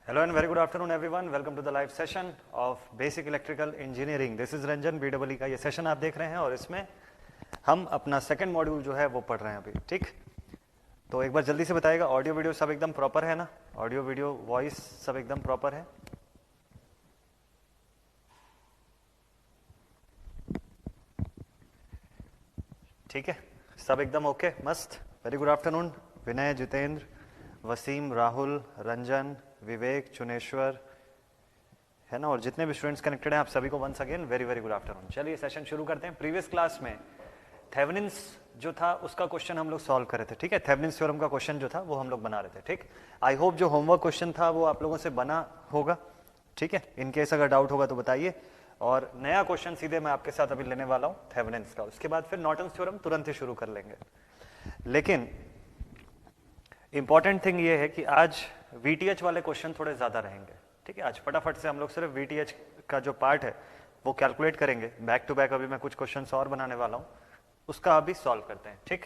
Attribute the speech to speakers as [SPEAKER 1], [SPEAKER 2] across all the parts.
[SPEAKER 1] Hello and very good afternoon everyone. Welcome to the live session of Basic Electrical Engineering. This is Ranjan BEE का ये session आप देख रहे हैं और इसमें हम अपना सेकंड मॉड्यूल जो है वो पढ़ रहे हैं अभी. ठीक, तो एक बार जल्दी से बताइएगा ऑडियो वीडियो सब एकदम प्रॉपर है ना? ऑडियो वीडियो वॉइस सब एकदम प्रॉपर है? ठीक है, सब एकदम ओके, मस्त. वेरी गुड आफ्टरनून विनय, जितेंद्र, वसीम, राहुल, रंजन, विवेक, चुनेश्वर, है ना, और जितने भी स्टूडेंट्स कनेक्टेड हैं आप सभी को once again very very good afternoon. चलिए सेशन शुरू करते हैं. प्रीवियस क्लास में थेवेनिन्स जो था उसका क्वेश्चन हम लोग सॉल्व कर रहे थे. ठीक है, थेवेनिन्स थ्योरम का क्वेश्चन जो था वो हम लोग बना रहे थे. ठीक, आई होप जो होमवर्क क्वेश्चन था वो आप लोगों से बना होगा. ठीक है, इन केस अगर डाउट होगा तो बताइए. और नया क्वेश्चन सीधे मैं आपके साथ अभी लेने वाला हूं थेवेनिन्स का. उसके बाद फिर नॉर्टन्स थ्योरम तुरंत ही शुरू कर लेंगे. लेकिन इंपॉर्टेंट थिंग ये है कि आज VTH वाले क्वेश्चन थोड़े ज्यादा रहेंगे. ठीक है, आज फटाफट से हम लोग सिर्फ VTH का जो पार्ट है वो कैलकुलेट करेंगे. बैक टू बैक अभी मैं कुछ क्वेश्चंस और बनाने वाला हूँ, उसका अभी सॉल्व करते हैं. ठीक,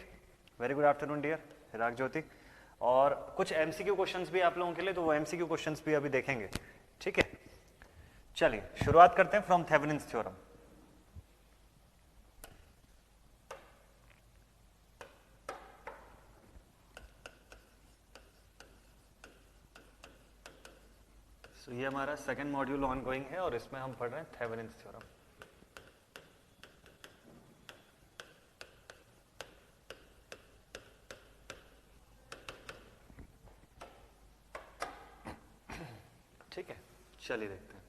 [SPEAKER 1] वेरी गुड आफ्टरनून डियर राग ज्योति. और कुछ MCQ क्वेश्चंस भी आप लोगों के लिए, तो वो MCQ क्वेश्चंस भी अभी देखेंगे. ठीक है, चलिए शुरुआत करते हैं फ्रॉम थेवेनिन्स थ्योरम. तो ये हमारा सेकंड मॉड्यूल ऑनगोइंग है और इसमें हम पढ़ रहे हैं थेवेनिन्स थ्योरम. ठीक है, चलिए देखते हैं.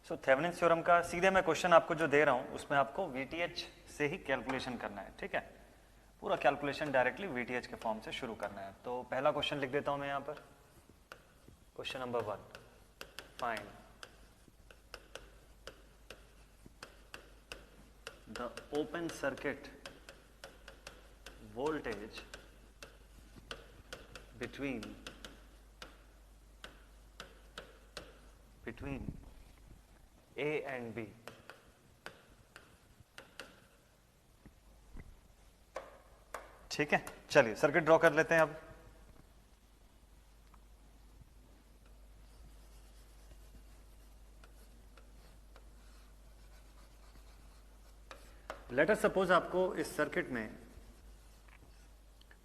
[SPEAKER 1] सो थेवेनिन्स थ्योरम का सीधे मैं क्वेश्चन आपको जो दे रहा हूं उसमें आपको VTH से ही कैलकुलेशन करना है. ठीक है, पूरा कैलकुलेशन डायरेक्टली VTH के फॉर्म से शुरू करना है. तो पहला क्वेश्चन लिख देता हूं मैं यहां पर. Question number 1. Find the open circuit voltage between A and B. ठीक है, चलिए सर्किट ड्रॉ कर लेते हैं अब. लेट अस सपोज आपको इस सर्किट में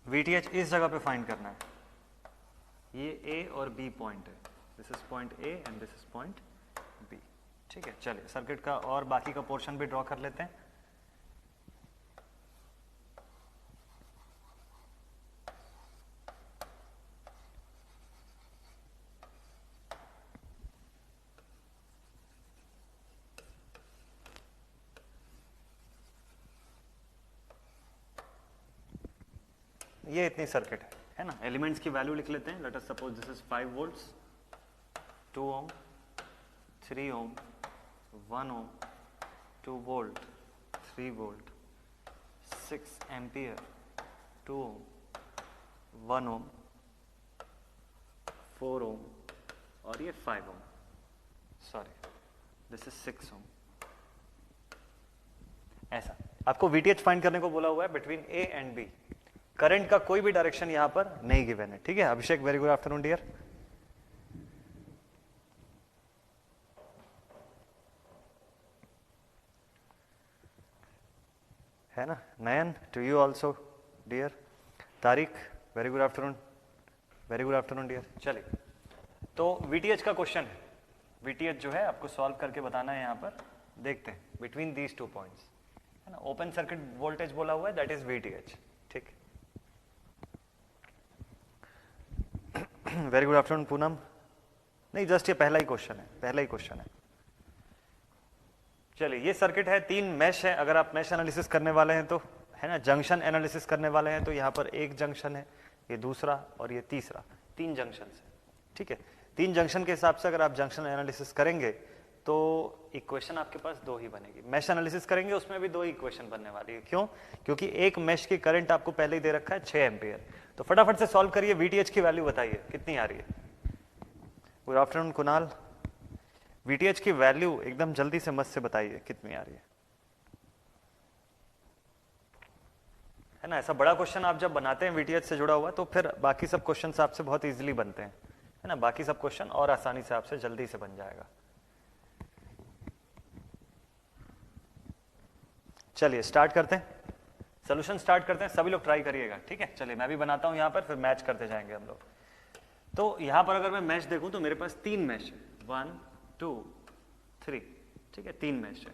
[SPEAKER 1] VTH इस जगह पे फाइंड करना है. ये A और B पॉइंट है. This is point A and this is point B. ठीक है, चलिए सर्किट का और बाकी का पोर्शन भी ड्रॉ कर लेते हैं. ये इतनी सर्किट है ना. एलिमेंट्स की वैल्यू लिख लेते हैं. Let us suppose this is 5 volts, 2 ohm, 3 ohm, 1 ohm, 2 volt, 3 volt, 6 ampere, 2 ohm, 1 ohm, 4 ohm और ये 5 ohm. Sorry, this is 6 ohm. ऐसा आपको VTH फाइंड करने को बोला हुआ है between A and B. Current का कोई भी डायरेक्शन यहां पर नहीं गिवन है. ठीक है, Abhishek very good afternoon dear. है ना, Nayan to you also dear. Tariq very good afternoon, very good afternoon dear. चलिए, तो VTH का क्वेश्चन है. VTH जो है आपको सॉल्व करके बताना है. यहां पर देखते हैं बिटवीन दीज 2 पॉइंट्स, है ना. ओपन सर्किट वोल्टेज बोला हुआ है, दैट इज VTH. ठीक, वेरी गुड आफ्टरनून पूनम. नहीं, जस्ट ये पहला ही क्वेश्चन है, पहला ही क्वेश्चन है. चलिए, ये सर्किट है, 3 मैश है. अगर आप मैश एनालिसिस करने वाले हैं तो, है ना, जंक्शन एनालिसिस करने वाले हैं तो यहाँ पर एक जंक्शन है, ये दूसरा और ये तीसरा. 3 जंक्शन है. ठीक है, 3 जंक्शन के हिसाब से अगर आप जंक्शन एनालिसिस करेंगे तो इक्वेशन आपके पास 2 ही बनेगी. मैश एनालिसिस करेंगे उसमें भी 2 ही इक्वेशन बनने वाली है. क्यों? क्योंकि एक मैश की करंट आपको पहले ही दे रखा है 6 एम्पियर. तो फटाफट से सॉल्व करिए. VTH की वैल्यू बताइए कितनी आ रही है. Good afternoon Kunal. VTH की वैल्यू एकदम जल्दी से मत से बताइए कितनी आ रही है. ना। ऐसा बड़ा क्वेश्चन आप जब बनाते हैं वीटीएच से जुड़ा हुआ तो फिर बाकी सब क्वेश्चन आपसे बहुत इजीली बनते हैं, है ना। बाकी सब क्वेश्चन और आसानी से आपसे जल्दी से बन जाएगा। चलिए स्टार्ट करते हैं, सोल्यूशन स्टार्ट करते हैं। सभी लोग ट्राई करिएगा, ठीक है। चलिए मैं भी बनाता हूं यहां पर, फिर मैच करते जाएंगे हम लोग। तो यहां पर अगर मैं मैश देखूं तो मेरे पास 3 मैश है, 1 2 3, ठीक है, 3 मैश है।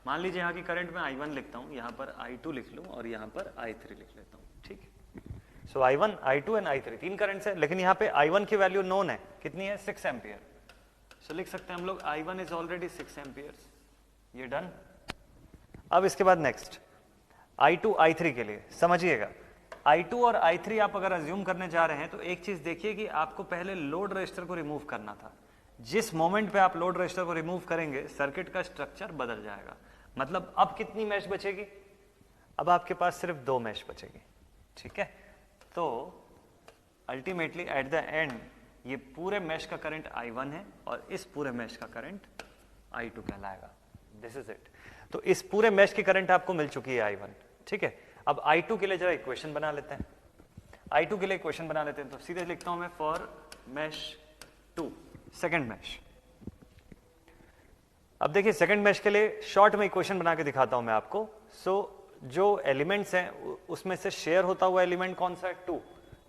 [SPEAKER 1] मान लीजिए यहाँ की करंट में I1 लिखता हूँ, यहाँ पर I2 लिख लूँ और यहाँ पर I3 लिख लेता हूँ, ठीक है। सो I1, I2 and I3 3 currents है, लेकिन यहाँ पे I1 की वैल्यू नोन है, कितनी है 6 एम्पियर। सो लिख सकते हैं हम लोग I1 इज ऑलरेडी 6 एम्पियर। ये डन। अब इसके बाद नेक्स्ट I2 I3 के लिए समझिएगा, I2 और I3 आप अगर अज्यूम करने जा रहे हैं तो एक चीज देखिए कि आपको पहले लोड रेजिस्टर को रिमूव करना था। जिस मोमेंट पे आप लोड रेजिस्टर को रिमूव करेंगे सर्किट का स्ट्रक्चर बदल जाएगा। मतलब अब कितनी मैश बचेगी, अब आपके पास सिर्फ 2 मैश बचेगी, ठीक है। तो अल्टीमेटली एट द एंड ये पूरे मैश का करंट I1 है और इस पूरे मैश का करंट I2 कहलाएगा। This is it. तो इस पूरे मैश की करंट आपको मिल चुकी है I1, ठीक है। अब I2 के लिए जरा इक्वेशन बना लेते हैं, I2 के लिए इक्वेशन बना लेते हैं। तो सीधे लिखता हूं मैं फॉर मैश 2, सेकंड मैश। अब देखिए सेकंड मैश के लिए शॉर्ट में इक्वेशन बना के दिखाता हूं मैं आपको। सो जो एलिमेंट्स हैं उसमें से शेयर होता हुआ एलिमेंट कौन सा है, 2।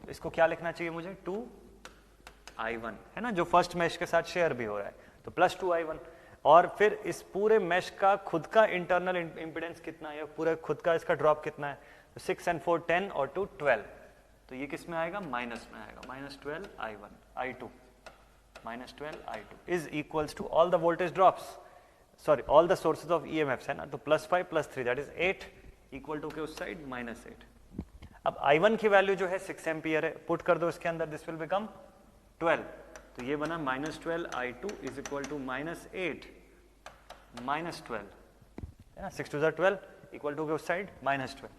[SPEAKER 1] तो इसको क्या लिखना चाहिए मुझे, 2I1, है ना, जो फर्स्ट मैश के साथ शेयर भी हो रहा है, तो प्लस 2I1। और फिर इस पूरे मैश का खुद का इंटरनल इंपीडेंस कितना है, पूरे खुद का इसका ड्रॉप कितना है, तो 6 and 4 10 और 2 12। तो ये किस में आएगा, माइनस में आएगा, -12I1 I2 -12I2 is equals to all the voltage drops, sorry all the sources of EMFs, है ना। तो +5 + 3 दैट इज 8 इक्वल टू के उस साइड -8। अब I1 की वैल्यू जो है 6 एम्पियर है, पुट कर दो इसके अंदर, दिस विल बिकम 12। तो ये बना -12I2 इज इक्वल टू -8 -12, है ना। 6 2 12 इक्वल टू के उस side -12।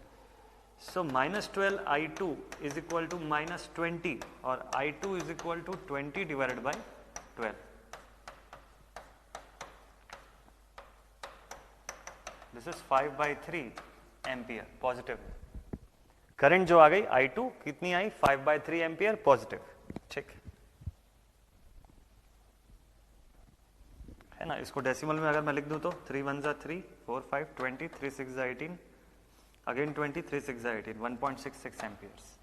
[SPEAKER 1] So -12I2 is equal to -20 और I2 is equal to 20 divided by 12। This is 5/3 ampere positive. Current जो आ गई I2 कितनी आई, 5/3 एम्पियर पॉजिटिव, ठीक है ना। इसको डेसिमल में अगर मैं लिख दूं तो 3 1 3 4 5 20 3 6 18 again 20 3 6 18 1.66 amperes.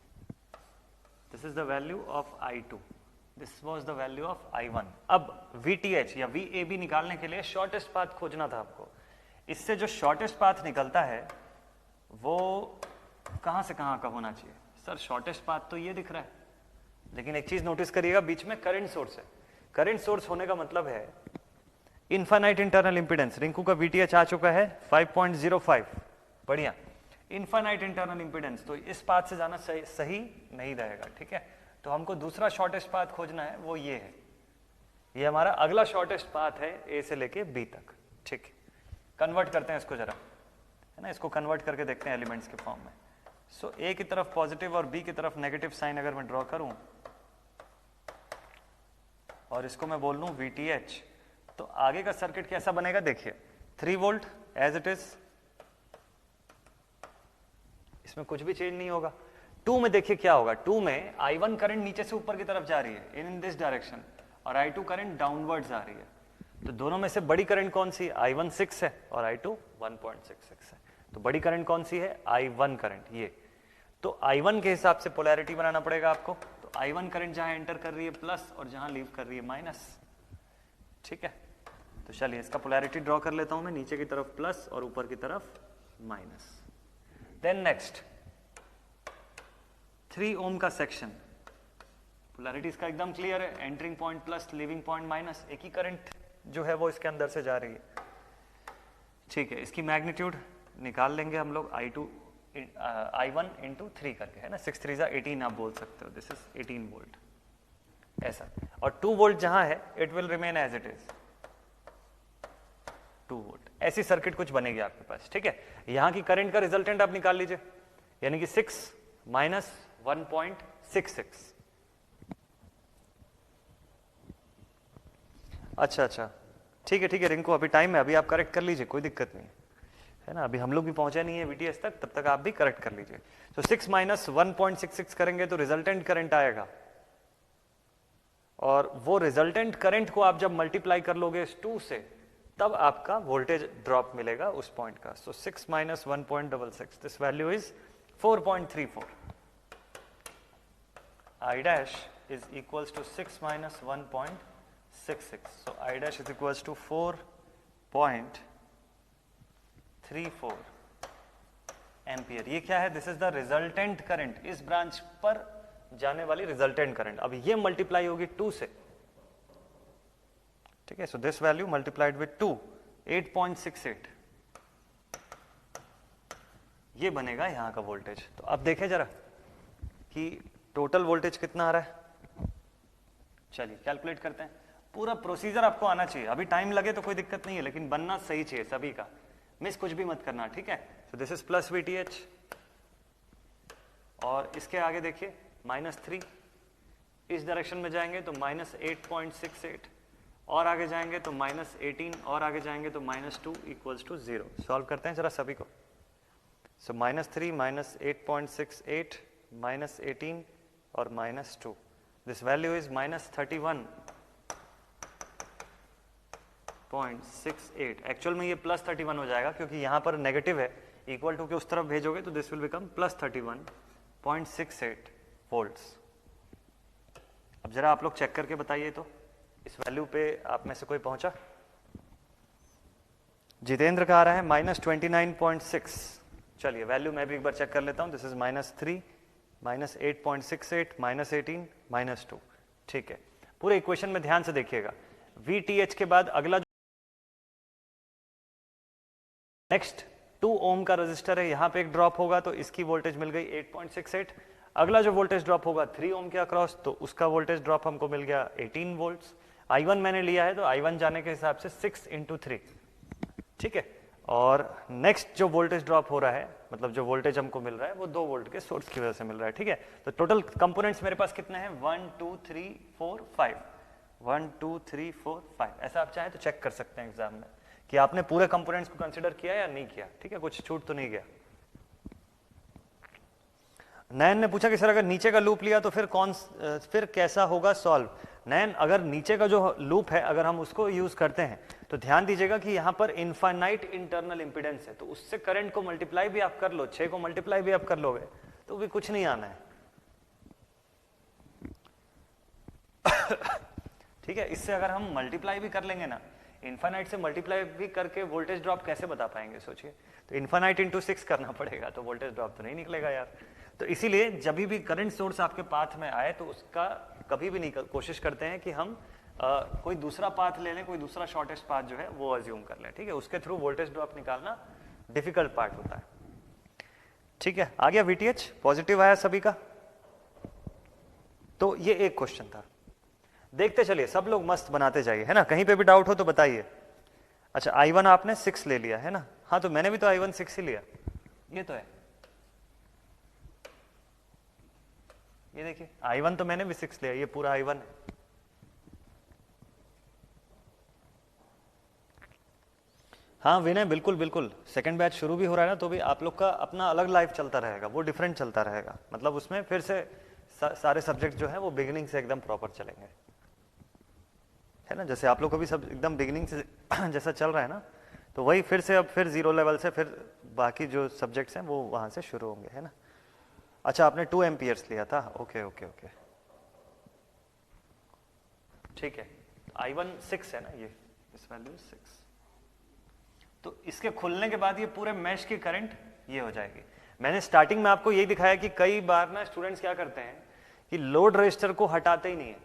[SPEAKER 1] This is the value of I2, this was the value of I1। अब VTH या VAB निकालने के लिए शॉर्टेस्ट पाथ खोजना था आपको। इससे जो शॉर्टेस्ट पाथ निकलता है वो कहां से कहां का होना चाहिए, सर शॉर्टेस्ट पाथ तो ये दिख रहा है, लेकिन एक चीज नोटिस करिएगा, बीच में करंट सोर्स है। करंट सोर्स होने का मतलब है इनफाइनाइट इंटरनल इंपीडेंस। रिंकू का VTH आ चुका है 5.05, बढ़िया, इनफाइनाइट इंटरनल इंपीडेंस। तो इस पाथ से जाना सही नहीं रहेगा, ठीक है। तो हमको दूसरा शॉर्टेस्ट पाथ खोजना है, वो ये है। ये हमारा अगला शॉर्टेस्ट पाथ है A से लेके B तक, ठीक है। कन्वर्ट करते हैं इसको जरा, है ना, इसको कन्वर्ट करके देखते हैं एलिमेंट्स के फॉर्म में। सो A की तरफ पॉजिटिव और B की तरफ नेगेटिव साइन अगर मैं ड्रॉ करूं और इसको मैं बोल लूं VTH, तो आगे का सर्किट कैसा बनेगा, देखिए 3 वोल्ट एज इट इज, इसमें कुछ भी चेंज नहीं होगा। 2 में देखिए क्या होगा, 2 में I1 करंट नीचे से ऊपर की तरफ जा रही है इन दिस डायरेक्शन और I2 करंट डाउनवर्ड्स आ रही है। तो दोनों में से बड़ी करंट कौन सी, I1 6 है और I2 1.66 है। तो बड़ी करंट कौन सी है, I1 करंट, ये। तो I1 के हिसाब से पोलैरिटी बनाना पड़ेगा आपको। तो I1 करंट जहां एंटर कर रही है प्लस और जहां लीव कर रही है माइनस, ठीक है। तो चलिए इसका पोलैरिटी ड्रॉ कर लेता हूं मैं, नीचे की तरफ प्लस और ऊपर की तरफ माइनस। देन नेक्स्ट 3 ओम का सेक्शन, पोलैरिटी इसका एकदम क्लियर है, entering point plus living point minus, एक ही करंट जो है वो इसके अंदर से जा रही है, ठीक है। इसकी मैग्नीट्यूड निकाल लेंगे हम लोग I1 इंटू 3 करके, है ना, 6 3 18 आप बोल सकते हो, दिस इज 18 वोल्ट ऐसा। और 2 वोल्ट जहां है it will remain as it is 2 volt. ऐसी सर्किट कुछ बनेगी आपके पास, ठीक है। यहां की करंट का रिजल्टेंट आप निकाल लीजिए, यानी कि 6 माइनस 1.66। अच्छा ठीक है रिंकू, अभी टाइम है, अभी आप करेक्ट कर लीजिए, कोई दिक्कत नहीं, है ना, अभी हम लोग भी पहुंचे नहीं है VTH तक, तब तक आप भी करेक्ट कर लीजिए। तो 6 माइनस 1.66 करेंगे तो रिजल्टेंट करंट आएगा, और वो रिजल्टेंट करंट को आप जब मल्टीप्लाई कर लोगे इस 2 से, तब आपका वोल्टेज ड्रॉप मिलेगा उस पॉइंट का। सो 6 minus 1.66, this value is 4.34। I dash is equals to 6 minus 1.66. So I dash is equals to 4.34 ampere. ये क्या है? This is the resultant current, इस ब्रांच पर जाने वाली रिजल्टेंट करंट। अब ये मल्टीप्लाई होगी 2 से, ठीक है। So this value multiplied with 2, 8.68, ये बनेगा यहां का वोल्टेज। तो अब देखें जरा कि टोटल वोल्टेज कितना आ रहा है। चलिए कैलकुलेट करते हैं। पूरा प्रोसीजर आपको आना चाहिए, अभी टाइम लगे तो कोई दिक्कत नहीं है, लेकिन बनना सही चाहिए सभी का, मिस कुछ भी मत करना, ठीक है। So this is plus VTH, और इसके आगे देखिए -3, इस डायरेक्शन में जाएंगे तो -8.68, और आगे जाएंगे तो -18, और आगे जाएंगे तो -2 इक्वल्स टू 0। सॉल्व करते हैं जरा सभी को। सो -3 -8.68 -18 और -2, दिस वैल्यू इज -31.68। एक्चुअल में ये +31 हो जाएगा, क्योंकि यहां पर नेगेटिव है, इक्वल टू के उस तरफ भेजोगे तो दिस विल बिकम +31.68 वोल्ट्स। अब जरा आप लोग चेक करके बताइए तो इस वैल्यू पे आप में से कोई पहुंचा? जितेंद्र का आ रहा है -29.6। चलिए वैल्यू मैं भी एक बार चेक कर लेता हूं। दिस इज -3 -8.68 -18 -2, ठीक है। पूरे इक्वेशन में ध्यान से देखिएगा, VTH के बाद अगला नेक्स्ट 2 ओम का रजिस्टर है, यहां पे एक ड्रॉप होगा तो इसकी वोल्टेज मिल गई 8.68। अगला जो वोल्टेज ड्रॉप होगा 3 ओम के अक्रॉस, तो उसका वोल्टेज ड्रॉप हमको मिल गया 18 वोल्ट्स। I1 मैंने लिया है तो I1 जाने के हिसाब से 6 × 3, ठीक है। और नेक्स्ट जो वोल्टेज ड्रॉप हो रहा है, मतलब जो वोल्टेज हमको मिल रहा है, वो 2 वोल्ट के सोर्स की वजह से मिल रहा है, ठीक है। तो टोटल कंपोनेंट्स मेरे पास कितने हैं? 1 2 3 4 5, 1 2 3 4 5। ऐसा आप चाहें तो चेक कर सकते हैं एग्जाम में कि आपने पूरे कंपोनेंट्स को कंसिडर किया या नहीं किया, ठीक है, कुछ छूट तो नहीं गया। नयन ने पूछा कि सर अगर नीचे का लूप लिया तो फिर कैसा होगा सॉल्व। नयन, अगर नीचे का जो लूप है अगर हम उसको यूज करते हैं तो ध्यान दीजिएगा कि यहां पर इनफाइनाइट इंटरनल इंपीडेंस है, तो उससे करंट को मल्टीप्लाई भी आप कर लो, 6 को मल्टीप्लाई भी आप कर लोगे तो भी कुछ नहीं आना है, ठीक है। इससे अगर हम मल्टीप्लाई भी कर लेंगे ना, इनफाइनाइट से मल्टीप्लाई भी करके वोल्टेज ड्रॉप कैसे बता पाएंगे सोचिए। तो इनफाइनाइट इंटू 6 करना पड़ेगा, तो वोल्टेज ड्रॉप तो नहीं निकलेगा यार। तो इसीलिए जब भी करंट सोर्स आपके पाथ में आए तो उसका कभी भी नहीं कोशिश करते हैं कि हम कोई दूसरा पाथ ले लें, कोई दूसरा शॉर्टेस्ट पाथ जो है वो अज्यूम कर लें, ठीक है। उसके थ्रू वोल्टेज ड्रॉप निकालना डिफिकल्ट पार्ट होता है, ठीक है। आ गया VTH, पॉजिटिव आया सभी का। तो ये एक क्वेश्चन था, देखते चलिए, सब लोग मस्त बनाते जाइए, है ना। कहीं पे भी डाउट हो तो बताइए। अच्छा, I1 आपने 6 ले लिया है ना? हाँ, तो मैंने भी तो I1 6 ही लिया, ये तो है, ये देखिए I1 तो मैंने भी 6 लिया, ये पूरा I1 है। हाँ विनय, बिल्कुल बिल्कुल, सेकंड बैच शुरू भी हो रहा है ना, तो भी आप लोग का अपना अलग लाइफ चलता रहेगा, वो डिफरेंट चलता रहेगा, मतलब उसमें फिर से सारे सब्जेक्ट जो है वो बिगिनिंग से एकदम प्रॉपर चलेंगे, है ना। जैसे आप लोग को भी सब एकदम बिगिनिंग से जैसा चल रहा है ना, तो वही फिर से अब फिर 0 लेवल से फिर बाकी जो सब्जेक्ट्स हैं वो वहां से शुरू होंगे, है ना। अच्छा, आपने 2 एम्पियर्स लिया था, ओके ओके ओके, ठीक है। I1 6 है ना, ये इस वैल्यू 6, तो इसके खुलने के बाद ये पूरे मैश की करंट ये हो जाएगी। मैंने स्टार्टिंग में आपको यही दिखाया कि कई बार ना स्टूडेंट्स क्या करते हैं कि लोड रजिस्टर को हटाते ही नहीं है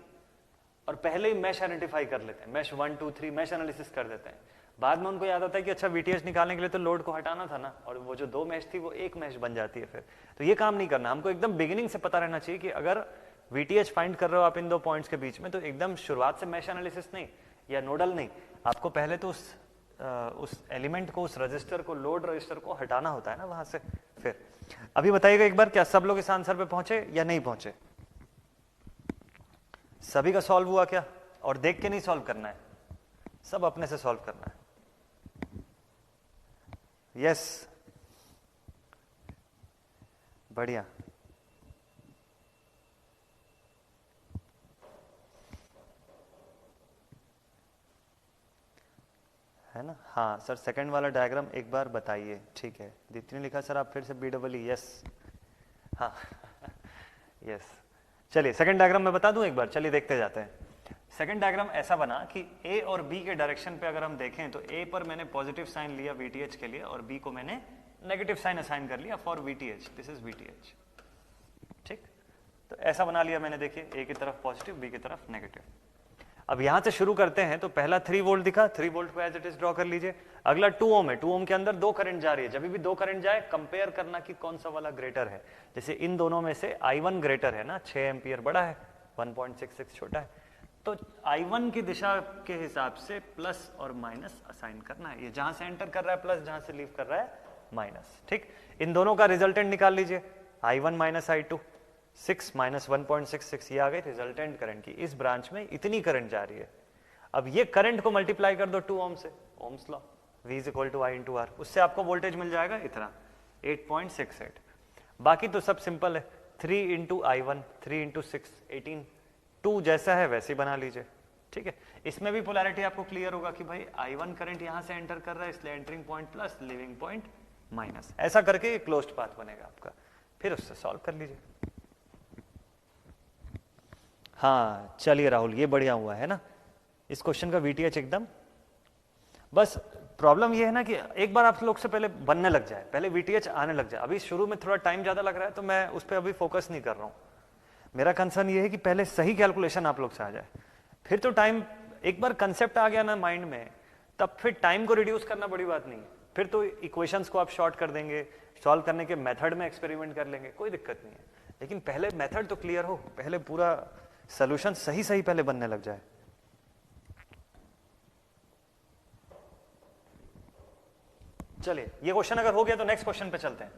[SPEAKER 1] और पहले ही मैश आइडेंटिफाई कर लेते हैं, मैश 1 2 3 मैश एनालिसिस कर देते हैं। बाद में उनको याद आता है कि अच्छा VTH निकालने के लिए तो लोड को हटाना था ना, और वो जो 2 मैश थी वो एक मैश बन जाती है फिर। तो ये काम नहीं करना, हमको एकदम बिगिनिंग से पता रहना चाहिए कि अगर VTH फाइंड कर रहे हो आप इन 2 पॉइंट्स के बीच में, तो एकदम शुरुआत से मैश एनालिसिस नहीं या नोडल नहीं, आपको पहले तो उस एलिमेंट को, उस रजिस्टर को, लोड रजिस्टर को हटाना होता है ना वहां से। फिर अभी बताइएगा एक बार, क्या सब लोग इस आंसर पे पहुंचे या नहीं पहुंचे? सभी का सॉल्व हुआ क्या? और देख के नहीं सॉल्व करना है, सब अपने से सॉल्व करना है। यस, बढ़िया। है ना, हाँ सर सेकंड वाला डायग्राम एक बार बताइए। ठीक है, दीप्ति ने लिखा सर आप फिर से BEE, यस हाँ यस। चलिए सेकंड डायग्राम मैं बता दूं एक बार, चलिए देखते जाते हैं। सेकंड डायग्राम ऐसा बना कि ए और बी के डायरेक्शन पे अगर हम देखें तो ए पर मैंने पॉजिटिव साइन लिया VTH के लिए और बी को मैंने नेगेटिव साइन असाइन कर लिया for VTH, this is VTH। ठीक, तो ऐसा बना लिया मैंने, देखिए ए की तरफ पॉजिटिव, बी की तरफ नेगेटिव। अब यहां से शुरू करते हैं तो पहला 3 वोल्ट दिखा, 3 वोल्ट को एज इट इज ड्रॉ कर लीजिए। अगला 2 ओम है, 2 ओम के अंदर 2 करंट जा रही है। जब भी 2 करंट जाए कंपेयर करना कि कौन सा वाला ग्रेटर है। जैसे इन दोनों में से I1 ग्रेटर है ना, 6 एम्पियर बड़ा है, 1.66 छोटा है, तो I1 की दिशा के हिसाब से प्लस और माइनस असाइन करना है। ये जहां से एंटर कर रहा है प्लस, जहां से लीव कर रहा है माइनस। ठीक, इन दोनों का रिजल्टेंट निकाल लीजिए, I1 माइनस I2, 6 माइनस 1.66, ये आ गई रिजल्टेंट करंट की। इस ब्रांच में इतनी करंट जा रही है। अब ये करंट को मल्टीप्लाई कर दो 2 ओम से, ohm's law, V is equal to I into R, उससे आपको वोल्टेज मिल जाएगा इतना 8.68। बाकी तो सब सिंपल है, 3 इंटू I1, 3 इंटू 6, 18, 2 जैसा है वैसे ही बना लीजिए। ठीक है, इसमें भी पोलैरिटी आपको क्लियर होगा कि भाई I1 करंट यहां से एंटर कर रहा है, इसलिए entering point plus, leaving point minus. ऐसा करके एक क्लोज्ड पाथ बनेगा आपका, फिर उससे सॉल्व कर लीजिए। हाँ चलिए राहुल, ये बढ़िया हुआ है ना, इस क्वेश्चन का VTH एकदम। बस प्रॉब्लम ये है ना कि एक बार आप लोग से पहले बनने लग जाए, पहले VTH आने लग जाए। अभी शुरू में थोड़ा टाइम ज्यादा लग रहा है तो मैं उस पर अभी फोकस नहीं कर रहा हूं। मेरा कंसर्न ये है कि पहले सही कैलकुलेशन आप लोग से आ जाए, फिर तो टाइम, एक बार कंसेप्ट आ गया ना माइंड में, तब फिर टाइम को रिड्यूस करना बड़ी बात नहीं है। फिर तो इक्वेशंस को आप शॉर्ट कर देंगे, सॉल्व करने के मेथड में एक्सपेरिमेंट कर लेंगे, कोई दिक्कत नहीं है। लेकिन पहले मेथड तो क्लियर हो, पहले पूरा सोल्यूशन सही सही पहले बनने लग जाए। चलिए ये क्वेश्चन अगर हो गया तो नेक्स्ट क्वेश्चन पे चलते हैं।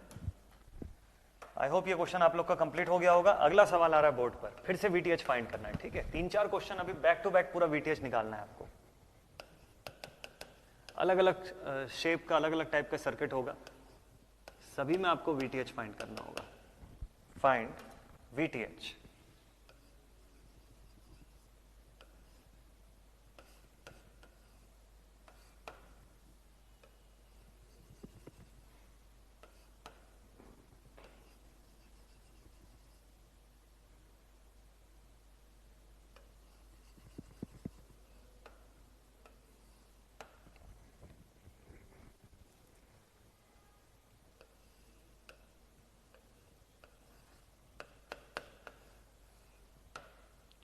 [SPEAKER 1] आई होप ये क्वेश्चन आप लोग का कंप्लीट हो गया होगा। अगला सवाल आ रहा है बोर्ड पर, फिर से VTH फाइंड करना है। ठीक है, 3-4 क्वेश्चन अभी बैक टू बैक पूरा VTH निकालना है आपको। अलग अलग शेप का, अलग अलग टाइप का सर्किट होगा, सभी में आपको VTH फाइंड करना होगा। Find VTH।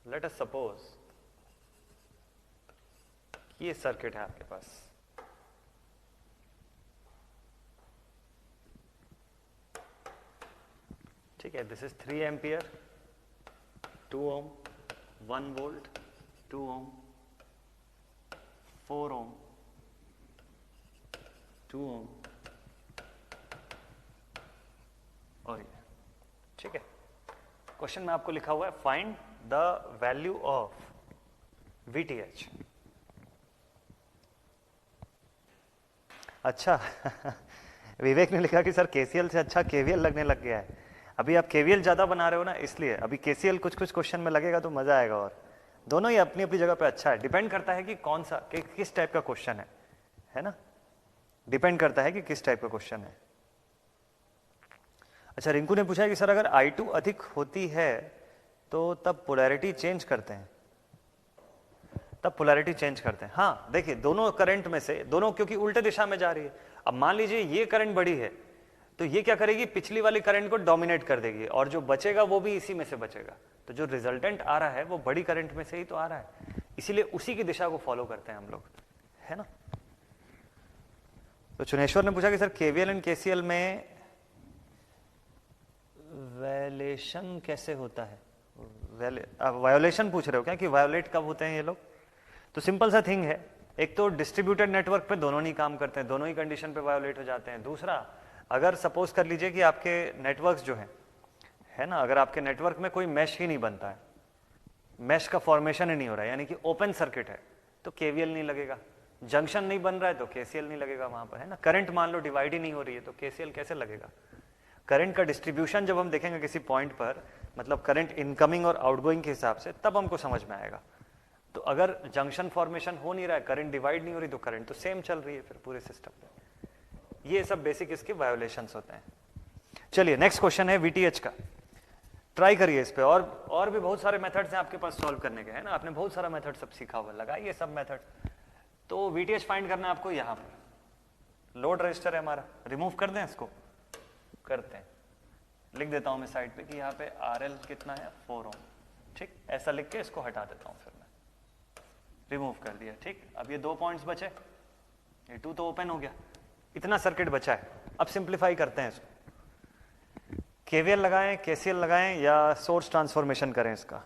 [SPEAKER 1] Let us suppose ये सर्किट है आपके पास, ठीक है। This is 3 ampere, 2 ohm, 1 volt, 2 ohm, 4 ohm, 2 ohm और ये, ठीक है। क्वेश्चन में आपको लिखा हुआ है find the value of VTH। अच्छा विवेक ने लिखा कि सर KCL से अच्छा KVL लगने लग गया है। अभी आप KVL ज्यादा बना रहे हो ना, इसलिए अभी KCL कुछ कुछ क्वेश्चन में लगेगा तो मजा आएगा। और दोनों ही अपनी अपनी जगह पे अच्छा है, डिपेंड करता है कि कौन सा किस टाइप का क्वेश्चन है ना, डिपेंड करता है कि किस टाइप का क्वेश्चन है। अच्छा रिंकू ने पूछा है कि सर अगर I2 अधिक होती है तो तब पोलैरिटी चेंज करते हैं, तब पोलैरिटी चेंज करते हैं। हाँ देखिए, दोनों करंट में से दोनों क्योंकि उल्टे दिशा में जा रही है। अब मान लीजिए ये करंट बड़ी है तो ये क्या करेगी, पिछली वाली करंट को डोमिनेट कर देगी और जो बचेगा वो भी इसी में से बचेगा। तो जो रिजल्टेंट आ रहा है वो बड़ी करंट में से ही तो आ रहा है, इसीलिए उसी की दिशा को फॉलो करते हैं हम लोग, है ना। तो चुनेश्वर ने पूछा कि सर KVL एंड KCL में वायलेशन कैसे होता है। वायोलेशन पूछ रहे हो क्या, कि वायोलेट कब होते हैं ये लोग। तो सिंपल सा थिंग है, एक तो डिस्ट्रीब्यूटेड नेटवर्क पे दोनों नहीं काम करते हैं, दोनों ही कंडीशन पे वायोलेट हो जाते हैं। दूसरा, अगर सपोज कर लीजिए कि आपके नेटवर्क्स जो हैं, है ना, अगर आपके नेटवर्क में कोई मैश ही नहीं बनता है, मैश का फॉर्मेशन ही नहीं हो रहा है, यानी कि ओपन सर्किट है, तो KVL नहीं लगेगा। जंक्शन नहीं बन रहा है तो केसीएल नहीं लगेगा वहां पर, है ना। करंट मान लो डिवाइड ही नहीं हो रही है तो केसीएल कैसे लगेगा। करंट का डिस्ट्रीब्यूशन जब हम देखेंगे किसी पॉइंट पर, मतलब करंट इनकमिंग और आउटगोइंग के हिसाब से, तब हमको समझ में आएगा। तो अगर जंक्शन फॉर्मेशन हो नहीं रहा है, करंट डिवाइड नहीं हो रही, तो करंट तो सेम चल रही है फिर पूरे सिस्टम में। ये सब बेसिक इसके वायोलेशंस होते हैं। चलिए नेक्स्ट क्वेश्चन है वीटीएच का, ट्राई करिए इस पे। और भी बहुत सारे मेथड्स हैं आपके पास सॉल्व करने के, है ना। आपने बहुत सारा मेथड सब सीखा हुआ, लगाइए सब मेथड। तो वीटीएच फाइंड करना है आपको। यहाँ पर लोड रजिस्टर है हमारा, रिमूव कर दें इसको, करते हैं। लिख देता हूं मैं साइड पे कि यहाँ पे आरएल कितना है, 4 ओम। ठीक, ऐसा लिख के इसको हटा देता हूं, फिर मैं रिमूव कर दिया। ठीक, अब ये 2 पॉइंट्स बचे, ये 2 तो ओपन हो गया, इतना सर्किट बचा है। अब सिंप्लीफाई करते हैं इसको, केवीएल लगाएं, केसीएल लगाएं या सोर्स ट्रांसफॉर्मेशन करें इसका।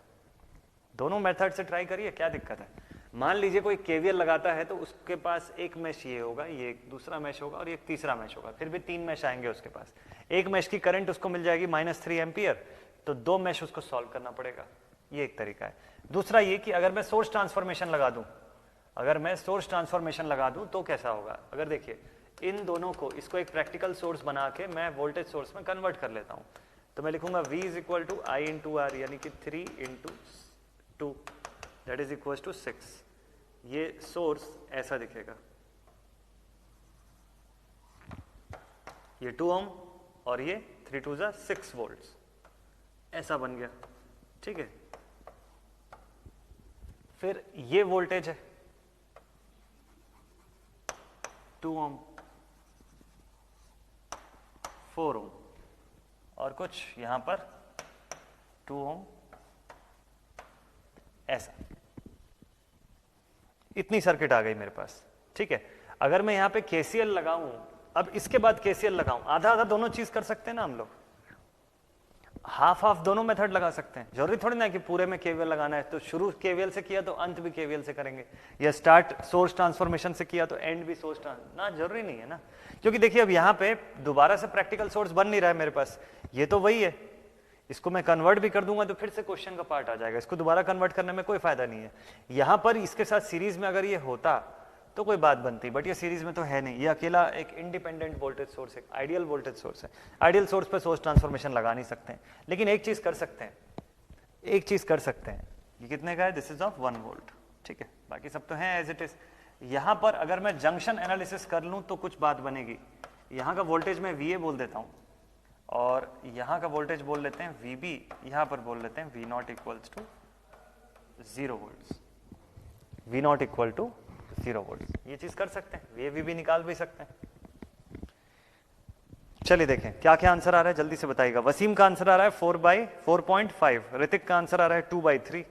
[SPEAKER 1] दोनों मेथड से ट्राई करिए, क्या दिक्कत है। मान लीजिए कोई केवीएल लगाता है तो उसके पास एक मैश ये होगा, ये एक दूसरा मैश होगा और एक तीसरा मैश होगा, फिर भी 3 मैश आएंगे उसके पास। एक मैश की करंट उसको मिल जाएगी -3 एम्पियर, तो 2 मैश उसको सॉल्व करना पड़ेगा। ये एक तरीका है। दूसरा ये कि अगर मैं सोर्स ट्रांसफॉर्मेशन लगा दूं, तो कैसा होगा। अगर देखिए इन दोनों को, इसको एक प्रैक्टिकल सोर्स बना के मैं वोल्टेज सोर्स में कन्वर्ट कर लेता हूं, तो मैं लिखूंगा V = I × R, यानी कि 3 × 2 दैट इज इक्वल टू 6। ये सोर्स ऐसा दिखेगा, ये 2 ओम और ये 3 2 6 वोल्ट्स, ऐसा बन गया। ठीक है, फिर ये वोल्टेज है 2 ओम, 4 ओम और कुछ यहां पर 2 ओम, ऐसा। इतनी सर्किट आ गई मेरे पास। ठीक है, अगर मैं यहां पे केसीएल लगाऊं, अब इसके बाद केसीएल लगाऊं, आधा आधा दोनों चीज कर सकते हैं ना हम लोग, हाफ दोनों मेथड लगा सकते हैं। जरूरी थोड़ी ना कि पूरे में केवीएल लगाना है, तो शुरू केवीएल से किया तो अंत भी केवीएल से करेंगे, या स्टार्ट सोर्स ट्रांसफॉर्मेशन से किया तो एंड भी सोर्स ना, जरूरी नहीं है ना। क्योंकि देखिए अब यहाँ पे दोबारा से प्रैक्टिकल सोर्स बन नहीं रहा है मेरे पास, ये तो वही है। इसको मैं कन्वर्ट भी कर दूंगा तो फिर से क्वेश्चन का पार्ट आ जाएगा, इसको दोबारा कन्वर्ट करने में कोई फायदा नहीं है। यहां पर इसके साथ सीरीज में अगर ये होता तो कोई बात बनती, बट ये सीरीज में तो है नहीं। ये अकेला एक इंडिपेंडेंट वोल्टेज सोर्स है, आइडियल वोल्टेज सोर्स है। आइडियल सोर्स पे सोर्स ट्रांसफॉर्मेशन लगा नहीं सकते हैं, लेकिन एक चीज कर सकते हैं, ये कितने का है, दिस इज ऑफ 1 वोल्ट। ठीक है, बाकी सब तो है एज इट इज। यहां पर अगर मैं जंक्शन एनालिसिस कर लूं तो कुछ बात बनेगी। यहां का वोल्टेज मैं VA बोल देता हूं और यहां का वोल्टेज बोल लेते हैं VB, यहां पर बोल लेते हैं V0 = 0 वोल्ट्स, V0 = 0 वोल्ट। ये चीज कर सकते हैं, VB निकाल भी सकते हैं। चलिए देखें क्या क्या आंसर आ रहा है, जल्दी से बताइएगा। वसीम का आंसर आ रहा है 4/4.5, ऋतिक का आंसर आ रहा है 2/3।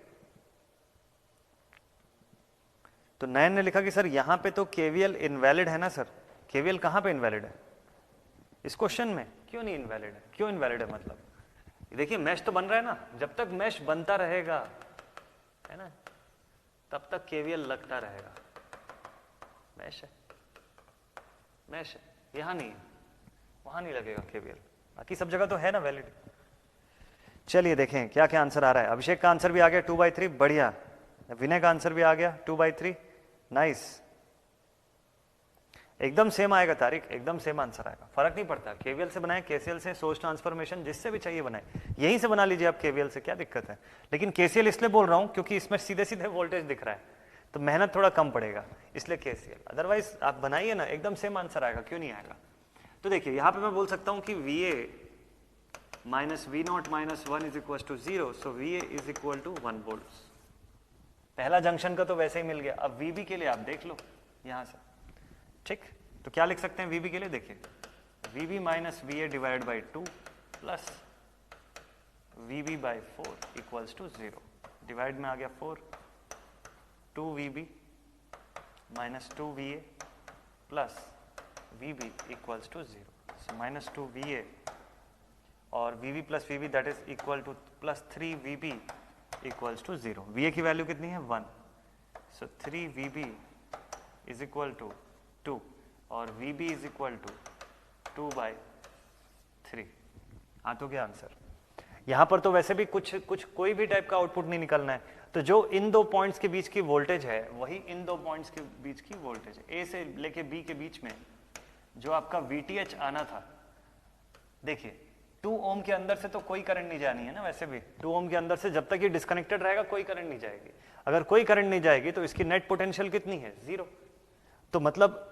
[SPEAKER 1] तो नयन ने लिखा कि सर यहां पे तो केवीएल इनवैलिड है ना सर। केवीएल कहां पे इनवैलिड है इस क्वेश्चन में, क्यों नहीं इनवैलिड है, क्यों इनवैलिड है मतलब, देखिए मैश तो बन रहा है ना, जब तक मैश बनता रहेगा, है ना, तब तक केवीएल लगता रहेगा। मैश है, यहां नहीं है, वहां नहीं लगेगा केवीएल, बाकी सब जगह तो है ना वैलिड। चलिए देखें क्या क्या आंसर आ रहा है। अभिषेक का आंसर भी आ गया 2/3, बढ़िया। विनय का आंसर भी आ गया 2/3, नाइस। एकदम सेम आएगा तारिक, एकदम सेम आंसर आएगा, फर्क नहीं पड़ता। केवीएल से बनाए, केसीएल से, सोर्स ट्रांसफॉर्मेशन जिससे भी चाहिए बनाए, यहीं से बना लीजिए आप केवीएल से, क्या दिक्कत है। लेकिन केसीएल इसलिए बोल रहा हूं क्योंकि इसमें सीधे सीधे वोल्टेज दिख रहा है, तो मेहनत थोड़ा कम पड़ेगा, इसलिए केसीएल। अदरवाइज आप बनाइए ना, एकदम सेम आंसर आएगा, क्यों नहीं आएगा। तो देखिए यहां पर मैं बोल सकता हूं कि VA - V0 - 1 = 0, सो VA = 1 वोल्ट। पहला जंक्शन का तो वैसे ही मिल गया। अब VB के लिए आप देख लो यहां से, ठीक। तो क्या लिख सकते हैं VB के लिए, देखिए VB - VA / 2 plus VB/4 = 0। Divide में आ गया 4, 2VB - 2VA प्लस VB = 0। सो -2VA और VB + VB that is equal to +3VB = 0। VA की वैल्यू कितनी है 1, सो 3VB = 2 और VB = 2/3। हाँ तो क्या आंसर। यहां पर तो वैसे भी कुछ कुछ कोई भी टाइप का आउटपुट नहीं निकलना है, तो जो इन दो पॉइंट्स के बीच की वोल्टेज है वही इन दो पॉइंट्स के बीच की वोल्टेज है। ए से लेके बी के बीच में जो आपका VTH आना था, देखिए 2 ओम के अंदर से तो कोई करंट नहीं जानी है ना, वैसे भी 2 ओम के अंदर से जब तक ये डिस्कनेक्टेड रहेगा कोई करंट नहीं जाएगी। अगर कोई करंट नहीं जाएगी तो इसकी नेट पोटेंशियल कितनी है, 0। तो मतलब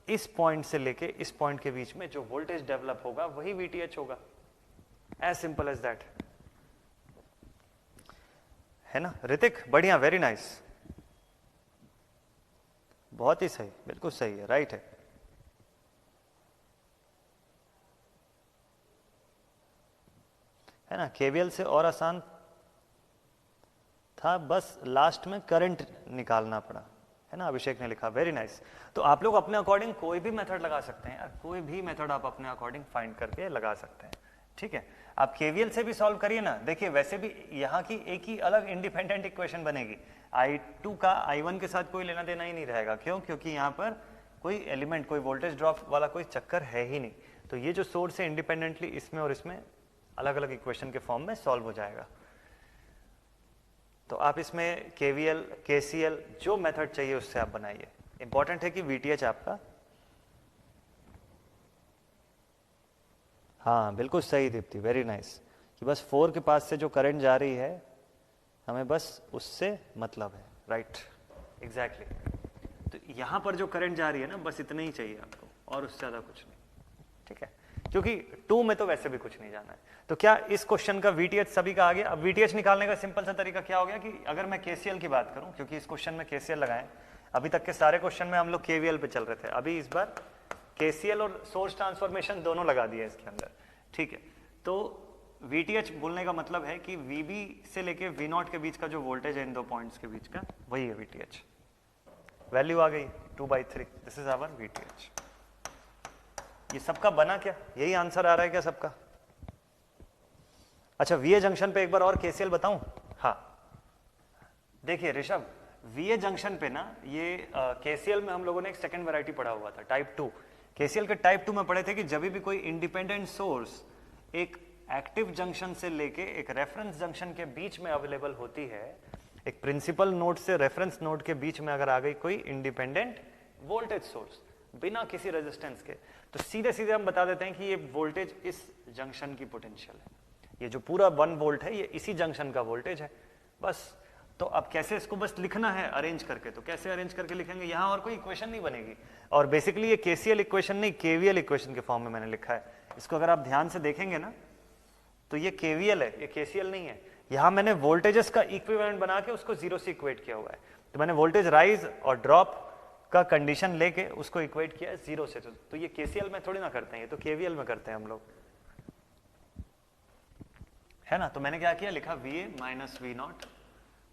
[SPEAKER 1] इस पॉइंट से लेके इस पॉइंट के बीच में जो वोल्टेज डेवलप होगा वही VTH होगा, एज सिंपल एज दैट, है ना। ऋतिक बढ़िया, वेरी नाइस, बहुत ही सही, बिल्कुल सही है, राइट है ना। केवीएल से और आसान था, बस लास्ट में करंट निकालना पड़ा, है ना, अभिषेक ने लिखा, वेरी नाइस। तो आप लोग अपने अकॉर्डिंग कोई भी मेथड लगा सकते हैं यार, कोई भी मेथड आप अपने अकॉर्डिंग फाइंड करके लगा सकते हैं, ठीक है। आप केवीएल से भी सॉल्व करिए ना, देखिए वैसे भी यहाँ की एक ही अलग इंडिपेंडेंट इक्वेशन बनेगी, I2 का I1 के साथ कोई लेना देना ही नहीं रहेगा, क्यों, क्योंकि यहाँ पर कोई एलिमेंट, कोई वोल्टेज ड्रॉप वाला कोई चक्कर है ही नहीं। तो ये जो सोर्स है इंडिपेंडेंटली इसमें और इसमें अलग अलग इक्वेशन के फॉर्म में सॉल्व हो जाएगा। तो आप इसमें केवीएल, केसीएल, जो मेथड चाहिए उससे आप बनाइए। इंपॉर्टेंट है कि VTH आपका, हाँ बिल्कुल सही दीप्ति, वेरी नाइस, कि बस 4 के पास से जो करंट जा रही है हमें बस उससे मतलब है, राइट, एग्जैक्टली। तो यहां पर जो करंट जा रही है ना, बस इतना ही चाहिए आपको, और उससे ज्यादा कुछ नहीं, ठीक है, क्योंकि 2 में तो वैसे भी कुछ नहीं जाना है। तो क्या इस क्वेश्चन का VTH सभी का आ गया। अब VTH निकालने का सिंपल सा तरीका क्या हो गया कि अगर मैं KCL की बात करूं, क्योंकि इस क्वेश्चन में KCL लगाएं, अभी तक के सारे क्वेश्चन में हम लोग KVL पे चल रहे थे, अभी इस बार KCL और सोर्स ट्रांसफॉर्मेशन दोनों लगा दिए इसके अंदर, ठीक है। तो VTH बोलने का मतलब है कि VB से लेके V0 के बीच का जो वोल्टेज है इन दो पॉइंट्स के बीच का, वही है VTH। वैल्यू आ गई 2/3, दिस इज आवर VTH। ये सबका बना क्या, यही आंसर आ रहा है क्या सबका। अच्छा, VA जंक्शन पे एक बार और KCL बताऊं। हाँ देखिए ऋषभ, VA जंक्शन पे ना ये KCL में हम लोगों ने एक सेकंड वैरायटी पढ़ा हुआ था, टाइप 2। KCL के टाइप 2 में पढ़े थे कि जब भी कोई इंडिपेंडेंट सोर्स एक एक्टिव जंक्शन से लेके एक रेफरेंस जंक्शन के बीच में अवेलेबल होती है, एक प्रिंसिपल नोड से रेफरेंस नोड के बीच में अगर आ गई कोई इंडिपेंडेंट वोल्टेज सोर्स बिना किसी रेजिस्टेंस के, तो सीधे सीधे हम बता देते हैं कि ये वोल्टेज इस जंक्शन की पोटेंशियल है, ये जो पूरा 1 वोल्ट है ये इसी जंक्शन का वोल्टेज है, बस। तो अब कैसे इसको बस लिखना है अरेंज करके, तो कैसे अरेंज करके लिखेंगे, यहां और कोई इक्वेशन नहीं बनेगी, और बेसिकली ये KCL इक्वेशन नहीं KVL इक्वेशन के फॉर्म में मैंने लिखा है। इसको अगर आप ध्यान से देखेंगे ना तो ये KVL है, ये KCL नहीं है। यहां मैंने वोल्टेजेस का इक्विवेलेंट बना के उसको 0 से इक्वेट किया हुआ है, तो मैंने वोल्टेज राइज और ड्रॉप का कंडीशन लेके उसको इक्वेट किया है 0 से। तो ये KCL में थोड़ी ना करते हैं, ये तो KVL में करते हैं हम लोग, है ना। तो मैंने क्या किया, लिखा VA माइनस V0,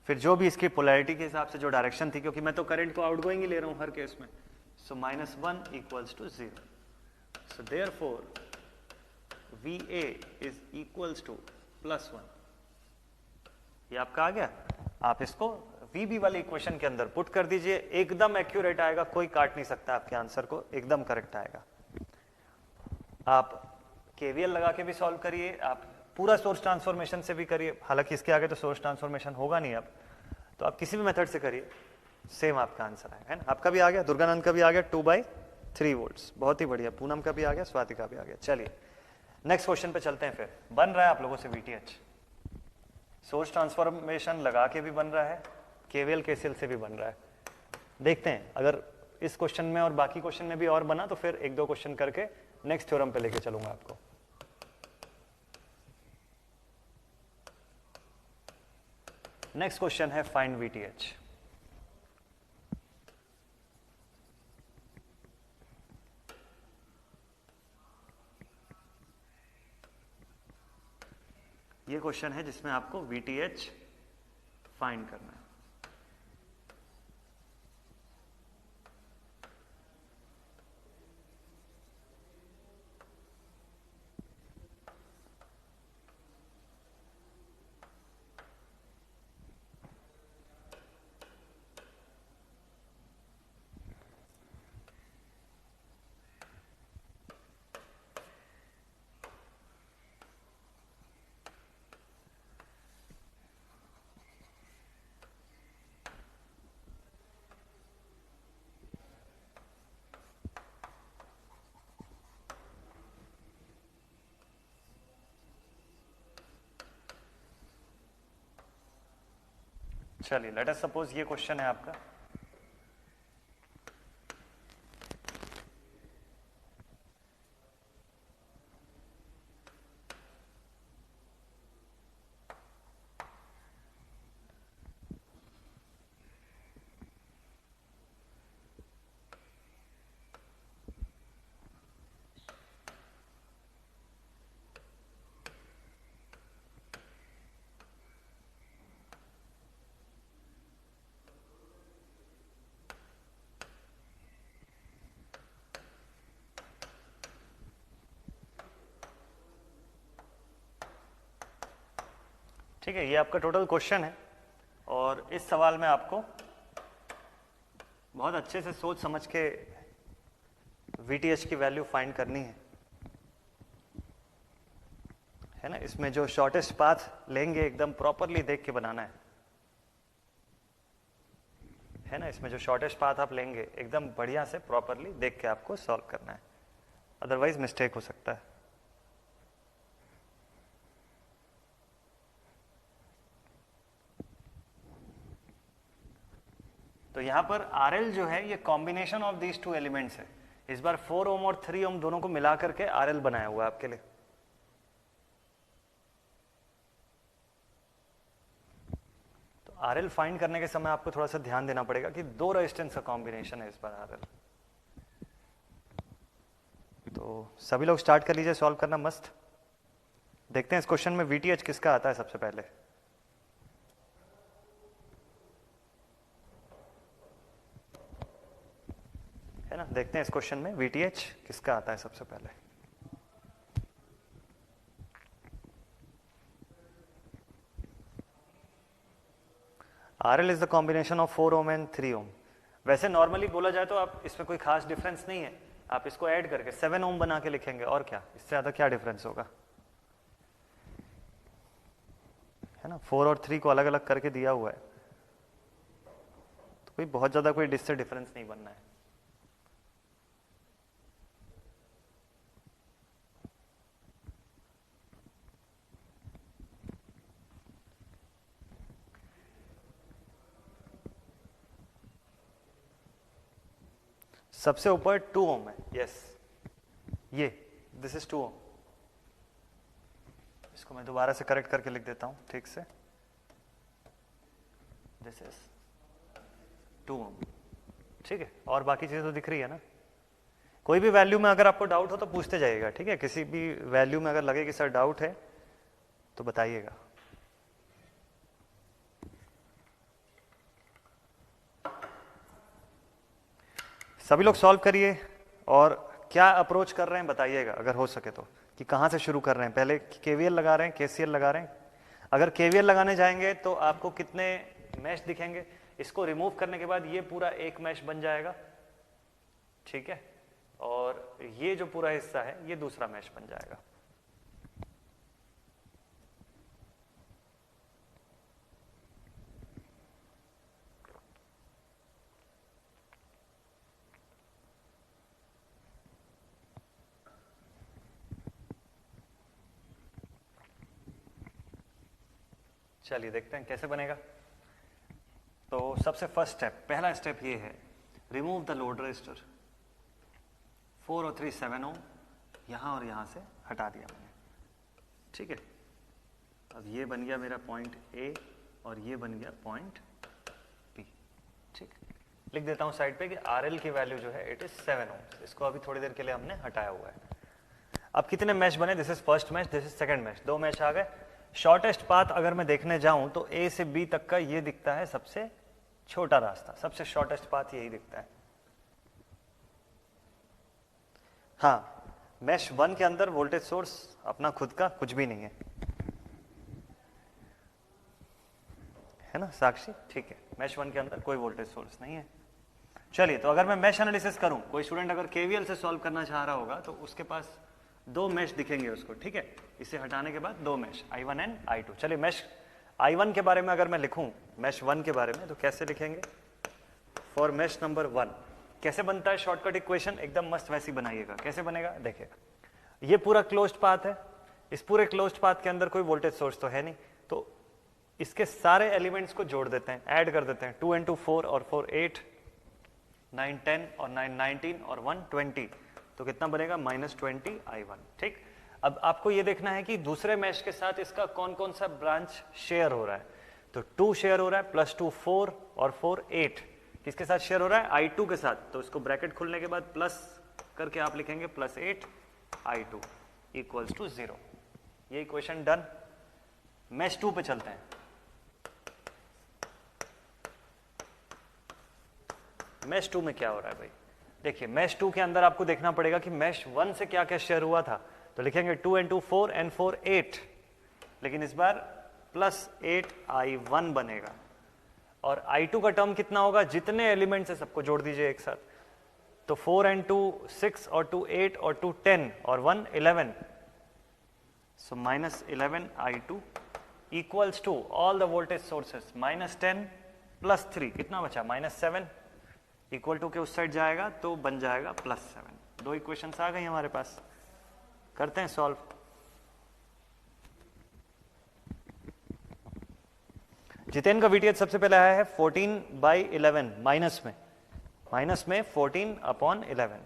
[SPEAKER 1] फिर जो भी इसकी पोलैरिटी के हिसाब से जो डायरेक्शन थी, क्योंकि मैं तो करंट को आउटगोइंग ही ले रहा हूं हर केस में, so -1 equals to 0, so therefore VA is equals to +1। ये आपका आ गया, आप इसको VB वाली इक्वेशन के अंदर पुट कर दीजिए, एकदम एक्यूरेट आएगा, कोई काट नहीं सकता आपके आंसर को, एकदम करेक्ट आएगा। आप KVL लगा के भी सॉल्व करिए, आप पूरा सोर्स ट्रांसफॉर्मेशन से भी करिए, हालांकि इसके आगे तो सोर्स ट्रांसफॉर्मेशन होगा नहीं अब, तो आप किसी भी मेथड से करिए, सेम आपका आंसर आएगा, है ना। आपका भी आ गया, दुर्गानंद का भी आ गया 2/3 वोल्ट्स, बहुत ही बढ़िया, पूनम का भी आ गया, स्वाति का भी आ गया। चलिए नेक्स्ट क्वेश्चन पे चलते हैं। फिर बन रहा है आप लोगों से VTH, सोर्स ट्रांसफॉर्मेशन लगा के भी बन रहा है, KVL KCL से भी बन रहा है। देखते हैं अगर इस क्वेश्चन में और बाकी क्वेश्चन में भी और बना तो फिर 1-2 क्वेश्चन करके नेक्स्ट थ्योरम पे लेके चलूंगा आपको। नेक्स्ट क्वेश्चन है फाइंड VTH। ये क्वेश्चन है जिसमें आपको VTH फाइंड करना है। चलिए लेट अस सपोज ये क्वेश्चन है आपका, ठीक है, ये आपका टोटल क्वेश्चन है और इस सवाल में आपको बहुत अच्छे से सोच समझ के VTH की वैल्यू फाइंड करनी है ना। इसमें जो शॉर्टेस्ट पाथ लेंगे एकदम प्रॉपरली देख के बनाना है ना। इसमें जो शॉर्टेस्ट पाथ आप लेंगे एकदम बढ़िया से प्रॉपरली देख के आपको सॉल्व करना है, अदरवाइज मिस्टेक हो सकता है। तो यहां पर RL जो है ये combination of these two elements है। इस बार 4 ओम और 3 ओम दोनों को मिला करके RL बनाया हुआ है आपके लिए। तो RL फाइंड करने के समय आपको थोड़ा सा ध्यान देना पड़ेगा कि 2 रेजिस्टेंस का कॉम्बिनेशन है इस बार RL। तो सभी लोग स्टार्ट कर लीजिए सॉल्व करना मस्त। देखते हैं इस क्वेश्चन में VTH किसका आता है सबसे पहले। है ना, देखते हैं इस क्वेश्चन में VTH किसका आता है सबसे पहले। RL is the combination of 4 ohm and 3 ओम। वैसे नॉर्मली बोला जाए तो आप इसमें कोई खास डिफरेंस नहीं है, आप इसको ऐड करके 7 ओम बना के लिखेंगे और क्या, इससे ज्यादा क्या डिफरेंस होगा, है ना। 4 और 3 को अलग अलग करके दिया हुआ है, तो कोई बहुत ज्यादा कोई इससे डिफरेंस नहीं बनना है। सबसे ऊपर 2 ओम है, यस, ये दिस इज 2 ओम। इसको मैं दोबारा से करेक्ट करके लिख देता हूं ठीक से, दिस इज 2 ओम। ठीक है, और बाकी चीजें तो दिख रही है ना। कोई भी वैल्यू में अगर आपको डाउट हो तो पूछते जाइएगा, ठीक है। किसी भी वैल्यू में अगर लगे कि सर डाउट है तो बताइएगा। सभी लोग सॉल्व करिए और क्या अप्रोच कर रहे हैं बताइएगा अगर हो सके तो, कि कहाँ से शुरू कर रहे हैं। पहले KVL लगा रहे हैं, KCL लगा रहे हैं। अगर KVL लगाने जाएंगे तो आपको कितने मैश दिखेंगे, इसको रिमूव करने के बाद ये पूरा एक मैश बन जाएगा, ठीक है, और ये जो पूरा हिस्सा है ये दूसरा मैश बन जाएगा। चलिए देखते हैं कैसे बनेगा। तो सबसे फर्स्ट स्टेप, पहला स्टेप ये है, रिमूव द लोड रेजिस्टर। 4 और 3 7 ओम, यहां और यहां से हटा दिया मैंने, ठीक है। अब ये बन गया मेरा पॉइंट A और ये बन गया पॉइंट B, ठीक। लिख देता हूं साइड पे कि RL की वैल्यू जो है इट इज 7 ओम। इसको अभी थोड़ी देर के लिए हमने हटाया हुआ है। अब कितने मैश बने, this is first mesh, this is second mesh, 2 mesh आ गए। शॉर्टेस्ट पाथ अगर मैं देखने जाऊं तो A से B तक का ये दिखता है सबसे छोटा रास्ता, सबसे शॉर्टेस्ट पाथ यही दिखता है। हाँ, मैश 1 के अंदर वोल्टेज सोर्स अपना खुद का कुछ भी नहीं है ना साक्षी, ठीक है। मैश 1 के अंदर कोई वोल्टेज सोर्स नहीं है। चलिए, तो अगर मैं मैश एनालिसिस करूं, कोई स्टूडेंट अगर KVL से सॉल्व करना चाह रहा होगा तो उसके पास 2 मैश दिखेंगे उसको, ठीक है। इसे हटाने के बाद 2 मैश I1 एंड I2। चलिए, मैश I1 के बारे में अगर मैं लिखूं मैश 1 के बारे में तो कैसे लिखेंगे, फॉर मैश नंबर 1 कैसे बनता है शॉर्टकट इक्वेशन, एकदम मस्त वैसी बनाइएगा। कैसे बनेगा देखिएगा, ये पूरा क्लोज्ड पाथ है, इस पूरे क्लोज्ड पाथ के अंदर कोई वोल्टेज सोर्स तो है नहीं, तो इसके सारे एलिमेंट्स को जोड़ देते हैं, ऐड कर देते हैं। 2 and 2 4 और 4 8, 9 10 और 9 19 और 1 20, तो कितना बनेगा -20i1। ठीक, अब आपको ये देखना है कि दूसरे मैश के साथ इसका कौन कौन सा ब्रांच शेयर हो रहा है। तो 2 शेयर हो रहा है, +2 4 और 4 8, किसके साथ शेयर हो रहा है? i2 के साथ। तो इसको ब्रैकेट खुलने के बाद प्लस करके आप लिखेंगे +8 i2 = 0। ये इक्वेशन डन। मैश 2 पे चलते हैं। मैश 2 में क्या हो रहा है भाई? देखिए मैश 2 के अंदर आपको देखना पड़ेगा कि मैश 1 से क्या क्या शेयर हुआ था। तो लिखेंगे 2 and 2 4 and 4 8, लेकिन इस बार +8i1 बनेगा। और i2 का टर्म कितना होगा? जितने एलिमेंट्स है सबको जोड़ दीजिए एक साथ। तो 4 and 2 6 और 2 8 और 2 10 और 1 11, so -11i2 equals to all the voltage sources -10 + 3, कितना बचा? -7, इक्वल टू के उस साइड जाएगा तो बन जाएगा +7। दो इक्वेशंस आ गई हमारे पास, करते हैं सॉल्व। जितेन का वीटीएच सबसे पहले आया है 14/11, माइनस में 14/11।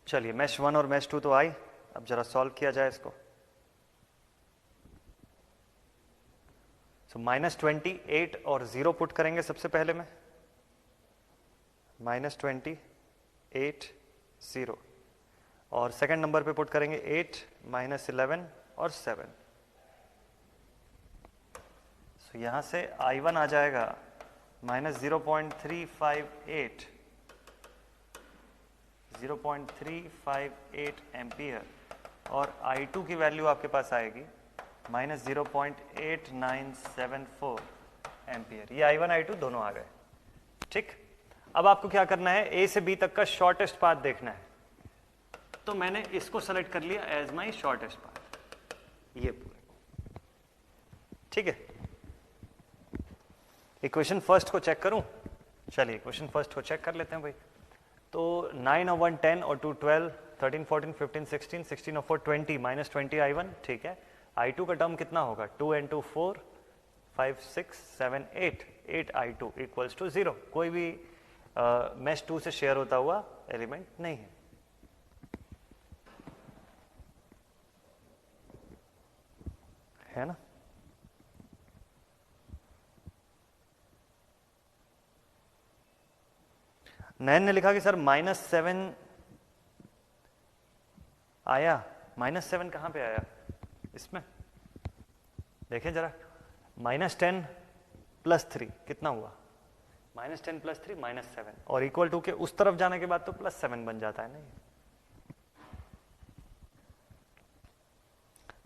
[SPEAKER 1] चलिए मैश 1 और मैश 2 तो आई, अब जरा सॉल्व किया जाए इसको। तो -28 और 0 पुट करेंगे सबसे पहले में, -28 0, और सेकंड नंबर पे पुट करेंगे 8 -11 और 7। तो यहां से I1 आ जाएगा -0.358 एम्पियर, और I2 की वैल्यू आपके पास आएगी -0.8974 एम्पियर। ये I1 I2 दोनों आ गए। ठीक, अब आपको क्या करना है? A से B तक का शॉर्टेस्ट पाथ देखना है। तो मैंने इसको सेलेक्ट कर लिया एज माई शॉर्टेस्ट पाथ, ये पूरे। ठीक है, इक्वेशन फर्स्ट को चेक करूं? चलिए इक्वेशन फर्स्ट को चेक कर लेते हैं भाई। तो 9 और 1 10 और 2 12, 13 14 15 16, 16 और 4 20, -20i1। ठीक है, I2 का टर्म कितना होगा? 2 and 2 4, 5 6 7 8, 8i2 = 0। कोई भी मैश 2 से शेयर होता हुआ एलिमेंट नहीं है। है ना? नयन ने लिखा कि सर -7 आया। -7 कहां पे आया इसमें? देखें जरा, -10 + 3 कितना हुआ? -10 + 3 -7, और इक्वल टू के उस तरफ जाने के बाद तो +7 बन जाता है। नहीं,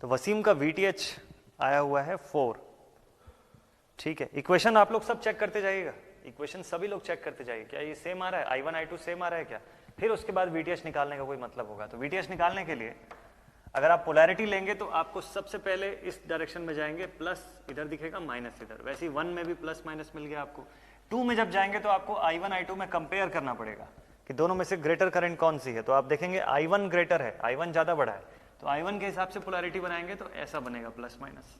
[SPEAKER 1] तो वसीम का VTH आया हुआ है 4। ठीक है, इक्वेशन आप लोग सब चेक करते जाइएगा, इक्वेशन सभी लोग चेक करते जाइए, क्या ये सेम आ रहा है? I1 I2 सेम आ रहा है क्या? फिर उसके बाद VTH निकालने का कोई मतलब होगा। तो VTH निकालने के लिए अगर आप पोलैरिटी लेंगे तो आपको सबसे पहले इस डायरेक्शन में जाएंगे, प्लस इधर दिखेगा, माइनस इधर। वैसे ही 1 में भी प्लस माइनस मिल गया आपको। 2 में जब जाएंगे तो आपको I1 I2 में कंपेयर करना पड़ेगा कि दोनों में से ग्रेटर करंट कौन सी है। तो आप देखेंगे I1 ग्रेटर है, I1 ज्यादा बड़ा है, तो I1 के हिसाब से पोलैरिटी बनाएंगे तो ऐसा बनेगा प्लस माइनस।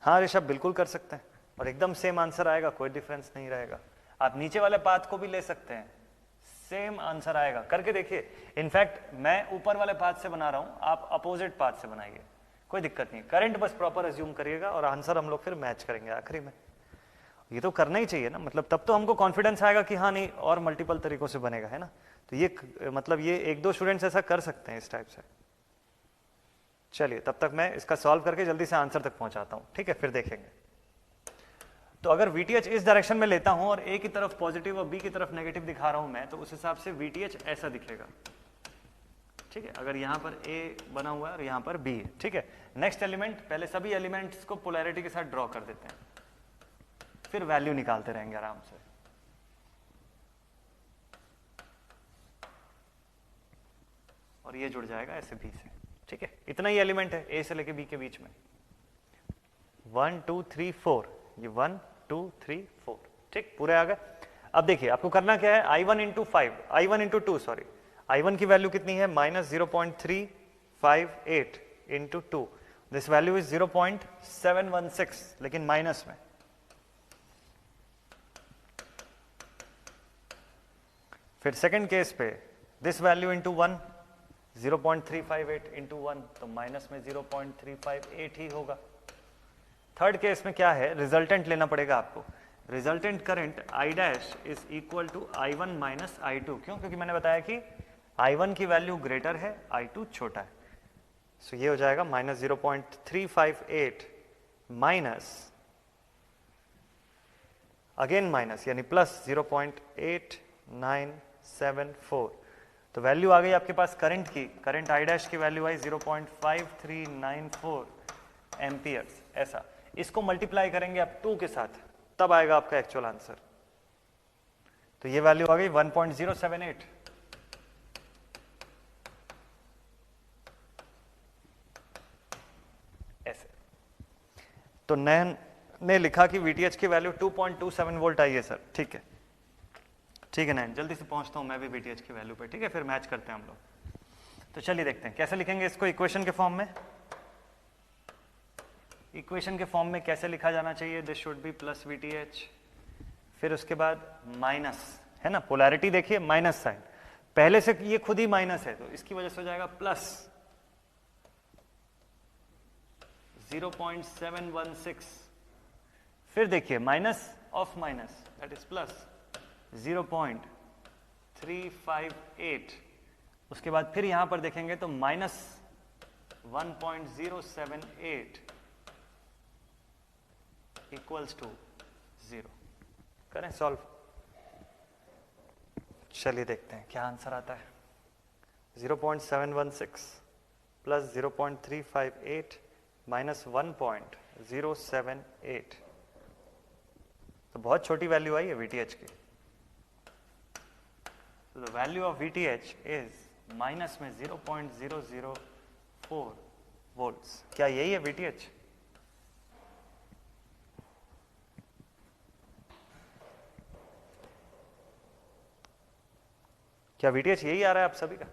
[SPEAKER 1] हाँ ऋषभ, बिल्कुल कर सकते हैं और एकदम सेम आंसर आएगा, कोई डिफरेंस नहीं रहेगा। आप नीचे वाले पाथ को भी ले सकते हैं, सेम आंसर आएगा, करके देखिए। इनफैक्ट मैं ऊपर वाले पाथ से बना रहा हूं, आप अपोजिट पाथ से बनाइए, कोई दिक्कत नहीं। करंट बस प्रॉपर अज्यूम करिएगा और आंसर हम लोग फिर मैच करेंगे आखिरी में। ये तो करना ही चाहिए ना, मतलब तब तो हमको कॉन्फिडेंस आएगा कि हाँ नहीं और मल्टीपल तरीकों से बनेगा, है ना। तो ये मतलब ये 1-2 स्टूडेंट्स ऐसा कर सकते हैं इस टाइप से। चलिए तब तक मैं इसका सॉल्व करके जल्दी से आंसर तक पहुंचाता हूं, ठीक है, फिर देखेंगे। तो अगर VTH इस डायरेक्शन में लेता हूं और A की तरफ पॉजिटिव और B की तरफ नेगेटिव दिखा रहा हूं मैं, तो उस हिसाब से VTH ऐसा दिखेगा, ठीक है। अगर यहां पर A बना हुआ है और यहां पर B है, ठीक है। नेक्स्ट एलिमेंट, पहले सभी एलिमेंट्स को पोलैरिटी के साथ ड्रॉ कर देते हैं, फिर वैल्यू निकालते रहेंगे आराम से। और ये जुड़ जाएगा ऐसे B से, ठीक है। इतना ही एलिमेंट है A से लेके B के बीच में। 1 2 3 4, ये 1 2 3 4, ठीक, पूरे आ गए। अब देखिए आपको करना क्या है, I1 into 2 सॉरी, I1 की वैल्यू कितनी है, -0.3 0.358 इंटू 2, दिस वैल्यू इज 0.716, लेकिन माइनस में। फिर सेकंड केस पे दिस वैल्यू इंटू 1, 0.358 इंटू 1, तो माइनस में 0.358 ही होगा। थर्ड केस में क्या है, रिजल्टेंट लेना पड़ेगा आपको। Resultant current I dash is equal to I1 minus I2। क्यों? क्योंकि मैंने बताया कि I1 की वैल्यू ग्रेटर है, I2 छोटा है। सो ये हो जाएगा माइनस 0.358 माइनस अगेन माइनस यानी प्लस 0.8974। तो वैल्यू आ गई आपके पास करंट की, करंट I डैश की वैल्यू आई 0.5394 एम्पियर्स। ऐसा इसको मल्टीप्लाई करेंगे आप 2 के साथ, तब आएगा आपका एक्चुअल आंसर। तो ये वैल्यू आ गई 1.078। ऐसे तो नैन ने लिखा कि VTH की वैल्यू 2.27 वोल्ट आई है सर। ठीक है, ठीक है नैन, जल्दी से पहुंचता हूं मैं भी VTH की वैल्यू पे। ठीक है, फिर मैच करते हैं हम लोग। तो चलिए देखते हैं कैसे लिखेंगे इसको इक्वेशन के फॉर्म में। इक्वेशन के फॉर्म में कैसे लिखा जाना चाहिए, this should be plus VTH, फिर उसके बाद माइनस, है ना, पोलैरिटी देखिए माइनस साइन, पहले से ये खुद ही माइनस है तो इसकी वजह से हो जाएगा प्लस 0.716, फिर देखिए minus of minus that is plus 0.358, उसके बाद फिर यहां पर देखेंगे तो माइनस 1.078 इक्वल्स टू 0। करें सॉल्व, चलिए देखते हैं क्या आंसर आता है। 0.716 प्लस 0.358 माइनस 1.078, तो बहुत छोटी वैल्यू आई है VTH की। So the value of VTH is minus में 0.004 वोल्ट्स। क्या यही है VTH? क्या VTH यही आ रहा है आप सभी का?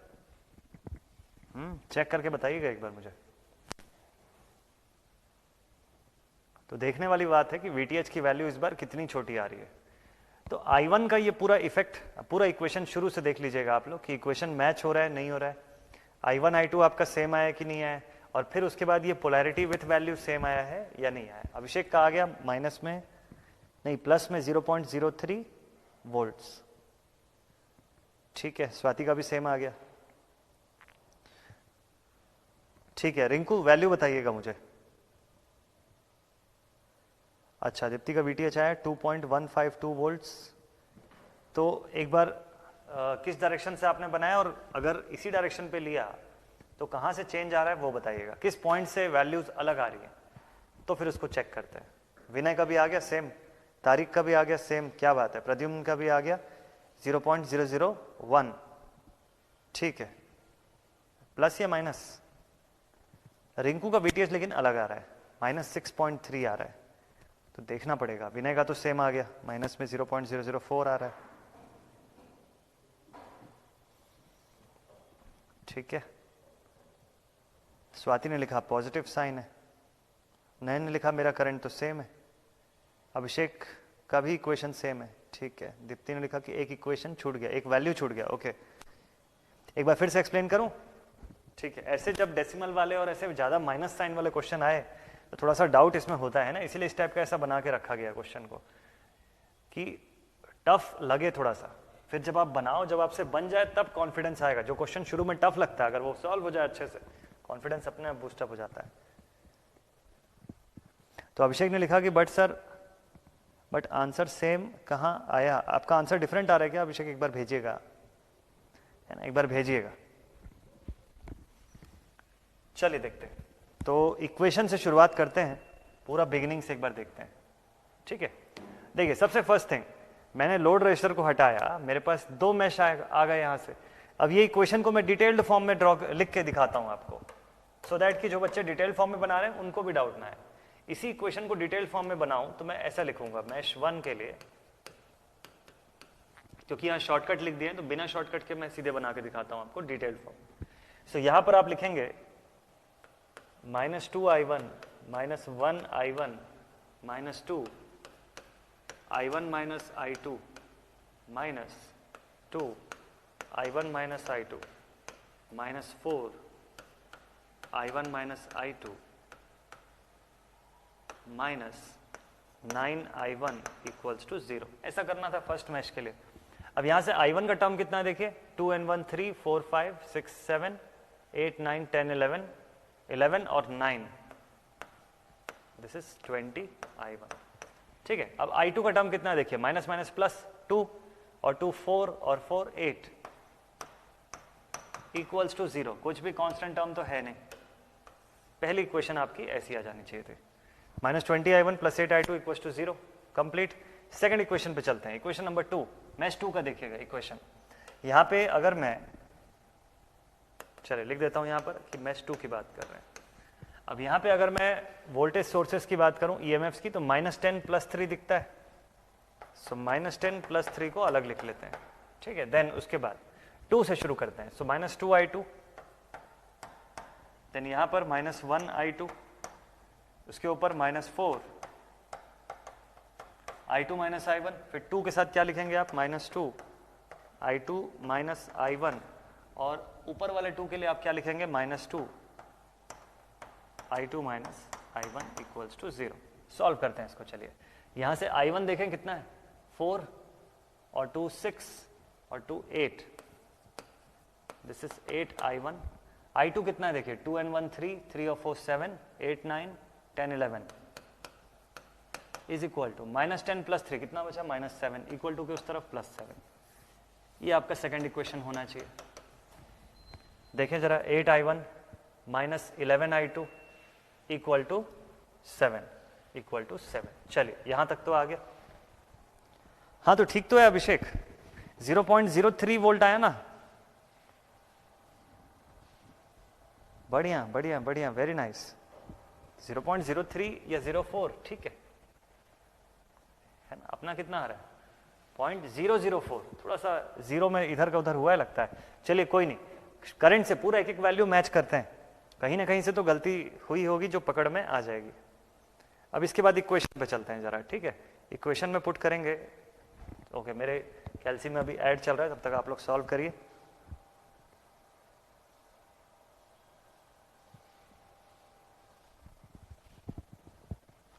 [SPEAKER 1] चेक करके बताइएगा एक बार मुझे। तो देखने वाली बात है कि VTH की वैल्यू इस बार कितनी छोटी आ रही है। तो I1 का ये पूरा इफेक्ट, पूरा इक्वेशन शुरू से देख लीजिएगा आप लोग कि इक्वेशन मैच हो रहा है नहीं हो रहा है, I1 I2 आपका सेम आया कि नहीं आया, और फिर उसके बाद ये पोलैरिटी विथ वैल्यू सेम आया है या नहीं आया। अभिषेक का आ गया माइनस में, नहीं प्लस में 0.03 वोल्ट्स। ठीक है, स्वाति का भी सेम आ गया। ठीक है, रिंकू वैल्यू बताइएगा मुझे। अच्छा, दीप्ति का VTH आया 2.152 वोल्ट्स। तो एक बार किस डायरेक्शन से आपने बनाया, और अगर इसी डायरेक्शन पे लिया तो कहाँ से चेंज आ रहा है वो बताइएगा, किस पॉइंट से वैल्यूज अलग आ रही है, तो फिर उसको चेक करते हैं। विनय का भी आ गया सेम, तारिक का भी आ गया सेम, क्या बात है, प्रद्युम्न का भी आ गया 0.001। ठीक है, प्लस या माइनस? रिंकू का VTH लेकिन अलग आ रहा है, माइनस 6.3 आ रहा है, तो देखना पड़ेगा। विनय का तो सेम आ गया, माइनस में 0.004 आ रहा है। ठीक है, स्वाति ने लिखा पॉजिटिव साइन है, नयन ने लिखा मेरा करंट तो सेम है, अभिषेक का भी इक्वेशन सेम है। ठीक है, दीप्ति ने लिखा कि एक इक्वेशन छूट गया, एक वैल्यू छूट गया। ओके, एक बार फिर से एक्सप्लेन करूं? ठीक है, ऐसे जब डेसिमल वाले और ऐसे ज्यादा माइनस साइन वाले क्वेश्चन आए तो थोड़ा सा डाउट इसमें होता है ना, इसीलिए इस टाइप का ऐसा बना के रखा गया क्वेश्चन को कि टफ लगे थोड़ा सा, फिर जब आप बनाओ, जब आपसे बन जाए तब कॉन्फिडेंस आएगा। जो क्वेश्चन शुरू में टफ लगता है, अगर वो सॉल्व हो जाए अच्छे से, कॉन्फिडेंस अपने आप बूस्टअप हो जाता है। तो अभिषेक ने लिखा कि बट आंसर सेम कहाँ आया? आपका आंसर डिफरेंट आ रहा है क्या अभिषेक? एक बार भेजिएगा, है ना, एक बार भेजिएगा। चलिए देखते हैं, तो इक्वेशन से शुरुआत करते हैं, पूरा बिगिनिंग से एक बार देखते हैं। ठीक है, देखिए सबसे फर्स्ट थिंग, मैंने लोड रजिस्टर को हटाया, मेरे पास 2 मैश आ गए यहाँ से। अब ये इक्वेशन को मैं डिटेल्ड फॉर्म में लिख के दिखाता हूँ आपको, सो दैट कि जो बच्चे डिटेल फॉर्म में बना रहे हैं उनको भी डाउट ना है। इसी इक्वेशन को डिटेल फॉर्म में बनाऊं तो मैं ऐसा लिखूंगा मैश 1 के लिए, क्योंकि यहाँ शॉर्टकट लिख दिए तो बिना शॉर्टकट के मैं सीधे बना के दिखाता हूँ आपको डिटेल फॉर्म। सो यहाँ पर आप लिखेंगे -2i1 -1i1 -2 i1 -i2 -2 i1 -i2 -4 i1 -i2 -9i1 equals to 0। ऐसा करना था फर्स्ट मैश के लिए। अब यहां से i1 का टर्म कितना है देखिए, 2 and 1 3 4 5 6 7 8 9 10 11 11 और 9, दिस इज 20 i1। ठीक है, अब i2 का टर्म कितना है देखिए, माइनस माइनस प्लस 2 और 2 4 और 4 8 इक्वल्स टू 0। कुछ भी कांस्टेंट टर्म तो है नहीं। पहली इक्वेशन आपकी ऐसी आ जानी चाहिए थी, -20i1 + 8i2 equals to 0। Complete. Second equation पे चलते हैं। इक्वेशन नंबर 2, मैश 2 का देखिएगा इक्वेशन। यहाँ पे अगर मैं, चलिए लिख देता हूँ यहाँ पर कि मैश 2 की बात कर रहे हैं। अब यहाँ पे अगर मैं वोल्टेज सोर्सेस की बात करूँ, EMFs की, तो -10 + 3 दिखता है। सो -10 + 3 को अलग लिख लेते हैं। ठीक है, देन उसके बाद 2 से शुरू करते हैं। सो -2i2, देन यहाँ पर -1i2, उसके ऊपर -4 i2 -i1, फिर 2 के साथ क्या लिखेंगे आप, -2 i2 -i1, और ऊपर वाले 2 के लिए आप क्या लिखेंगे, -2 i2 -i1 equals to 0। Solve करते हैं इसको। चलिए यहां से i1 देखें कितना है, 4 और 2 6 और 2 8, दिस इज 8i1। i2 कितना है देखिए, 2 and 1 3 3 और 4 7 8 9 10 11 इज इक्वल टू -10 + 3 कितना बचा, -7 इक्वल टू के उस तरफ +7। ये आपका सेकंड इक्वेशन होना चाहिए। देखें जरा, 8i1 -11i2 इक्वल टू 7 चलिए यहां तक तो आ गया। हाँ तो ठीक तो है अभिषेक, 0.03 वोल्ट आया ना, बढ़िया बढ़िया बढ़िया, वेरी नाइस। 0.03 या 0.4 ठीक है ना। अपना कितना आ रहा है, 0.004, थोड़ा सा जीरो में इधर का उधर हुआ है लगता है। चलिए कोई नहीं, करंट से पूरा एक एक वैल्यू मैच करते हैं, कहीं ना कहीं से तो गलती हुई होगी जो पकड़ में आ जाएगी। अब इसके बाद इक्वेशन पे चलते हैं जरा। ठीक है, इक्वेशन में पुट करेंगे। ओके, मेरे कैल्सी में अभी ऐड चल रहा है, तब तक आप लोग सॉल्व करिए।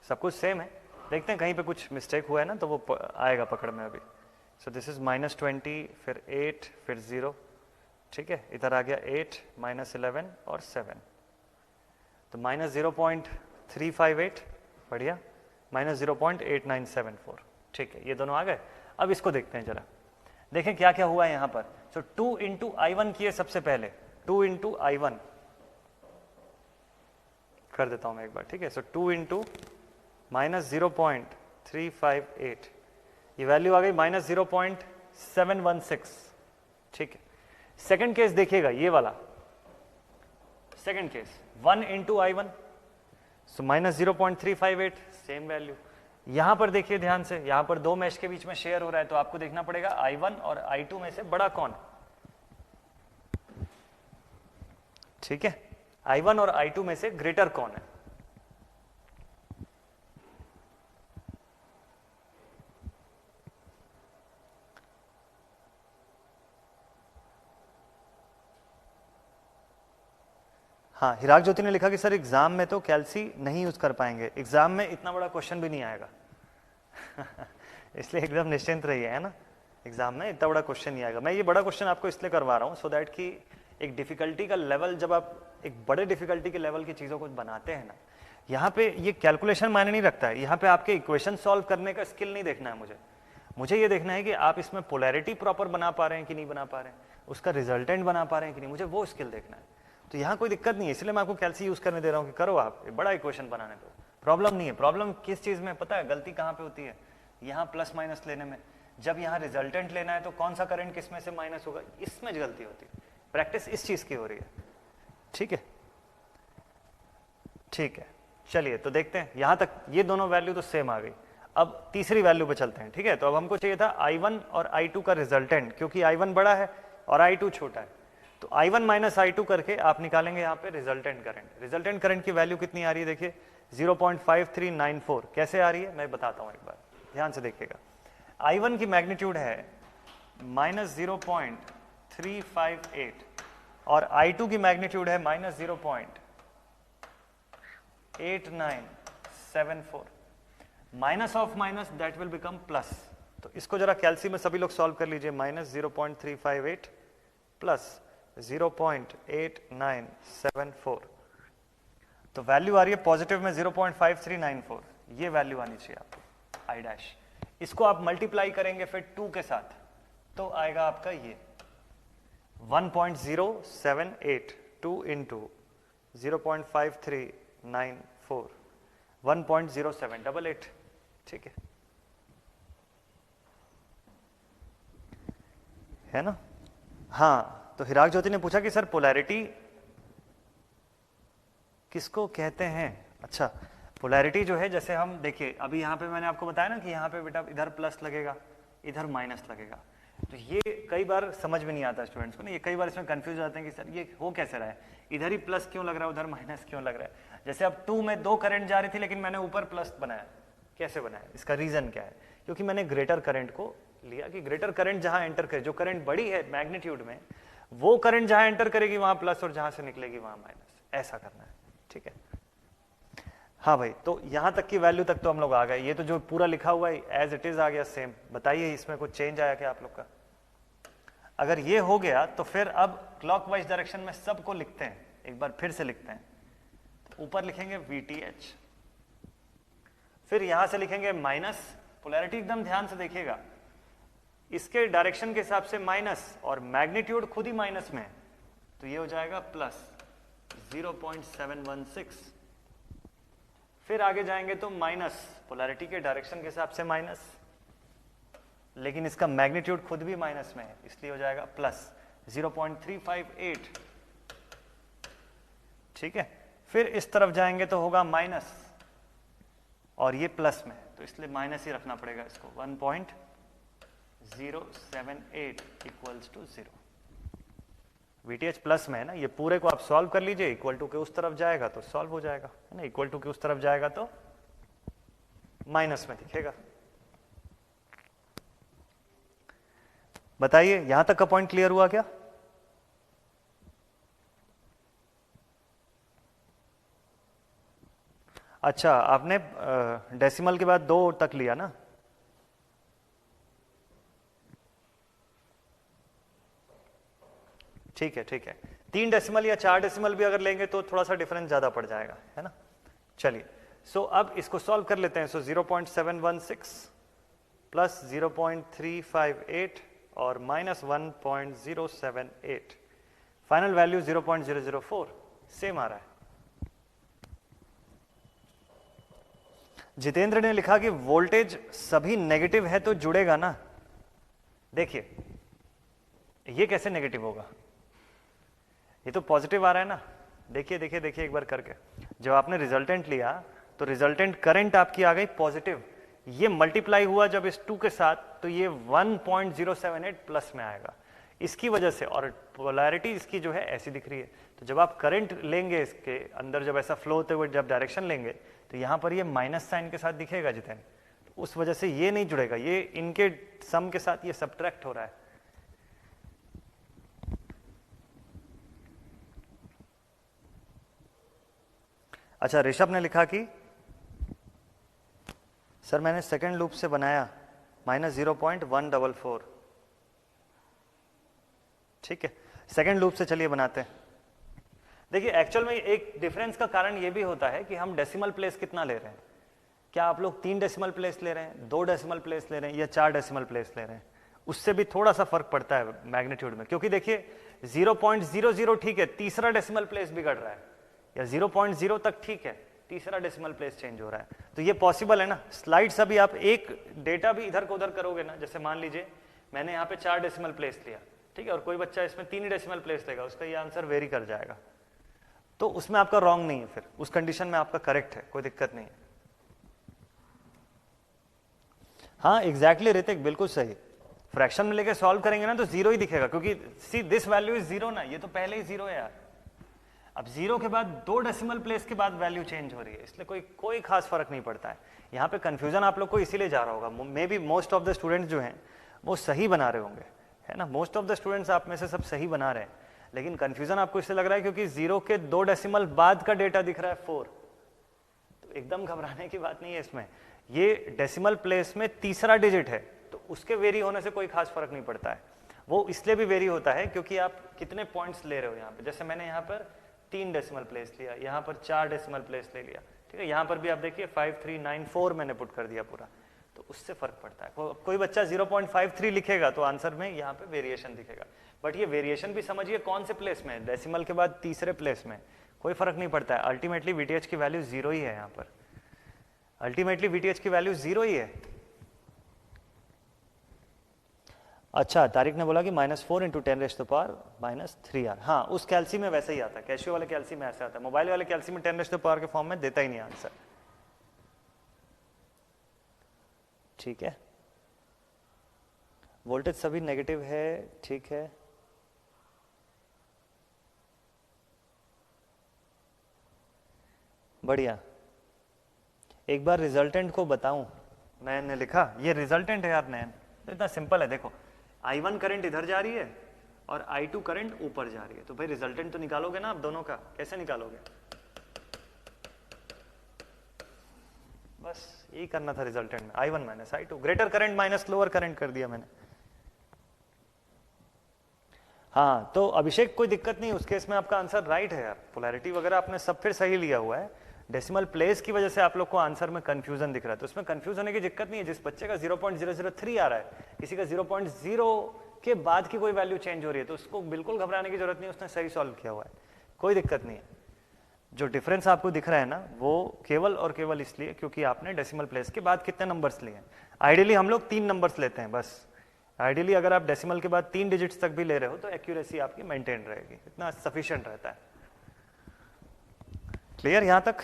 [SPEAKER 1] सब कुछ सेम है, देखते हैं कहीं पे कुछ मिस्टेक हुआ है ना तो वो आएगा पकड़ में अभी। सो दिस इज -20, फिर 8, फिर 0। ठीक है, इधर आ गया 8 -11 और 7, तो -0.358, बढ़िया, -0.8974। ठीक है, ये दोनों आ गए। अब इसको देखते हैं जरा, देखें क्या क्या हुआ है यहाँ पर। सो 2 × I1 किए सबसे पहले, 2 × I1 कर देता हूं मैं एक बार। ठीक है, सो 2 × -0.358, ये वैल्यू आ गई -0.716। ठीक है, सेकंड केस देखिएगा, ये वाला सेकंड केस, 1 × I1, सो -0.358, सेम वैल्यू। यहां पर देखिए ध्यान से, यहां पर दो मैश के बीच में शेयर हो रहा है, तो आपको देखना पड़ेगा I1 और I2 में से बड़ा कौन। ठीक है, I1 और I2 में से ग्रेटर कौन है। हाँ, हिराग ज्योति ने लिखा कि सर एग्जाम में तो कैल्सी नहीं यूज कर पाएंगे, एग्जाम में इतना बड़ा क्वेश्चन भी नहीं आएगा इसलिए एकदम निश्चिंत रहिए, है ना, एग्जाम में इतना बड़ा क्वेश्चन नहीं आएगा। मैं ये बड़ा क्वेश्चन आपको इसलिए करवा रहा हूँ सो दैट कि एक डिफिकल्टी का लेवल, जब आप एक बड़े डिफिकल्टी के लेवल की चीज़ों को बनाते हैं ना, यहाँ पे ये कैलकुलेशन मायने नहीं रखता है, यहाँ पे आपके इक्वेशन सॉल्व करने का स्किल नहीं देखना है मुझे ये देखना है कि आप इसमें पोलैरिटी प्रॉपर बना पा रहे हैं कि नहीं बना पा रहे हैं, उसका रिजल्टेंट बना पा रहे हैं कि नहीं, मुझे वो स्किल देखना है। तो यहाँ कोई दिक्कत नहीं है, इसलिए मैं आपको कैल्सी यूज करने दे रहा हूँ कि करो आप, बड़ा इक्वेशन बनाने दो, प्रॉब्लम नहीं है। प्रॉब्लम किस चीज़ में पता है, गलती कहाँ पे होती है, यहाँ प्लस माइनस लेने में। जब यहाँ रिजल्टेंट लेना है तो कौन सा करंट किस में से माइनस होगा, इसमें गलती होती है। प्रैक्टिस इस चीज़ की हो रही है। ठीक है, ठीक है, चलिए तो देखते हैं, यहाँ तक ये दोनों वैल्यू तो सेम आ गई। अब तीसरी वैल्यू पे चलते हैं। ठीक है, तो अब हमको चाहिए था I1 और I2 का रिजल्टेंट, क्योंकि I1 बड़ा है और I2 छोटा है। तो I1 माइनस I2 करके आप निकालेंगे यहाँ पे रिजल्टेंट करंट। रिजल्टेंट करंट की वैल्यू कितनी आ रही है देखिए 0.5394। कैसे आ रही है मैं बताता हूँ, एक बार ध्यान से देखिएगा। I1 की मैग्नीट्यूड है -0.358 और I2 की मैग्नीट्यूड है -0.8974। Minus of minus that will become plus. तो इसको जरा कैलसी में सभी लोग सॉल्व कर लीजिए। -0.358 प्लस 0.8974, तो वैल्यू आ रही है पॉजिटिव में 0.5394। ये वैल्यू आनी चाहिए आपको I डैश। इसको आप मल्टीप्लाई करेंगे फिर 2 के साथ तो आएगा आपका ये 1.078 2 इंटू 0.5394 1.0788। ठीक है ना? हाँ, तो हिराग ज्योति ने पूछा कि सर पोलैरिटी किसको कहते हैं? अच्छा, पोलैरिटी जो है, जैसे हम देखिए अभी यहाँ पे मैंने आपको बताया ना कि यहाँ पे बेटा इधर प्लस लगेगा इधर माइनस लगेगा, तो ये कई बार समझ में नहीं आता स्टूडेंट्स को ना, ये कई बार इसमें कंफ्यूज हो जाते हैं कि सर ये हो कैसे रहा है, इधर ही प्लस क्यों लग रहा है उधर माइनस क्यों लग रहा है। जैसे अब 2 में 2 करंट जा रही थी लेकिन मैंने ऊपर प्लस बनाया, कैसे बनाया? इसका रीजन क्या है? क्योंकि मैंने ग्रेटर करंट को लिया कि ग्रेटर करंट जहां एंटर करे, जो करंट बड़ी है मैग्नीट्यूड में, वो करंट जहां एंटर करेगी वहां प्लस और जहां से निकलेगी वहां माइनस, ऐसा करना है। ठीक है, हाँ भाई, तो यहां तक की वैल्यू तक तो हम लोग आ गए। ये तो जो पूरा लिखा हुआ है एज इट इज आ गया सेम। बताइए इसमें कुछ चेंज आया क्या आप लोग का? अगर ये हो गया तो फिर अब क्लॉकवाइज डायरेक्शन में सबको लिखते हैं, एक बार फिर से लिखते हैं। तो ऊपर लिखेंगे VTH, फिर यहां से लिखेंगे माइनस, पोलैरिटी एकदम ध्यान से देखिएगा, इसके डायरेक्शन के हिसाब से माइनस और मैग्नीट्यूड खुद ही माइनस में है, तो ये हो जाएगा प्लस 0.716। फिर आगे जाएंगे तो माइनस, पोलैरिटी के डायरेक्शन के हिसाब से माइनस, लेकिन इसका मैग्नीट्यूड खुद भी माइनस में है, इसलिए हो जाएगा प्लस 0.358। ठीक है, फिर इस तरफ जाएंगे तो होगा माइनस और ये प्लस में है, तो इसलिए माइनस ही रखना पड़ेगा इसको। 1.078 इक्वल्स टू 0। VTH प्लस में है ना, ये पूरे को आप सॉल्व कर लीजिए, इक्वल टू के उस तरफ जाएगा तो सॉल्व हो जाएगा, है ना, इक्वल टू के उस तरफ जाएगा तो माइनस में दिखेगा। बताइए यहां तक का पॉइंट क्लियर हुआ क्या? अच्छा, आपने डेसिमल के बाद 2 तक लिया ना? ठीक है, ठीक है। 3 डेसिमल या 4 डेसिमल भी अगर लेंगे तो थोड़ा सा डिफरेंस ज्यादा पड़ जाएगा, है ना। चलिए, सो अब इसको सॉल्व कर लेते हैं। सो 0.716 प्लस 0.358 और माइनस 1.078, फाइनल वैल्यू 0.004 सेम आ रहा है। जितेंद्र ने लिखा कि वोल्टेज सभी नेगेटिव है तो जुड़ेगा ना। देखिए ये कैसे नेगेटिव होगा, ये तो पॉजिटिव आ रहा है ना। देखिए देखिए देखिए एक बार करके, जब आपने रिजल्टेंट लिया तो रिजल्टेंट करंट आपकी आ गई पॉजिटिव, ये मल्टीप्लाई हुआ जब इस 2 के साथ तो ये 1.078 प्लस में आएगा इसकी वजह से, और पोलैरिटी इसकी जो है ऐसी दिख रही है। तो जब आप करंट लेंगे इसके अंदर, जब ऐसा फ्लो होते हुए जब डायरेक्शन लेंगे तो यहां पर ये माइनस साइन के साथ दिखेगा जितेंद्र, तो उस वजह से ये नहीं जुड़ेगा, ये इनके सम के साथ ये सब्ट्रैक्ट हो रहा है। अच्छा, ऋषभ ने लिखा कि सर मैंने सेकेंड लूप से बनाया -0.144। ठीक है, सेकेंड लूप से चलिए बनाते हैं। देखिए एक्चुअल में एक डिफरेंस का कारण ये भी होता है कि हम डेसिमल प्लेस कितना ले रहे हैं। क्या आप लोग 3 डेसिमल प्लेस ले रहे हैं, 2 डेसिमल प्लेस ले रहे हैं या 4 डेसिमल प्लेस ले रहे हैं, उससे भी थोड़ा सा फर्क पड़ता है मैग्नीट्यूड में। क्योंकि देखिए 0.00 ठीक है, तीसरा डेसिमल प्लेस बिगड़ रहा है, या 0.0 तक ठीक है, तीसरा डेसिमल प्लेस चेंज हो रहा है। तो ये पॉसिबल है ना। स्लाइड्स अभी आप एक डेटा भी इधर को उधर करोगे ना, जैसे मान लीजिए मैंने यहाँ पे 4 डेसिमल प्लेस लिया, ठीक है, और कोई बच्चा इसमें 3 डेसिमल प्लेस लेगा, उसका ये आंसर वेरी कर जाएगा, तो उसमें आपका रॉन्ग नहीं है, फिर उस कंडीशन में आपका करेक्ट है, कोई दिक्कत नहीं है। हाँ एग्जैक्टली ऋतिक, बिल्कुल सही। फ्रैक्शन में लेके सॉल्व करेंगे ना तो जीरो ही दिखेगा, क्योंकि see this value is zero ना, ये तो पहले ही जीरो है यार। अब जीरो के बाद 2 डेसिमल प्लेस के बाद वैल्यू चेंज हो रही है, इसलिए कोई खास फर्क नहीं पड़ता है। यहाँ पे कंफ्यूजन आप लोग को इसीलिए जा रहा होगा, may be most of the students जो हैं वो सही बना रहे होंगे, है ना, मोस्ट ऑफ द स्टूडेंट्स आप में से सब सही बना रहे हैं, लेकिन कंफ्यूजन आपको इसलिए लग रहा है क्योंकि जीरो के 2 डेसिमल बाद का डेटा दिख रहा है 4। तो एकदम घबराने की बात नहीं है इसमें, ये डेसिमल प्लेस में तीसरा डिजिट है, तो उसके वेरी होने से कोई खास फर्क नहीं पड़ता है। वो इसलिए भी वेरी होता है क्योंकि आप कितने पॉइंट्स ले रहे हो यहाँ पे, जैसे मैंने यहाँ पर 3 डेसिमल प्लेस लिया, यहाँ पर 4 डेसिमल प्लेस ले लिया, ठीक है, यहाँ पर भी आप देखिए 5394 मैंने पुट कर दिया पूरा, तो उससे फर्क पड़ता है। कोई बच्चा 0.53 लिखेगा तो आंसर में यहाँ पे वेरिएशन दिखेगा, बट ये वेरिएशन भी समझिए कौन से प्लेस में, डेसिमल के बाद तीसरे प्लेस में, कोई फर्क नहीं पड़ता है। अल्टीमेटली वीटीएच की वैल्यू 0 ही है यहाँ पर, अल्टीमेटली वीटीएच की वैल्यू 0 ही है। अच्छा, तारिक ने बोला कि -4 × 10⁻³ -3R, हाँ उस कैल्सी में वैसे ही आता है, कैशियो वाले कैल्सी में ऐसा आता है, मोबाइल वाले कैल्सी में 10⁻³ के फॉर्म में देता ही नहीं आंसर, ठीक है। वोल्टेज सभी नेगेटिव है, ठीक है, बढ़िया। एक बार रिजल्टेंट को बताऊं, नयन ने लिखा, ये रिजल्टेंट है यार नयन, तो इतना सिंपल है, देखो I1 करंट इधर जा रही है और I2 करंट ऊपर जा रही है, तो भाई रिजल्टेंट तो निकालोगे ना आप दोनों का, कैसे निकालोगे, बस यही करना था रिजल्टेंट में, I1 - I2, greater current minus lower current कर दिया मैंने। हाँ तो अभिषेक कोई दिक्कत नहीं, उस केस में आपका आंसर राइट है यार, पोलैरिटी वगैरह आपने सब फिर सही लिया हुआ है, डेसिमल प्लेस की वजह से आप लोग को आंसर में कंफ्यूजन दिख रहा है, तो उसमें कंफ्यूज होने की दिक्कत नहीं है। जिस बच्चे का 0.003 आ रहा है, किसी का 0.0 के बाद की कोई वैल्यू चेंज हो रही है, तो उसको बिल्कुल घबराने की जरूरत नहीं, उसने सही सॉल्व किया हुआ है, कोई दिक्कत नहीं है। जो डिफरेंस आपको दिख रहा है ना, वो केवल और केवल इसलिए क्योंकि आपने डेसिमल प्लेस के बाद कितने नंबर्स लिए हैं। आइडियली हम लोग 3 नंबर्स लेते हैं बस, आइडियली अगर आप डेसिमल के बाद 3 डिजिट्स तक भी ले रहे हो तो एक्यूरेसी आपकी मेंटेन रहेगी, इतना सफिशिएंट रहता है। क्लियर यहां तक?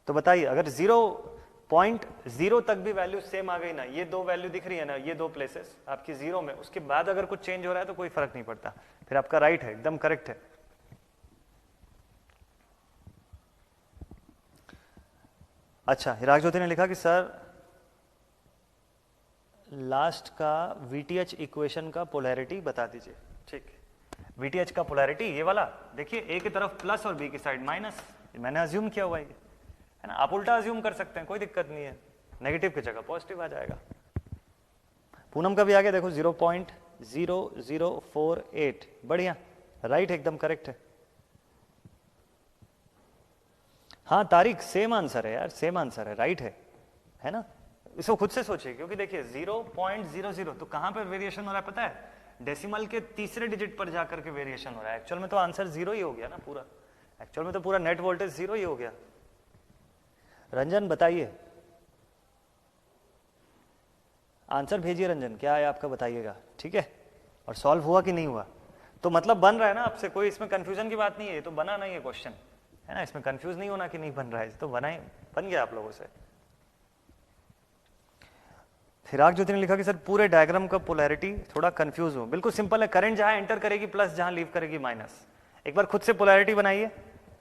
[SPEAKER 1] तो बताइए, अगर 0.0 तक भी वैल्यू सेम आ गई ना, ये 2 वैल्यू दिख रही है ना, ये 2 प्लेसेस आपकी 0 में, उसके बाद अगर कुछ चेंज हो रहा है तो कोई फर्क नहीं पड़ता, फिर आपका राइट है, एकदम करेक्ट है। अच्छा, हिराग ज्योति ने लिखा कि सर लास्ट का वीटीएच इक्वेशन का पोलैरिटी बता दीजिए। ठीक, वीटीएच का पोलैरिटी ये वाला देखिए, ए की तरफ प्लस और बी की साइड माइनस, मैंने अज्यूम किया हुआ है ना, आप उल्टा अज्यूम कर सकते हैं, कोई दिक्कत नहीं है, नेगेटिव की जगह पॉजिटिव आ जाएगा। पूनम का भी आ गया, देखो 0.0048, बढ़िया, राइट, एकदम करेक्ट है। हाँ तारिक, सेम आंसर है यार, सेम आंसर है, राइट है ना, इसको खुद से सोचिए, क्योंकि देखिए 0.00 तो कहां पर वेरिएशन हो रहा है पता है, डेसिमल के तीसरे डिजिट पर जाकर के वेरिएशन हो रहा है, एक्चुअल में तो आंसर 0 ही हो गया ना पूरा, एक्चुअल में तो पूरा नेट वोल्टेज 0 ही हो गया। रंजन बताइए, आंसर भेजिए रंजन, क्या है आपका बताइएगा, ठीक है, और सॉल्व हुआ कि नहीं हुआ, तो मतलब बन रहा है ना आपसे, कोई इसमें कंफ्यूजन की बात नहीं है, ये तो बना नहीं है क्वेश्चन, है ना, इसमें कंफ्यूज नहीं होना कि नहीं बन रहा है, तो बन गया आप लोगों से। हिराग ज्योति ने लिखा कि सर पूरे डायग्राम का पोलैरिटी थोड़ा कंफ्यूज हो, बिल्कुल सिंपल है, करंट जहां एंटर करेगी प्लस, जहां लीव करेगी माइनस। एक बार खुद से पोलैरिटी बनाइए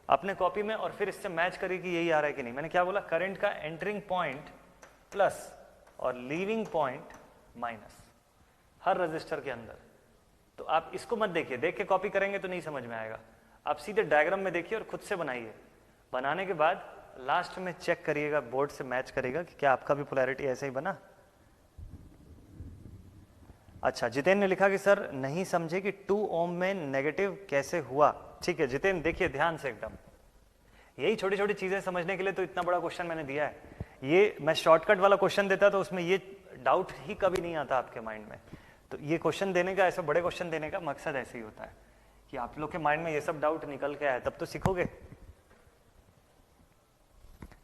[SPEAKER 1] अपने कॉपी में और फिर इससे मैच करिए कि यही आ रहा है कि नहीं। मैंने क्या बोला, करंट का एंटरिंग पॉइंट प्लस और लीविंग पॉइंट माइनस हर रजिस्टर के अंदर। तो आप इसको मत देखिए, देख के कॉपी करेंगे तो नहीं समझ में आएगा, आप सीधे डायग्राम में देखिए और खुद से बनाइए। बनाने के बाद लास्ट में चेक करिएगा, बोर्ड से मैच करेगा कि क्या आपका भी पोलैरिटी ऐसे ही बना। अच्छा, जितेंद्र ने लिखा कि सर नहीं समझे कि 2 ओम में नेगेटिव कैसे हुआ। ठीक है जितेंद्र, देखिए ध्यान से एकदम, यही छोटी छोटी चीजें समझने के लिए तो इतना बड़ा क्वेश्चन मैंने दिया है। ये मैं शॉर्टकट वाला क्वेश्चन देता तो उसमें ये डाउट ही कभी नहीं आता आपके माइंड में। तो ये क्वेश्चन देने का, ऐसे बड़े क्वेश्चन देने का मकसद ऐसे ही होता है कि आप लोग के माइंड में ये सब डाउट निकल के आए, तब तो सीखोगे।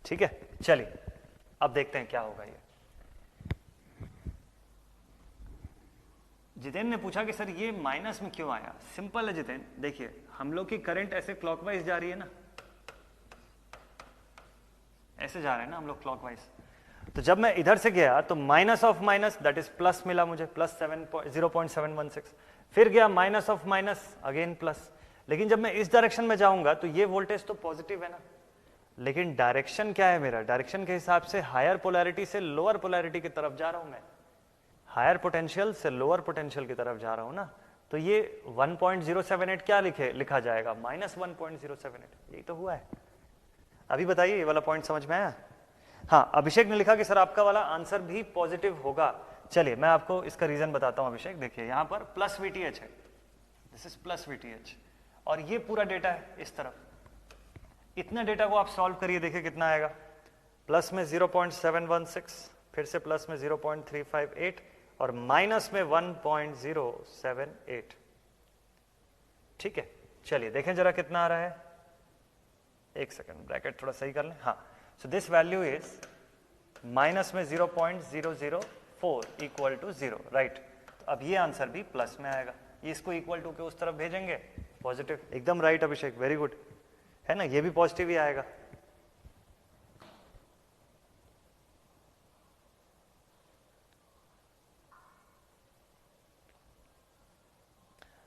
[SPEAKER 1] ठीक है, चलिए अब देखते हैं क्या होगा। ये जितेंद्र ने पूछा कि सर ये माइनस में क्यों आया। सिंपल है जितेंद्र, देखिए हम लोग की करंट ऐसे क्लॉकवाइज जा रही है ना, ऐसे जा रहे हैं ना हम लोग क्लॉकवाइज, तो जब मैं इधर से गया तो minus of minus that is plus मिला मुझे, प्लस 0.716, फिर गया minus of minus again plus. लेकिन जब मैं इस डायरेक्शन में जाऊंगा तो ये वोल्टेज तो पॉजिटिव है ना, लेकिन डायरेक्शन क्या है मेरा, डायरेक्शन के हिसाब से हायर पोलैरिटी से लोअर पोलैरिटी की तरफ जा रहा हूं मैं, हायर पोटेंशियल से लोअर पोटेंशियल की तरफ जा रहा हूं ना, तो ये 1.078 क्या लिखा जाएगा, -1.078, यही तो हुआ है। अभी बताइए ये वाला पॉइंट समझ में आया? हाँ, अभिषेक ने लिखा कि सर आपका वाला आंसर भी पॉजिटिव होगा। चलिए मैं आपको इसका रीजन बताता हूं अभिषेक। देखिए यहां पर प्लस VTH है, दिस इज प्लस VTH, और ये पूरा डेटा है इस तरफ। इतने डेटा को आप सॉल्व करिए, देखिए कितना आएगा। प्लस में 0.716, फिर से प्लस में 0.358 और माइनस में 1.078। ठीक है, चलिए देखें जरा कितना आ रहा है। एक सेकंड, ब्रैकेट थोड़ा सही कर लें। हाँ, so this value is minus में 0.004 इक्वल टू 0, राइट। अब ये आंसर भी प्लस में आएगा, ये इसको इक्वल टू के उस तरफ भेजेंगे, पॉजिटिव। एकदम राइट अभिषेक, वेरी गुड, है ना, ये भी पॉजिटिव ही आएगा।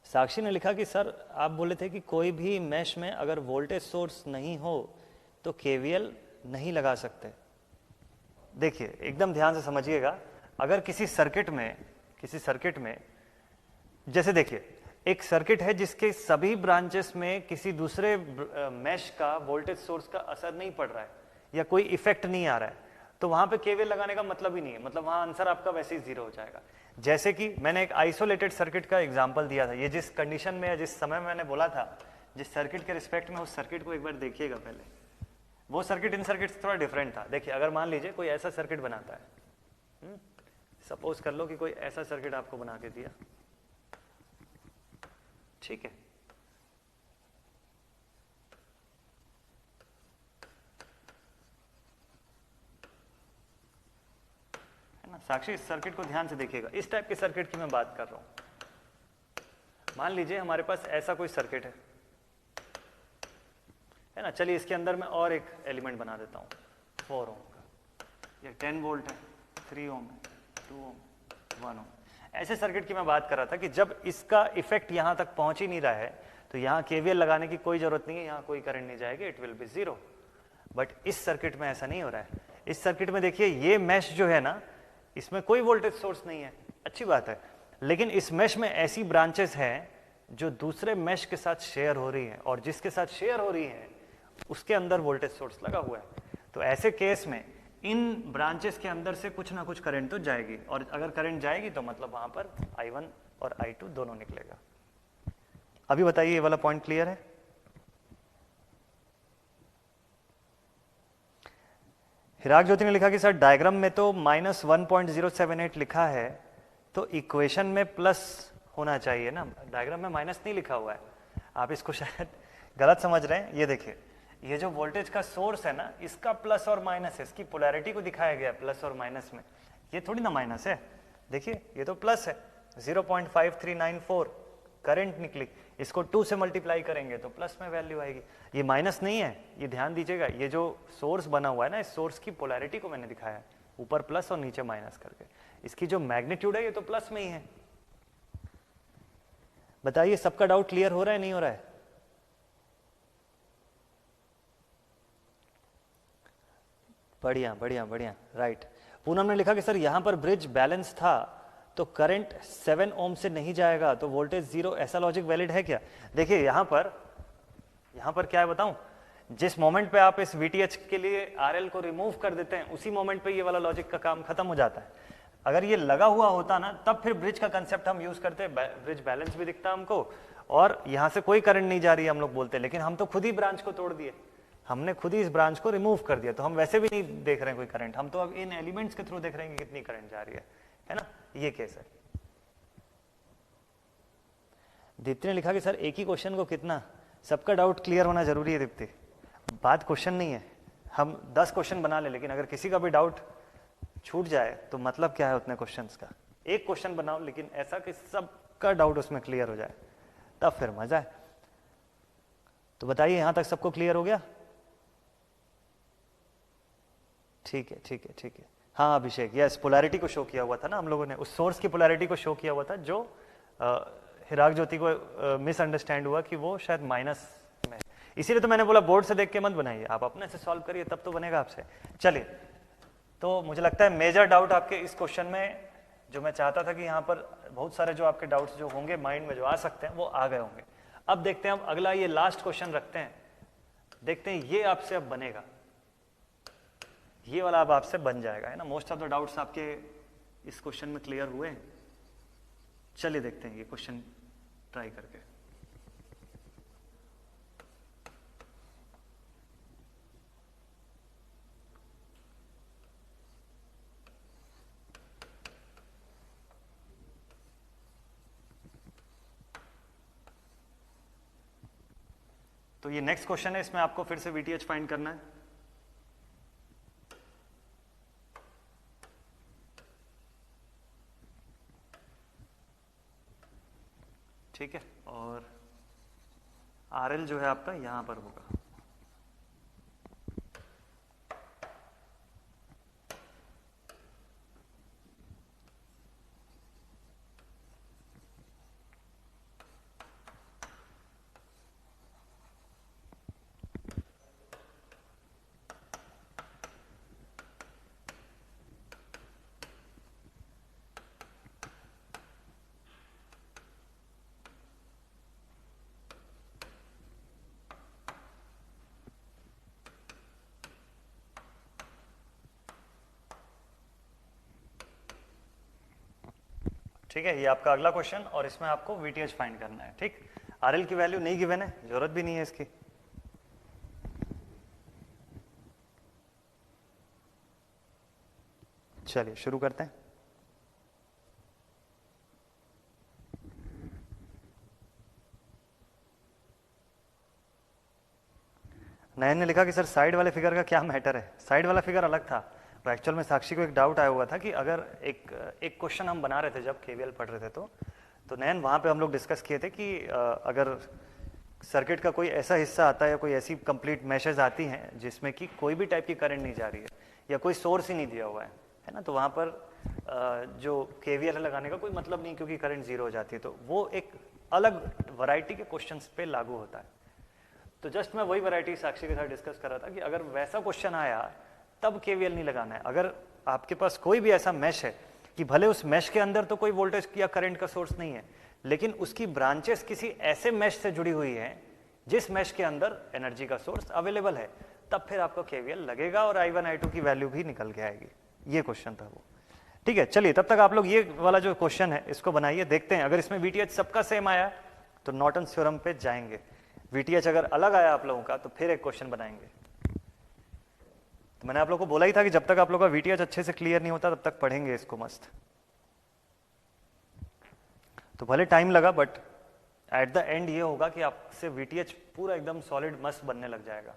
[SPEAKER 1] साक्षी ने लिखा कि सर आप बोले थे कि कोई भी मैश में अगर वोल्टेज सोर्स नहीं हो तो केवीएल नहीं लगा सकते। देखिए एकदम ध्यान से समझिएगा, अगर किसी सर्किट में जैसे देखिए एक सर्किट है जिसके सभी ब्रांचेस में किसी दूसरे मैश का वोल्टेज सोर्स का असर नहीं पड़ रहा है या कोई इफेक्ट नहीं आ रहा है, तो वहां पे केवीएल लगाने का मतलब ही नहीं है, मतलब वहां आंसर आपका वैसे ही 0 हो जाएगा। जैसे कि मैंने एक आइसोलेटेड सर्किट का एग्जांपल दिया था, ये जिस कंडीशन में जिस समय मैंने बोला था, जिस सर्किट के रिस्पेक्ट में, उस सर्किट को एक बार देखिएगा पहले। वो सर्किट इन सर्किट से थोड़ा डिफरेंट था। देखिए अगर मान लीजिए कोई ऐसा सर्किट बनाता है, सपोज कर लो कि कोई ऐसा सर्किट आपको बना के दिया, ठीक है, ना साक्षी, इस सर्किट को ध्यान से देखिएगा, इस टाइप के सर्किट की मैं बात कर रहा हूं। मान लीजिए हमारे पास ऐसा कोई सर्किट है ना, चलिए इसके अंदर मैं और एक एलिमेंट बना देता हूं 4 ओम का, ये 10 वोल्ट है, 3 ओम है, 2 ओम, 1 ओम। ऐसे सर्किट की मैं बात कर रहा था कि जब इसका इफेक्ट यहां तक पहुंच ही नहीं रहा है तो यहां केवीएल लगाने की कोई जरूरत नहीं है, यहां कोई करंट नहीं जाएगी, इट विल बी 0। बट इस सर्किट में ऐसा नहीं हो रहा है। इस सर्किट में देखिए ये मैश जो है ना, इसमें कोई वोल्टेज सोर्स नहीं है, अच्छी बात है, लेकिन इस मैश में ऐसी ब्रांचेस हैं जो दूसरे मैश के साथ शेयर हो रही हैं, और जिसके साथ शेयर हो रही हैं उसके अंदर वोल्टेज सोर्स लगा हुआ है। तो ऐसे केस में इन ब्रांचेस के अंदर से कुछ ना कुछ करंट तो जाएगी, और अगर करंट जाएगी तो मतलब वहां पर I1 और I2 दोनों निकलेगा। अभी बताइए ये वाला पॉइंट क्लियर है? हिराग ज्योति ने लिखा कि सर डायग्राम में तो -1.078 लिखा है, तो इक्वेशन में प्लस होना चाहिए ना, डायग्राम में माइनस नहीं लिखा हुआ है, आप इसको शायद गलत समझ रहे हैं। ये देखिए, ये जो वोल्टेज का सोर्स है ना, इसका प्लस और माइनस है, इसकी पोलैरिटी को दिखाया गया प्लस और माइनस में, ये थोड़ी ना माइनस है। देखिए ये तो प्लस है, 0.5394 करंट निकली, इसको 2 से मल्टीप्लाई करेंगे तो प्लस में वैल्यू आएगी, ये माइनस नहीं है। ये ध्यान दीजिएगा, ये जो सोर्स बना हुआ है ना, इस सोर्स की पोलैरिटी को मैंने दिखाया है, ऊपर प्लस और नीचे माइनस करके, इसकी जो मैग्नीट्यूड है ये तो प्लस में ही है। बताइए सबका डाउट क्लियर हो रहा है, नहीं हो रहा है? बढ़िया बढ़िया बढ़िया, राइट। पूनम ने लिखा कि सर यहां पर ब्रिज बैलेंस था तो करंट 7 ओम से नहीं जाएगा तो वोल्टेज 0, ऐसा लॉजिक वैलिड है क्या? देखिए यहां पर क्या है बताऊं, जिस मोमेंट पे आप इस VTH के लिए RL को रिमूव कर देते हैं, उसी मोमेंट पे ये वाला लॉजिक का काम खत्म हो जाता है। अगर ये लगा हुआ होता ना, तब फिर ब्रिज का कंसेप्ट हम यूज करते, ब्रिज बैलेंस भी दिखता हमको, और यहां से कोई करंट नहीं जा रही है हम लोग बोलते, लेकिन हम तो खुद ही ब्रांच को तोड़ दिए, हमने खुद ही इस ब्रांच को रिमूव कर दिया, तो हम वैसे भी नहीं देख रहे हैं कोई करंट, हम तो अब इन एलिमेंट्स के थ्रू देख रहे हैं कि कितनी करंट जा रही है ना, ये केस है। दीप्ति ने लिखा कि सर एक ही क्वेश्चन को कितना, सबका डाउट क्लियर होना जरूरी है दीप्ति, बात क्वेश्चन नहीं है, हम 10 क्वेश्चन बना ले, लेकिन अगर किसी का भी डाउट छूट जाए तो मतलब क्या है उतने क्वेश्चंस का। एक क्वेश्चन बनाओ लेकिन ऐसा कि सबका डाउट उसमें क्लियर हो जाए, तब फिर मजा है। तो बताइए यहां तक सबको क्लियर हो गया? ठीक है ठीक है ठीक है, हाँ अभिषेक, यस, पोलैरिटी को शो किया हुआ था ना हम लोगों ने, उस सोर्स की पोलैरिटी को शो किया हुआ था जो हिराग ज्योति को मिसअंडरस्टैंड हुआ कि वो शायद माइनस में, इसीलिए तो मैंने बोला बोर्ड से देख के मत बनाइए, आप अपने से सॉल्व करिए तब तो बनेगा आपसे। चलिए, तो मुझे लगता है मेजर डाउट आपके इस क्वेश्चन में, जो मैं चाहता था कि यहाँ पर बहुत सारे जो आपके डाउट्स जो होंगे माइंड में जो आ सकते हैं वो आ गए होंगे। अब देखते हैं, हम अगला ये लास्ट क्वेश्चन रखते हैं, देखते हैं ये आपसे अब बनेगा, ये वाला अब आपसे बन जाएगा, है ना। मोस्ट ऑफ द डाउट्स आपके इस क्वेश्चन में क्लियर हुए हैं। चलिए देखते हैं ये क्वेश्चन ट्राई करके। तो ये नेक्स्ट क्वेश्चन है, इसमें आपको फिर से वीटीएच फाइंड करना है। ठीक है, और आरएल जो है आपका यहां पर होगा। ठीक है, ये आपका अगला क्वेश्चन, और इसमें आपको वीटीएच फाइंड करना है। ठीक, आरएल की वैल्यू नहीं गिवन है, जरूरत भी नहीं है इसकी। चलिए शुरू करते हैं। नयन ने लिखा कि सर साइड वाले फिगर का क्या मैटर है। साइड वाला फिगर अलग था, तो एक्चुअल में साक्षी को एक डाउट आया हुआ था कि अगर एक क्वेश्चन हम बना रहे थे जब केवीएल पढ़ रहे थे, तो नयन वहाँ पे हम लोग डिस्कस किए थे कि अगर सर्किट का कोई ऐसा हिस्सा आता है या कोई ऐसी कंप्लीट मैशेज आती हैं जिसमें कि कोई भी टाइप की करंट नहीं जा रही है या कोई सोर्स ही नहीं दिया हुआ है ना, तो वहाँ पर जो केवीएल लगाने का कोई मतलब नहीं, क्योंकि करंट जीरो हो जाती है। तो वो एक अलग वैरायटी के क्वेश्चंस पे लागू होता है। तो जस्ट मैं वही वैरायटी साक्षी के साथ डिस्कस कर रहा था कि अगर वैसा क्वेश्चन आया तब केवीएल नहीं लगाना है। अगर आपके पास कोई भी ऐसा मैश है कि भले उस मैश के अंदर तो कोई वोल्टेज या करंट का सोर्स नहीं है, लेकिन उसकी ब्रांचेस किसी ऐसे मैश से जुड़ी हुई हैं जिस मैश के अंदर एनर्जी का सोर्स अवेलेबल है, तब फिर आपको केवीएल लगेगा और I1 I2 की वैल्यू भी निकल के आएगी। ये क्वेश्चन था वो। ठीक है, चलिए तब तक आप लोग ये वाला जो क्वेश्चन है इसको बनाइए, देखते हैं। अगर इसमें वीटीएच सबका सेम आया तो नॉर्टन थ्योरम पे जाएंगे। वीटीएच अगर अलग आया आप लोगों का तो फिर एक क्वेश्चन बनाएंगे। तो मैंने आप लोगों को बोला ही था कि जब तक आप लोगों का वीटीएच अच्छे से क्लियर नहीं होता तब तक पढ़ेंगे इसको मस्त। तो भले टाइम लगा, बट एट द एंड ये होगा कि आपसे वीटीएच पूरा एकदम सॉलिड मस्त बनने लग जाएगा।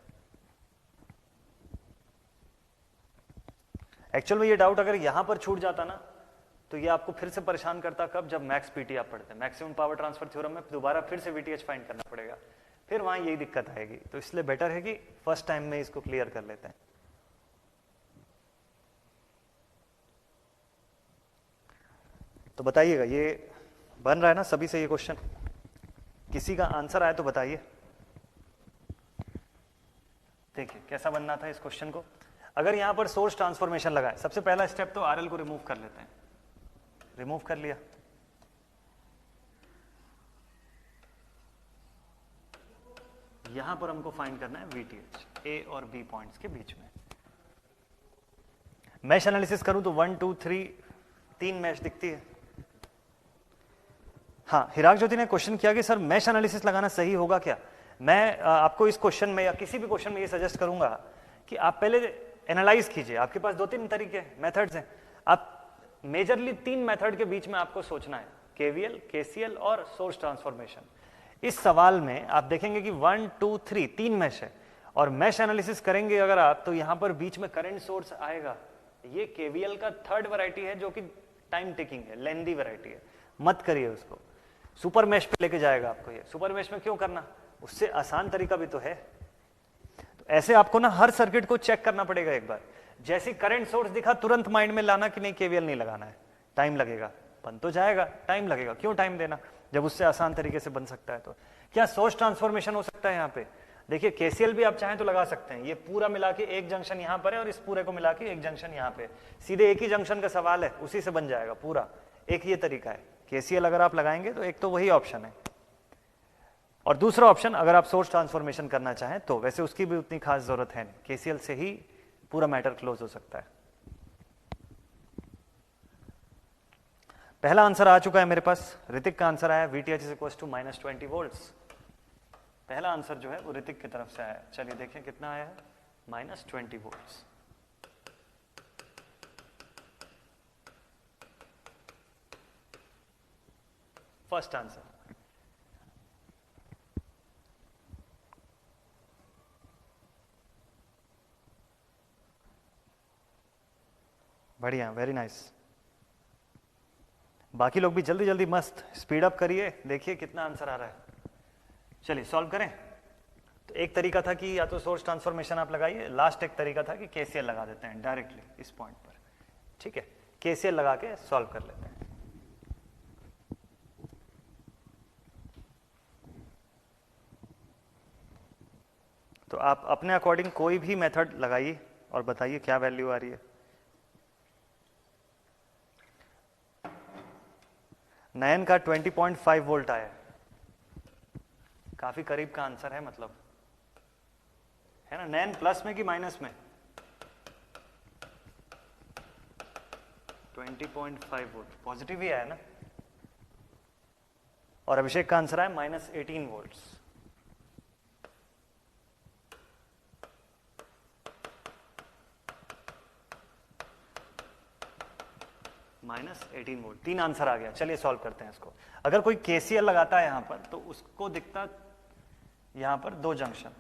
[SPEAKER 1] एक्चुअल में ये डाउट अगर यहां पर छूट जाता ना तो ये आपको फिर से परेशान करता कब, जब मैक्स पीटी आप पढ़ते हैं। मैक्सिमम पावर ट्रांसफर थ्योरम में दोबारा फिर से वीटीएच फाइंड करना पड़ेगा, फिर वहां यही दिक्कत आएगी। तो इसलिए बेटर है कि फर्स्ट टाइम में इसको क्लियर कर लेते हैं। तो बताइएगा, ये बन रहा है ना सभी से ये क्वेश्चन? किसी का आंसर आया तो बताइए। देखिए कैसा बनना था इस क्वेश्चन को। अगर यहां पर सोर्स ट्रांसफॉर्मेशन लगाए, सबसे पहला स्टेप तो आरएल को रिमूव कर लेते हैं। रिमूव कर लिया, यहां पर हमको फाइंड करना है वीटीएच ए और बी पॉइंट्स के बीच में। मैश एनालिसिस करूं तो 1 2 3 3 मैश दिखती है। हाँ, हिराग ज्योति ने क्वेश्चन किया कि सर मैश एनालिसिस लगाना सही होगा क्या? मैं आपको इस क्वेश्चन में या किसी भी क्वेश्चन में ये सजेस्ट करूंगा कि आप पहले एनालाइज कीजिए। आपके पास 2-3 तरीके मेथड्स हैं। आप मेजरली 3 मेथड के बीच में आपको सोचना है, केवीएल, केसीएल और सोर्स ट्रांसफॉर्मेशन। इस सवाल में आप देखेंगे कि 1 2 3 3 मैश है, और मैश एनालिसिस करेंगे अगर आप तो यहां पर बीच में करंट सोर्स आएगा। ये केवीएल का थर्ड वैरायटी है जो कि टाइम टेकिंग है, लेंदी वैरायटी है, मत करिए उसको। सुपर मैश पे लेके जाएगा आपको। ये सुपर मैश में क्यों करना, उससे आसान तरीका भी तो है। तो ऐसे आपको ना हर सर्किट को चेक करना पड़ेगा एक बार। जैसे करंट सोर्स दिखा तुरंत माइंड में लाना कि नहीं केवीएल नहीं लगाना है, टाइम लगेगा, बन तो जाएगा, टाइम लगेगा, क्यों टाइम देना जब उससे आसान तरीके से बन सकता है। तो क्या सोर्स ट्रांसफॉर्मेशन हो सकता है यहाँ पे? देखिए केसीएल भी आप चाहें तो लगा सकते हैं, ये पूरा मिला के एक जंक्शन यहाँ पर है और इस पूरे को मिला के एक जंक्शन यहाँ पे, सीधे एक ही जंक्शन का सवाल है, उसी से बन जाएगा पूरा। एक ये तरीका है केसीएल अगर आप लगाएंगे तो एक तो वही ऑप्शन है, और दूसरा ऑप्शन अगर आप सोर्स ट्रांसफॉर्मेशन करना चाहें तो वैसे उसकी भी उतनी खास जरूरत है नहीं, केसीएल से ही पूरा मैटर क्लोज हो सकता है। पहला आंसर आ चुका है मेरे पास, ऋतिक का आंसर आया VTH is equal to -20 volts. पहला आंसर जो है वो ऋतिक की तरफ से आया। चलिए देखें कितना आया है, -20 वोल्ट्स। First answer. बढ़िया, वेरी नाइस। बाकी लोग भी जल्दी जल्दी मस्त स्पीड अप करिए, देखिए कितना आंसर आ रहा है। चलिए सॉल्व करें। तो एक तरीका था कि या तो सोर्स ट्रांसफॉर्मेशन आप लगाइए, लास्ट एक तरीका था कि केसीएल लगा देते हैं डायरेक्टली इस पॉइंट पर, ठीक है, केसीएल लगा के सॉल्व कर लेते हैं। तो आप अपने अकॉर्डिंग कोई भी मेथड लगाइए और बताइए क्या वैल्यू आ रही है। नयन का 20.5 वोल्ट आया, काफी करीब का आंसर है, मतलब है ना। नयन प्लस में कि माइनस में? 20.5 वोल्ट पॉजिटिव ही आया ना। और अभिषेक का आंसर आया -18 वोल्ट्स। -18 वोल्ट, 3 आंसर आ गया। चलिए सॉल्व करते हैं इसको। अगर कोई केसीएल लगाता है यहां पर तो उसको दिखता यहां पर 2 जंक्शन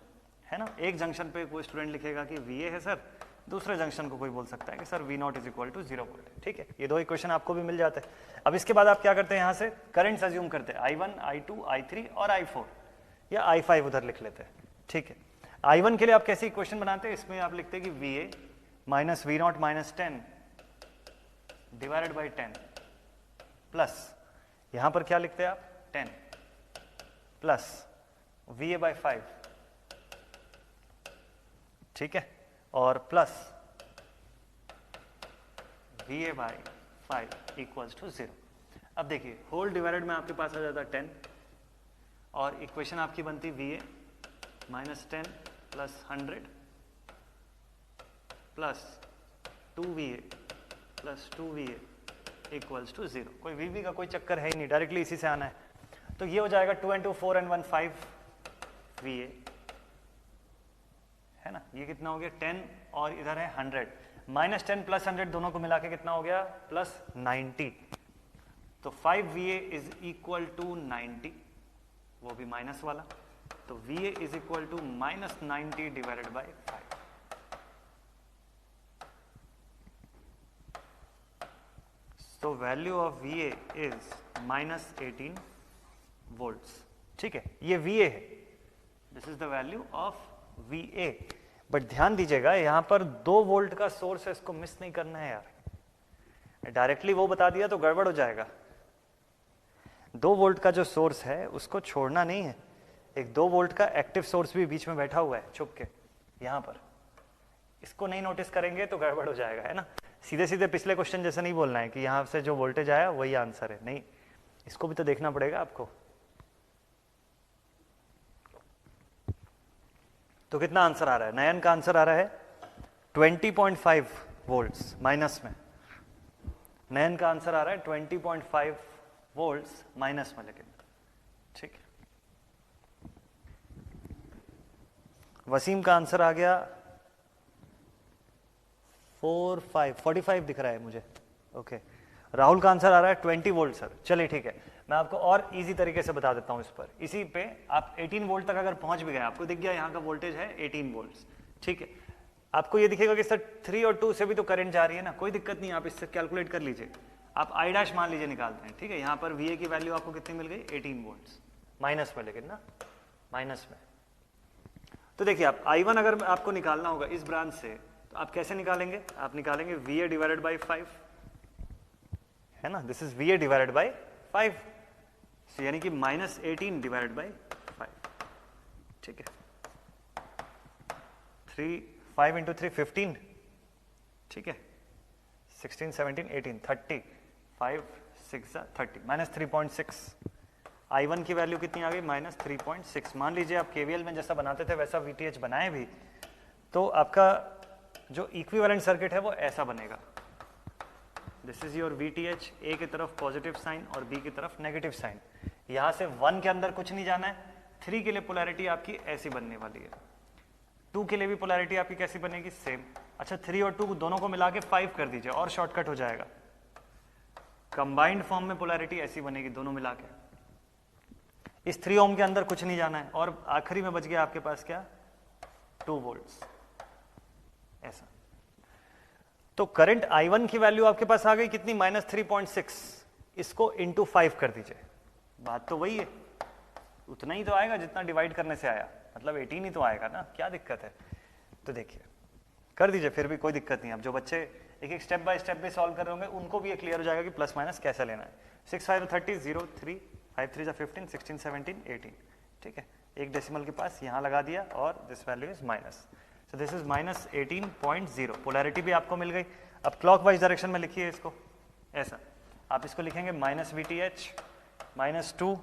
[SPEAKER 1] है ना, एक जंक्शन पे कोई स्टूडेंट लिखेगा कि VA है सर, दूसरे जंक्शन को कोई बोल सकता है कि sir V0 is equal to 0 volt है, ठीक है। ये 2 इक्वेशन आपको भी मिल जाते हैं। अब इसके बाद आप क्या करते हैं, यहां से करंट अज्यूम करते हैं I1, I2, I3 और I4 या I5 उधर लिख लेते हैं, ठीक है। I1 के लिए आप कैसी इक्वेशन बनाते हैं, इसमें आप लिखते हैं कि VA minus V0 minus 10 divided by 10 plus यहां पर क्या लिखते हैं आप 10 प्लस VA बाई 5, ठीक है, और plus VA by 5 equals to 0। अब देखिए होल डिवाइडेड में आपके पास आ जाता 10 और इक्वेशन आपकी बनती VA minus 10 plus 100 plus 2VA plus 2VA equals to 0। कोई VB का कोई चक्कर है ही नहीं, डायरेक्टली इसी से आना है। तो ये हो जाएगा 2 into 4 and 1 5 VA है ना। ये कितना हो गया 10 और इधर है 100, -10 प्लस 100 दोनों को मिला के कितना हो गया +90। तो 5VA इज इक्वल टू 90, वो भी माइनस वाला, तो VA is equal to -90 divided by 5। तो value of VA is -18 volts, ठीक है। ये VA है, this is the value of VA। But ध्यान दीजिएगा यहां पर 2 वोल्ट का सोर्स है, इसको मिस नहीं करना है यार। डायरेक्टली वो बता दिया तो गड़बड़ हो जाएगा। 2 वोल्ट का जो सोर्स है उसको छोड़ना नहीं है। एक 2 वोल्ट का एक्टिव सोर्स भी बीच में बैठा हुआ है छुप के यहां पर, इसको नहीं नोटिस करेंगे तो गड़बड़ हो जाएगा, है ना। सीधे सीधे पिछले क्वेश्चन जैसा नहीं बोलना है कि यहां से जो वोल्टेज आया वही आंसर है, नहीं, इसको भी तो देखना पड़ेगा आपको। तो कितना आंसर आ रहा है, नयन का आंसर आ रहा है 20.5 वोल्ट्स माइनस में। नयन का आंसर आ रहा है 20.5 वोल्ट्स माइनस में, लेकिन ठीक है। वसीम का आंसर आ गया 45 दिख रहा है मुझे, ओके। राहुल का आंसर आ रहा है 20 वोल्ट सर। चलिए ठीक है, मैं आपको और इजी तरीके से बता देता हूं इस पर। इसी पे आप 18 वोल्ट तक अगर पहुंच भी गए, आपको दिख गया यहाँ का वोल्टेज है 18 वोल्ट्स, ठीक है। आपको ये दिखेगा कि सर 3 और 2 से भी तो करंट जा रही है ना, कोई दिक्कत नहीं, आप इससे कैलकुलेट कर लीजिए। आप I' मान लीजिए निकालते हैं, ठीक है। यहाँ पर VA की वैल्यू आपको कितनी मिल गई 18 वोल्ट्स माइनस में, लेकिन ना माइनस में। तो देखिए आप I1 अगर आपको निकालना होगा इस ब्रांच से, तो आप कैसे निकालेंगे? आप निकालेंगे VA डिवाइडेड बाई 5, है ना, this is VA divided by 5, यानी कि -18 डिवाइडेड बाई 5, ठीक है। 5 इंटू 3 15, ठीक है, 16 17 18 30, 5 6 30, -3.6। I1 की वैल्यू कितनी आ गई? -3.6। मान लीजिए आप KVL में जैसा बनाते थे वैसा VTH बनाए भी, तो आपका जो इक्विवेलेंट सर्किट है वो ऐसा बनेगा। This is your VTH, A की तरफ पॉजिटिव साइन और B की तरफ नेगेटिव साइन। यहां से 1 के अंदर कुछ नहीं जाना है। 3 के लिए पोलैरिटी आपकी ऐसी बनने वाली है। 2 के लिए भी पोलैरिटी आपकी कैसी बनेगी? सेम। अच्छा, 3 और 2 दोनों को मिला के 5 कर दीजिए और शॉर्टकट हो जाएगा। कंबाइंड फॉर्म में पोलैरिटी ऐसी बनेगी दोनों मिला के। इस 3 ओम के अंदर कुछ नहीं जाना है और आखिरी में बच गया आपके पास क्या? 2 वोल्ट्स, ऐसा। तो करंट I1 की वैल्यू आपके पास आ गई कितनी? -3.6। इसको इंटू 5 कर दीजिए। बात तो वही है, उतना ही तो आएगा जितना डिवाइड करने से आया, मतलब 18 ही तो आएगा ना, क्या दिक्कत है? तो देखिए कर दीजिए, फिर भी कोई दिक्कत नहीं। अब जो बच्चे एक एक स्टेप बाय स्टेप भी सॉल्व कर रहे होंगे उनको भी ये क्लियर हो जाएगा कि प्लस माइनस कैसे लेना है। 6 5 30 0 3 5 3 15 16 17 18, ठीक है। एक डेसिमल के पास यहाँ लगा दिया और this value is minus, so this is -18.0। Polarity भी आपको मिल गई। अब क्लॉकवाइज डायरेक्शन में लिखिए इसको ऐसा। आप इसको लिखेंगे -VTH -2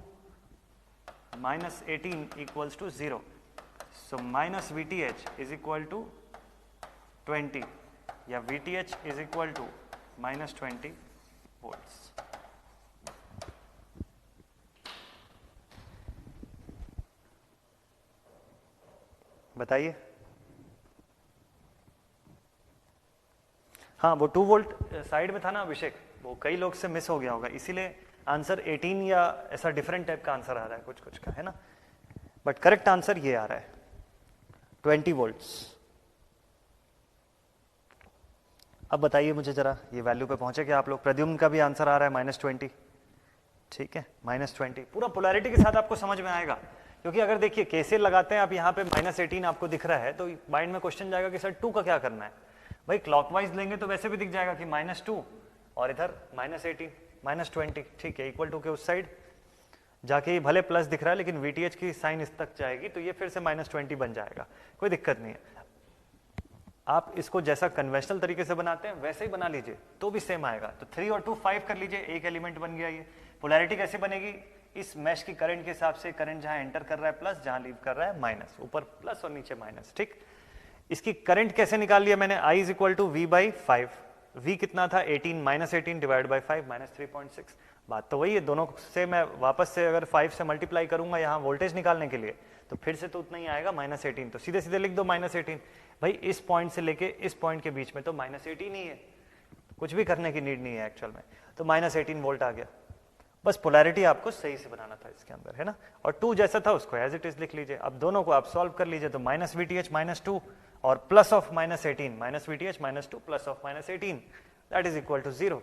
[SPEAKER 1] -18 equals to 0। So -VTH is equal to 20 या VTH is equal to -20 volts. बताइए। हाँ, वो 2 वोल्ट साइड में था ना अभिषेक, वो कई लोग से मिस हो गया होगा, इसीलिए आंसर 18 या ऐसा डिफरेंट टाइप का आंसर आ रहा है कुछ कुछ का, है ना। बट करेक्ट आंसर ये आ रहा है 20 वोल्ट्स। अब बताइए मुझे जरा, ये वैल्यू पे पहुंचे क्या आप लोग? प्रद्युम्न का भी आंसर आ रहा है -20, ठीक है, -20। पूरा पोलैरिटी के साथ आपको समझ में आएगा, क्योंकि अगर देखिए KCL लगाते हैं आप यहाँ पे -18 आपको दिख रहा है, तो माइंड में क्वेश्चन जाएगा कि सर 2 का क्या करना है? भाई क्लॉकवाइज लेंगे तो वैसे भी दिख जाएगा कि -2 और इधर -18 -20, ठीक है, इक्वल टू के उस साइड जाके भले प्लस दिख रहा है लेकिन VTH की साइन इस तक जाएगी तो ये फिर से -20 बन जाएगा, कोई दिक्कत नहीं है। आप इसको जैसा कन्वेंशनल तरीके से बनाते हैं वैसे ही बना लीजिए तो भी सेम आएगा। तो 3 और 2 5 कर लीजिए, एक एलिमेंट बन गया। ये पोलैरिटी कैसे बनेगी? इस मैश की करंट के हिसाब से, करंट जहां एंटर कर रहा है प्लस, जहां लीव कर रहा है माइनस, ऊपर प्लस और नीचे माइनस, ठीक। इसकी करंट कैसे निकाल लिया मैंने? I is equal to V/5। V कितना था? 18, -18 डिवाइड बाई 5 -3.6। बात तो वही है, दोनों से मैं वापस से अगर 5 से मल्टीप्लाई करूंगा यहाँ वोल्टेज निकालने के लिए तो फिर से तो उतना ही आएगा -18, तो सीधे सीधे लिख दो -18। भाई इस पॉइंट से लेके इस पॉइंट के बीच में तो -18 ही है, कुछ भी करने की नीड नहीं है एक्चुअल में। तो -18 वोल्ट आ गया। बस पोलैरिटी आपको सही से बनाना था इसके अंदर, है ना। और 2 जैसा था उसको एज इट इज लिख लीजिए। अब दोनों को आप सॉल्व कर लीजिए, तो -VTH -2 और plus of -18, -VTH -2 plus of -18, that is equal to 0,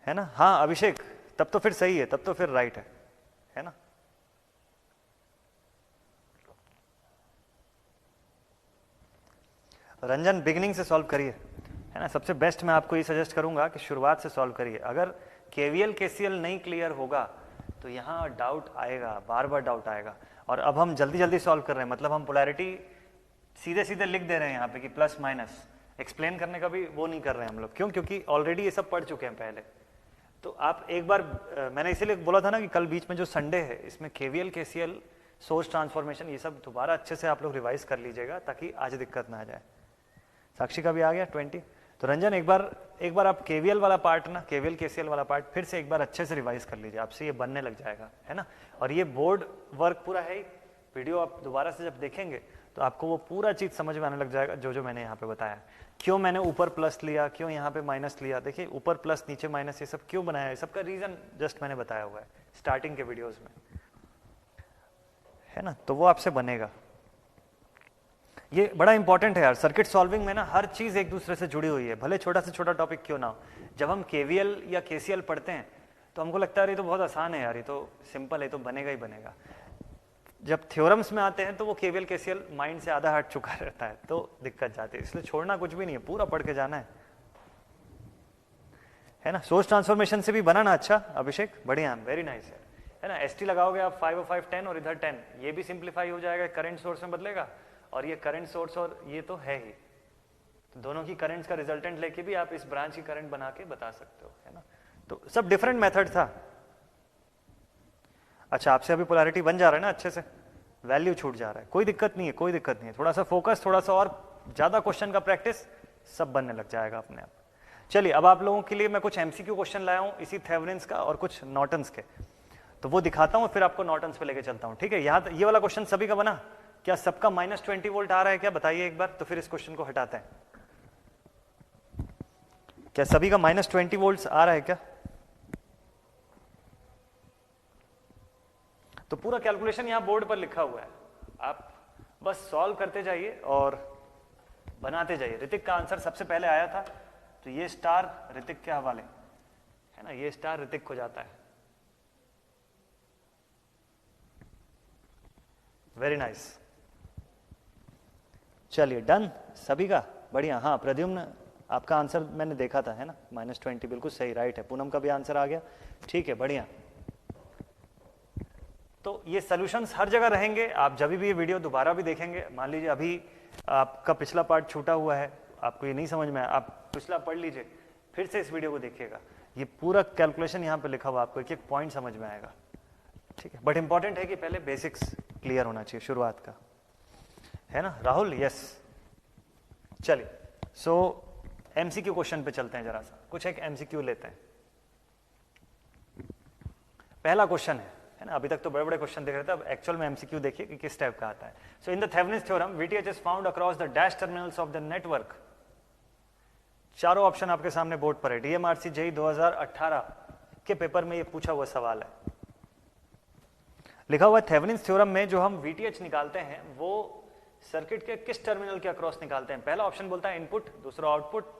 [SPEAKER 1] है ना। हाँ अभिषेक, तब तो फिर सही है, तब तो फिर राइट है ना। रंजन बिगिनिंग से सॉल्व करिए, है ना। सबसे बेस्ट मैं आपको ये सजेस्ट करूंगा कि शुरुआत से सॉल्व करिए। अगर KVL KCL नहीं क्लियर होगा तो यहाँ डाउट आएगा, बार बार डाउट आएगा। और अब हम जल्दी जल्दी सॉल्व कर रहे हैं, मतलब हम पोलैरिटी सीधे सीधे लिख दे रहे हैं यहाँ पे कि प्लस माइनस, एक्सप्लेन करने का भी वो नहीं कर रहे हैं हम लोग। क्यों? क्योंकि ऑलरेडी ये सब पढ़ चुके हैं पहले। तो आप एक बार, मैंने इसीलिए बोला था ना कि कल बीच में जो संडे है इसमें KVL KCL सोर्स ट्रांसफॉर्मेशन ये सब दोबारा अच्छे से आप लोग रिवाइज कर लीजिएगा ताकि आज दिक्कत ना आ जाए। साक्षी का भी आ गया 20। तो रंजन एक बार आप KVL वाला पार्ट ना, KVL KCL वाला पार्ट फिर से एक बार अच्छे से रिवाइज कर लीजिए, आपसे ये बनने लग जाएगा, है ना। और ये बोर्ड वर्क पूरा है, वीडियो आप दोबारा से जब देखेंगे तो आपको वो पूरा चीज समझ में आने लग जाएगा, जो जो मैंने यहाँ पे बताया। क्यों मैंने ऊपर प्लस लिया, क्यों यहाँ पे माइनस लिया, देखिए ऊपर प्लस नीचे माइनस, ये सब क्यों बनाया है, सबका रीजन जस्ट मैंने बताया हुआ है स्टार्टिंग के वीडियोस में, है ना। तो वो आपसे बनेगा। ये बड़ा इंपॉर्टेंट है यार, सर्किट सॉल्विंग में ना हर चीज एक दूसरे से जुड़ी हुई है, भले छोटा से छोटा टॉपिक क्यों ना हो। जब हम KVL या KCL पढ़ते हैं तो हमको लगता है ये तो बहुत आसान है यार, ये तो सिंपल है, तो बनेगा ही बनेगा। जब थ्योरम्स में आते हैं तो वो केवीएल केसीएल माइंड से आधा हट चुका रहता है, तो दिक्कत जाती है। इसलिए छोड़ना कुछ भी नहीं है, पूरा पढ़ के जाना है ना। सोर्स ट्रांसफॉर्मेशन से भी बनाना। अच्छा अभिषेक, बढ़िया, वेरी नाइस है ना। एसटी लगाओगे आप 5 और 5 10 और इधर 10, ये भी सिंप्लीफाई हो जाएगा, करंट सोर्स में बदलेगा, और ये करंट सोर्स और ये तो है ही, तो दोनों की करंट्स का रिजल्टेंट लेके भी आप इस ब्रांच की करंट बना के बता सकते हो, है ना। तो सब डिफरेंट मेथड था। अच्छा, आपसे अभी पोलैरिटी बन जा रहा है ना अच्छे से, वैल्यू छूट जा रहा है, कोई दिक्कत नहीं है, कोई दिक्कत नहीं है। थोड़ा सा फोकस, थोड़ा सा और ज्यादा क्वेश्चन का प्रैक्टिस, सब बनने लग जाएगा अपने आप। चलिए, अब आप लोगों के लिए मैं कुछ एमसीक्यू क्वेश्चन लाया हूं इसी थेवेनिन्स का और कुछ नॉर्टन्स के, तो वो दिखाता हूं, फिर आपको नॉर्टन्स पे लेके चलता हूं, ठीक है। यहाँ ये वाला क्वेश्चन सभी का बना, क्या सबका -20 वोल्ट आ रहा है क्या, बताइए एक बार, तो फिर इस क्वेश्चन को हटाते हैं। क्या सभी का -20 वोल्ट आ रहा है क्या? तो पूरा कैलकुलेशन यहां बोर्ड पर लिखा हुआ है, आप बस सॉल्व करते जाइए और बनाते जाइए। ऋतिक का आंसर सबसे पहले आया था, तो ये स्टार ऋतिक के हवाले है ना, ये स्टार ऋतिक को जाता है। वेरी नाइस, चलिए डन सभी का, बढ़िया। हाँ प्रद्युम्न, आपका आंसर मैंने देखा था, है ना, -20, बिल्कुल सही, राइट है। पूनम का भी आंसर आ गया, ठीक है, बढ़िया। तो ये सॉल्यूशंस हर जगह रहेंगे, आप जब भी ये वीडियो दोबारा भी देखेंगे, मान लीजिए अभी आपका पिछला पार्ट छूटा हुआ है, आपको ये नहीं समझ में आया, आप पिछला पढ़ लीजिए, फिर से इस वीडियो को देखिएगा, ये पूरा कैलकुलेशन यहाँ पे लिखा हुआ, आपको एक एक पॉइंट समझ में आएगा, ठीक है। बट इंपॉर्टेंट है कि पहले बेसिक्स क्लियर होना चाहिए शुरुआत का, है ना राहुल, यस। चलिए, सो एमसीक्यू क्वेश्चन पे चलते हैं, जरा सा कुछ एक एमसीक्यू लेते हैं। पहला क्वेश्चन है ना, अभी तक तो बड़े बड़े क्वेश्चन देख रहे थे, अब एक्चुअल में एमसीक्यू देखिए कि किस टाइप का आता है। So in the Thevenin's theorem VTH is found across the dash terminals of the network. चारों ऑप्शन आपके सामने बोर्ड पर है, डीएमआरसी जेईई 2018 के पेपर में ये पूछा हुआ सवाल है। लिखा हुआ थेवेनिन्स थ्योरम में जो हम वीटीएच निकालते हैं वो सर्किट के किस टर्मिनल के अक्रॉस निकालते हैं। पहला ऑप्शन बोलता है इनपुट, दूसरा output,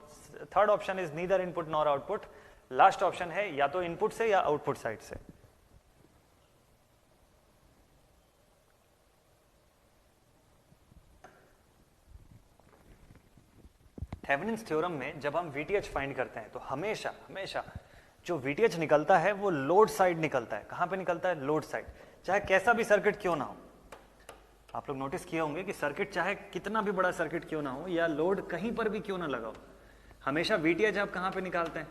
[SPEAKER 1] third option is neither input nor output, last option है या तो इनपुट से या आउटपुट साइड से। थेवेनिन्स थ्योरम में जब हम वीटीएच फाइंड करते हैं तो हमेशा हमेशा जो वीटीएच निकलता है वो लोड साइड निकलता है। कहां पे निकलता है? लोड साइड, चाहे कैसा भी सर्किट क्यों ना हो। आप लोग नोटिस किए होंगे कि सर्किट चाहे कितना भी बड़ा सर्किट क्यों ना हो या लोड कहीं पर भी क्यों ना लगाओ, हमेशा वीटीएच आप कहां पे निकालते हैं?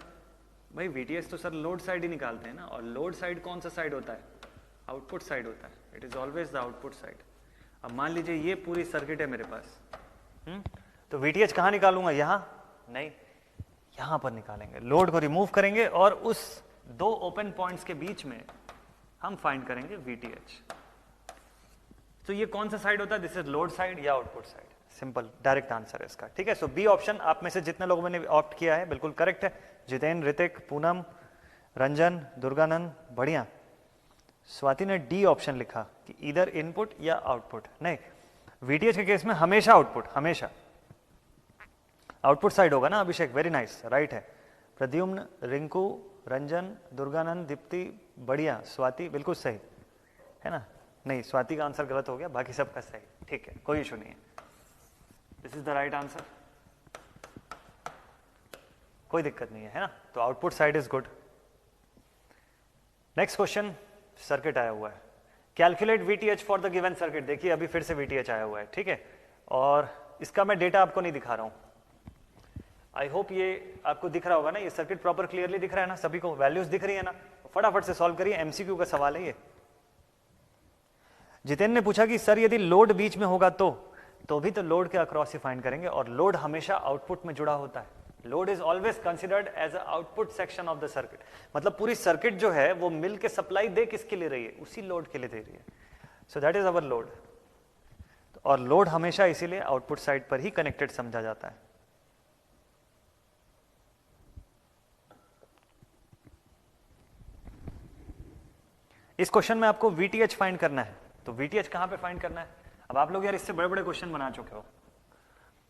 [SPEAKER 1] भाई वीटीएच तो सर लोड साइड ही निकालते हैं ना, और लोड साइड कौन सा साइड होता है? आउटपुट साइड होता है, it is always the output side. अब मान लीजिए ये पूरी सर्किट है मेरे पास, तो वीटीएच कहां निकालूंगा? यहां नहीं, यहां पर निकालेंगे, लोड को रिमूव करेंगे और उस दो ओपन पॉइंट्स के बीच में हम फाइंड करेंगे वीटीएच। तो ये कौन सा साइड होता है? दिस इज लोड साइड या output side. Simple, direct answer है इसका, ठीक है। सो बी ऑप्शन आप में से जितने लोगों ने ऑप्ट किया है बिल्कुल करेक्ट है। जितेंद्र, ऋतिक, पूनम, रंजन, दुर्गानंद, बढ़िया। स्वाति ने डी ऑप्शन लिखा कि इधर इनपुट या आउटपुट। नहीं, वीटीएच के केस में हमेशा आउटपुट, हमेशा आउटपुट साइड होगा ना अभिषेक, वेरी नाइस, राइट है। प्रद्युम्न, रिंकू, रंजन, दुर्गानंद, दीप्ति, बढ़िया। स्वाति बिल्कुल सही है ना, नहीं स्वाति का आंसर गलत हो गया, बाकी सबका सही, ठीक है, कोई इशू नहीं है, this is the right answer, कोई दिक्कत नहीं है ना। तो output side is good. Next question, circuit आया हुआ है, calculate VTH for the given circuit. देखिए अभी फिर से वीटीएच आया हुआ है, ठीक है, और इसका मैं डेटा आपको नहीं दिखा रहा हूं। आई होप ये आपको दिख रहा होगा ना, ये सर्किट प्रॉपर क्लियरली दिख रहा है ना, सभी को वैल्यूज दिख रही है ना। फटाफट से सॉल्व करिए, एमसीक्यू का सवाल है ये। जितेंद्र ने पूछा कि सर यदि लोड बीच में होगा तो भी तो लोड के अक्रॉस ही फाइंड करेंगे, और लोड हमेशा आउटपुट में जुड़ा होता है। Load is always considered as a output section of the circuit. मतलब पूरी सर्किट जो है वो मिल के सप्लाई दे किसके लिए रही है? उसी लोड के लिए दे रही है। So that is our load, और लोड हमेशा इसीलिए आउटपुट साइड पर ही कनेक्टेड समझा जाता है। इस क्वेश्चन में आपको वीटीएच फाइंड करना है, तो वीटीएच कहां पे फाइंड करना है? अब आप लोग यार इससे बड़े बड़े क्वेश्चन बना चुके हो,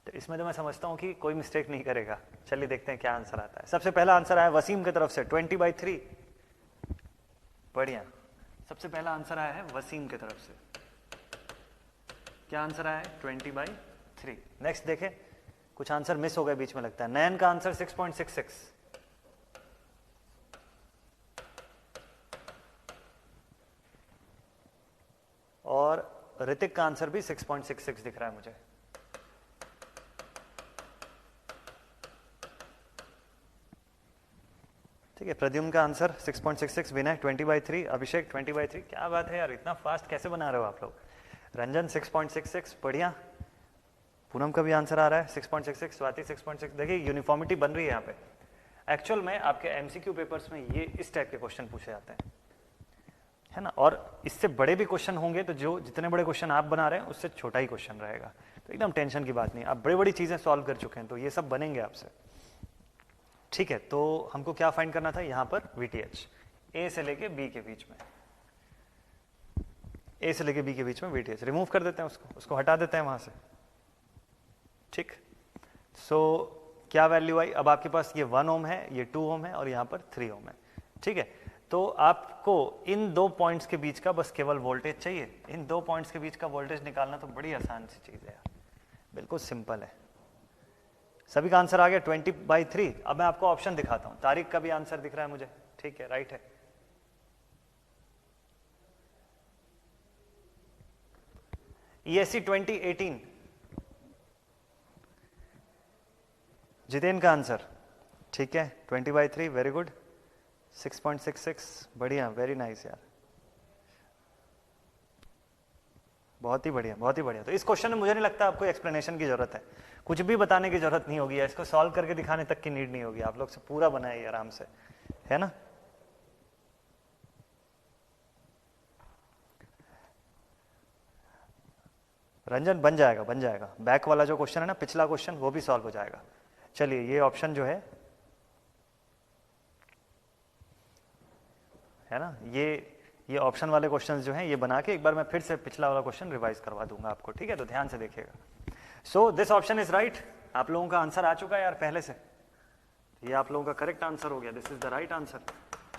[SPEAKER 1] तो इसमें तो मैं समझता हूं कि कोई मिस्टेक नहीं करेगा। चलिए देखते हैं क्या आंसर आता है। सबसे पहला आंसर आया वसीम की तरफ से 20/3, बढ़िया। सबसे पहला आंसर आया है वसीम की तरफ से। क्या आंसर आया है 20/3। नेक्स्ट देखें, कुछ आंसर मिस हो गए बीच में लगता है। नयन का आंसर 6.66, और ऋतिक का आंसर भी 6.66 दिख रहा है मुझे। ठीक है, प्रद्युम्न का आंसर 6.66, विनय 20/3, अभिषेक 20/3। क्या बात है यार, इतना फास्ट कैसे बना रहे हो आप लोग। रंजन 6.66, बढ़िया। पूनम का भी आंसर आ रहा है 6.66, स्वाति 6.6। देखिए यूनिफॉर्मिटी बन रही है यहाँ पे। एक्चुअल में आपके एमसीक्यू पेपर्स में ये इस टाइप के क्वेश्चन पूछे जाते हैं, है ना। और इससे बड़े भी क्वेश्चन होंगे तो जो जितने बड़े क्वेश्चन आप बना रहे हैं उससे छोटा ही क्वेश्चन रहेगा, तो एकदम टेंशन की बात नहीं। आप बड़ी बड़ी चीजें सॉल्व कर चुके हैं तो ये सब बनेंगे आपसे। ठीक है, तो हमको क्या फाइंड करना था यहाँ पर, VTH, ए से लेके बी के बीच में, ए से लेके बी के बीच में VTH रिमूव कर देते हैं, उसको हटा देते हैं वहां से। ठीक, सो क्या वैल्यू आई, अब आपके पास ये 1 ओम है, ये 2 ओम है और यहाँ पर 3 ओम है। ठीक है, तो आपको इन दो पॉइंट्स के बीच का बस केवल वोल्टेज चाहिए। इन दो पॉइंट्स के बीच का वोल्टेज निकालना तो बड़ी आसान सी चीज है यार, बिल्कुल सिंपल है। सभी का आंसर आ गया 20/3। अब मैं आपको ऑप्शन दिखाता हूं। तारिक का भी आंसर दिख रहा है मुझे, ठीक है, राइट है। ESC 2018, जितेन का आंसर, ठीक है, 20/3, वेरी गुड। 6.66, बढ़िया, वेरी नाइस यार, बहुत ही बढ़िया, बहुत ही बढ़िया। तो इस क्वेश्चन में मुझे नहीं लगता आपको एक्सप्लेनेशन की जरूरत है, कुछ भी बताने की जरूरत नहीं होगी, इसको सॉल्व करके दिखाने तक की नीड नहीं होगी, आप लोग से पूरा बनाइए आराम से, है ना। रंजन बन जाएगा, बन जाएगा। बैक वाला जो क्वेश्चन है ना, पिछला क्वेश्चन, वो भी सॉल्व हो जाएगा। चलिए ये ऑप्शन जो है ना, ये ऑप्शन वाले क्वेश्चंस जो हैं ये बना के एक बार मैं फिर से पिछला वाला क्वेश्चन रिवाइज करवा दूंगा आपको, ठीक है, तो ध्यान से देखिएगा। So this option is right. आप लोगों का आंसर आ चुका है यार पहले से, ये आप लोगों का करेक्ट आंसर हो गया, this is the right answer.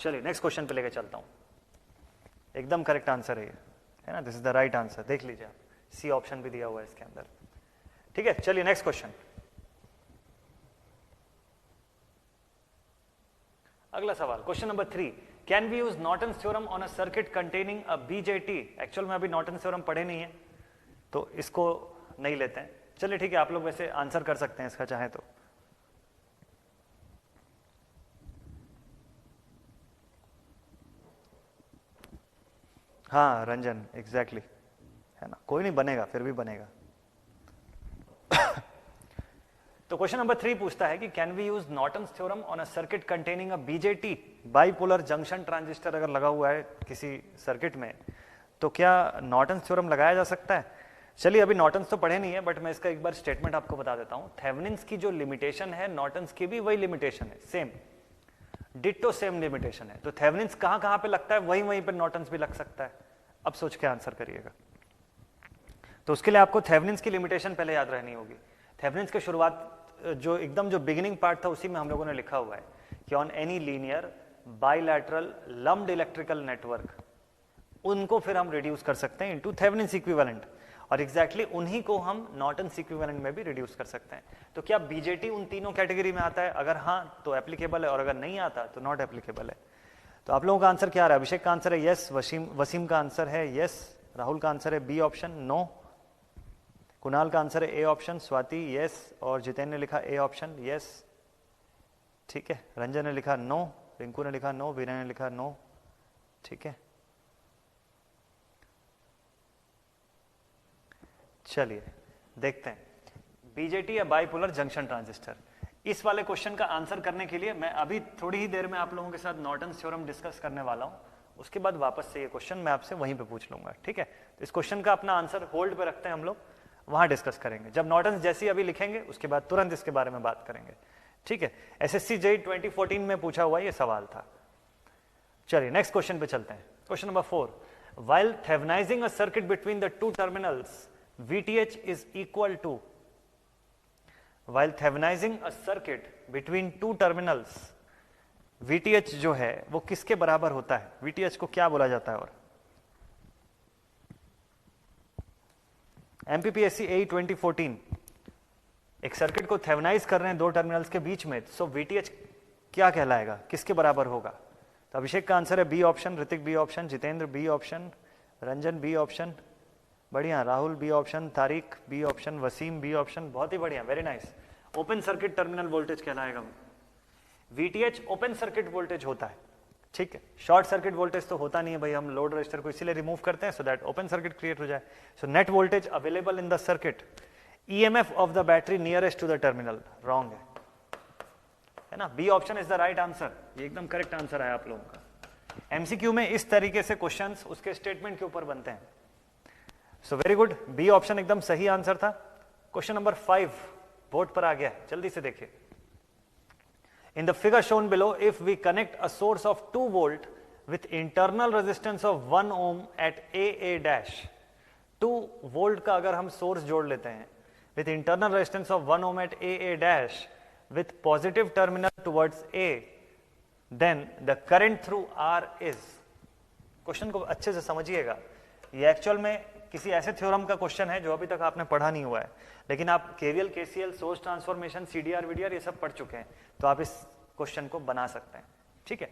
[SPEAKER 1] चलिए नेक्स्ट क्वेश्चन पे लेके चलता हूं, एकदम करेक्ट आंसर है ये, है ना, this is the right answer. देख लीजिए आप, सी ऑप्शन भी दिया हुआ है इसके अंदर, ठीक है। चलिए नेक्स्ट क्वेश्चन, अगला सवाल, question number 3, can we use Norton's theorem on a circuit containing a BJT। Actual में अभी नॉर्टन्स थ्योरम पढ़े नहीं है तो इसको नहीं लेते हैं। चलिए ठीक है, आप लोग वैसे आंसर कर सकते हैं इसका चाहे तो। हाँ रंजन, एग्जैक्टली, है ना, कोई नहीं, बनेगा, फिर भी बनेगा। तो क्वेश्चन नंबर 3 पूछता है कि can we use Norton's theorem on a circuit containing a BJT, bipolar junction transistor अगर लगा हुआ है किसी सर्किट में तो क्या नॉर्टन्स थ्योरम लगाया जा सकता है। चलिए अभी नॉर्टन्स तो पढ़े नहीं है, बट मैं इसका एक बार स्टेटमेंट आपको बता देता हूं। थेवेनिन्स की जो लिमिटेशन है, नॉर्टन्स की भी वही लिमिटेशन है, सेम डिट्टो सेम लिमिटेशन है। तो थेवेनिन्स कहां कहां पे लगता है, वहीं वहीं पे नॉर्टन्स भी लग सकता है। अब सोच के आंसर करिएगा। तो उसके लिए आपको थेवेनिन्स की लिमिटेशन पहले याद रहनी होगी। थेवेनिन्स के शुरुआत जो एकदम जो बिगिनिंग पार्ट था उसी में हम लोगों ने लिखा हुआ है कि on any linear bilateral lumped electrical network, उनको फिर हम रिड्यूस कर सकते हैं इनटू थेवेनिन्स इक्विवेलेंट, और एग्जैक्टली उन्हीं को हम नॉर्टन्स इक्विवेलेंट में भी रिड्यूस कर सकते हैं। तो क्या BJT उन तीनों कैटेगरी में आता है, अगर हाँ तो एप्लीकेबल है, और अगर नहीं आता तो नॉट एप्लीकेबल है। तो आप लोगों का आंसर क्या आ रहा है। अभिषेक का आंसर है यस, वसीम का आंसर है यस, राहुल का आंसर है बी ऑप्शन नो, कुणाल का आंसर है ए ऑप्शन, स्वाति यस, और जितेन ने लिखा ए ऑप्शन यस, ठीक है। रंजन ने लिखा नो, रिंकू ने लिखा नो, विनय ने लिखा नो, ठीक है। चलिए देखते हैं BJT या बाइपोलर जंक्शन ट्रांजिस्टर। इस वाले क्वेश्चन का आंसर करने के लिए मैं अभी थोड़ी ही देर में आप लोगों के साथ नॉर्टन्स थ्योरम डिस्कस करने वाला हूं, उसके बाद वापस से ये क्वेश्चन मैं आपसे वहीं पे पूछ लूंगा, ठीक है। तो इस क्वेश्चन का अपना आंसर होल्ड पे रखते हैं, हम लोग वहां डिस्कस करेंगे। जब नॉर्टन्स जैसी अभी लिखेंगे उसके बाद तुरंत इसके बारे में बात करेंगे, ठीक है। SSC JEE 2014 में पूछा हुआ ये सवाल था। चलिए नेक्स्ट क्वेश्चन पे चलते हैं। Question number 4, while thevenizing a circuit between the two terminals VTH is equal to, while thevenizing a circuit between two terminals, VTH जो है वो किसके बराबर होता है, VTH को क्या बोला जाता है। और MPPSC AE 2014 एक सर्किट को थेवेनाइज कर रहे हैं दो टर्मिनल्स के बीच में, सो VTH क्या कहलाएगा, किसके बराबर होगा? तो अभिषेक का आंसर है B option, Hrithik B option, Jitendra B option, Ranjan B option, बढ़िया, Rahul B option, Tariq B option, Wasim B option, बहुत ही बढ़िया, very nice. Open circuit terminal voltage कहलाएगा। VTH ओपन सर्किट वोल्टेज होता है, ठीक है, शॉर्ट सर्किट वोल्टेज तो होता नहीं है भाई, हम लोड रजिस्टर को इसीलिए रिमूव करते हैं so that open circuit create हो जाए। So net voltage available in the circuit, EMF of the battery nearest to the terminal, wrong है ना, B option is the right answer, ये एकदम करेक्ट आंसर है आप लोगों का। MCQ में इस तरीके से क्वेश्चंस उसके स्टेटमेंट के ऊपर बनते हैं। So very good, B option एकदम सही आंसर था। क्वेश्चन नंबर 5 बोर्ड पर आ गया, जल्दी से देखिए। In the figure shown below, if we connect a source of 2 volt with internal resistance of 1 ohm at AA dash, 2 volt का अगर हम सोर्स जोड़ लेते हैं with internal resistance of 1 ohm at AA dash with positive terminal towards A, then the current through R is, question को अच्छे से समझिएगा, ये एक्चुअल में किसी ऐसे थ्योरम का क्वेश्चन है जो अभी तक आपने पढ़ा नहीं हुआ है, लेकिन आप KVL, KCL, source transformation, CDR, VDR ये सब पढ़ चुके हैं, तो आप इस क्वेश्चन को बना सकते हैं, ठीक है।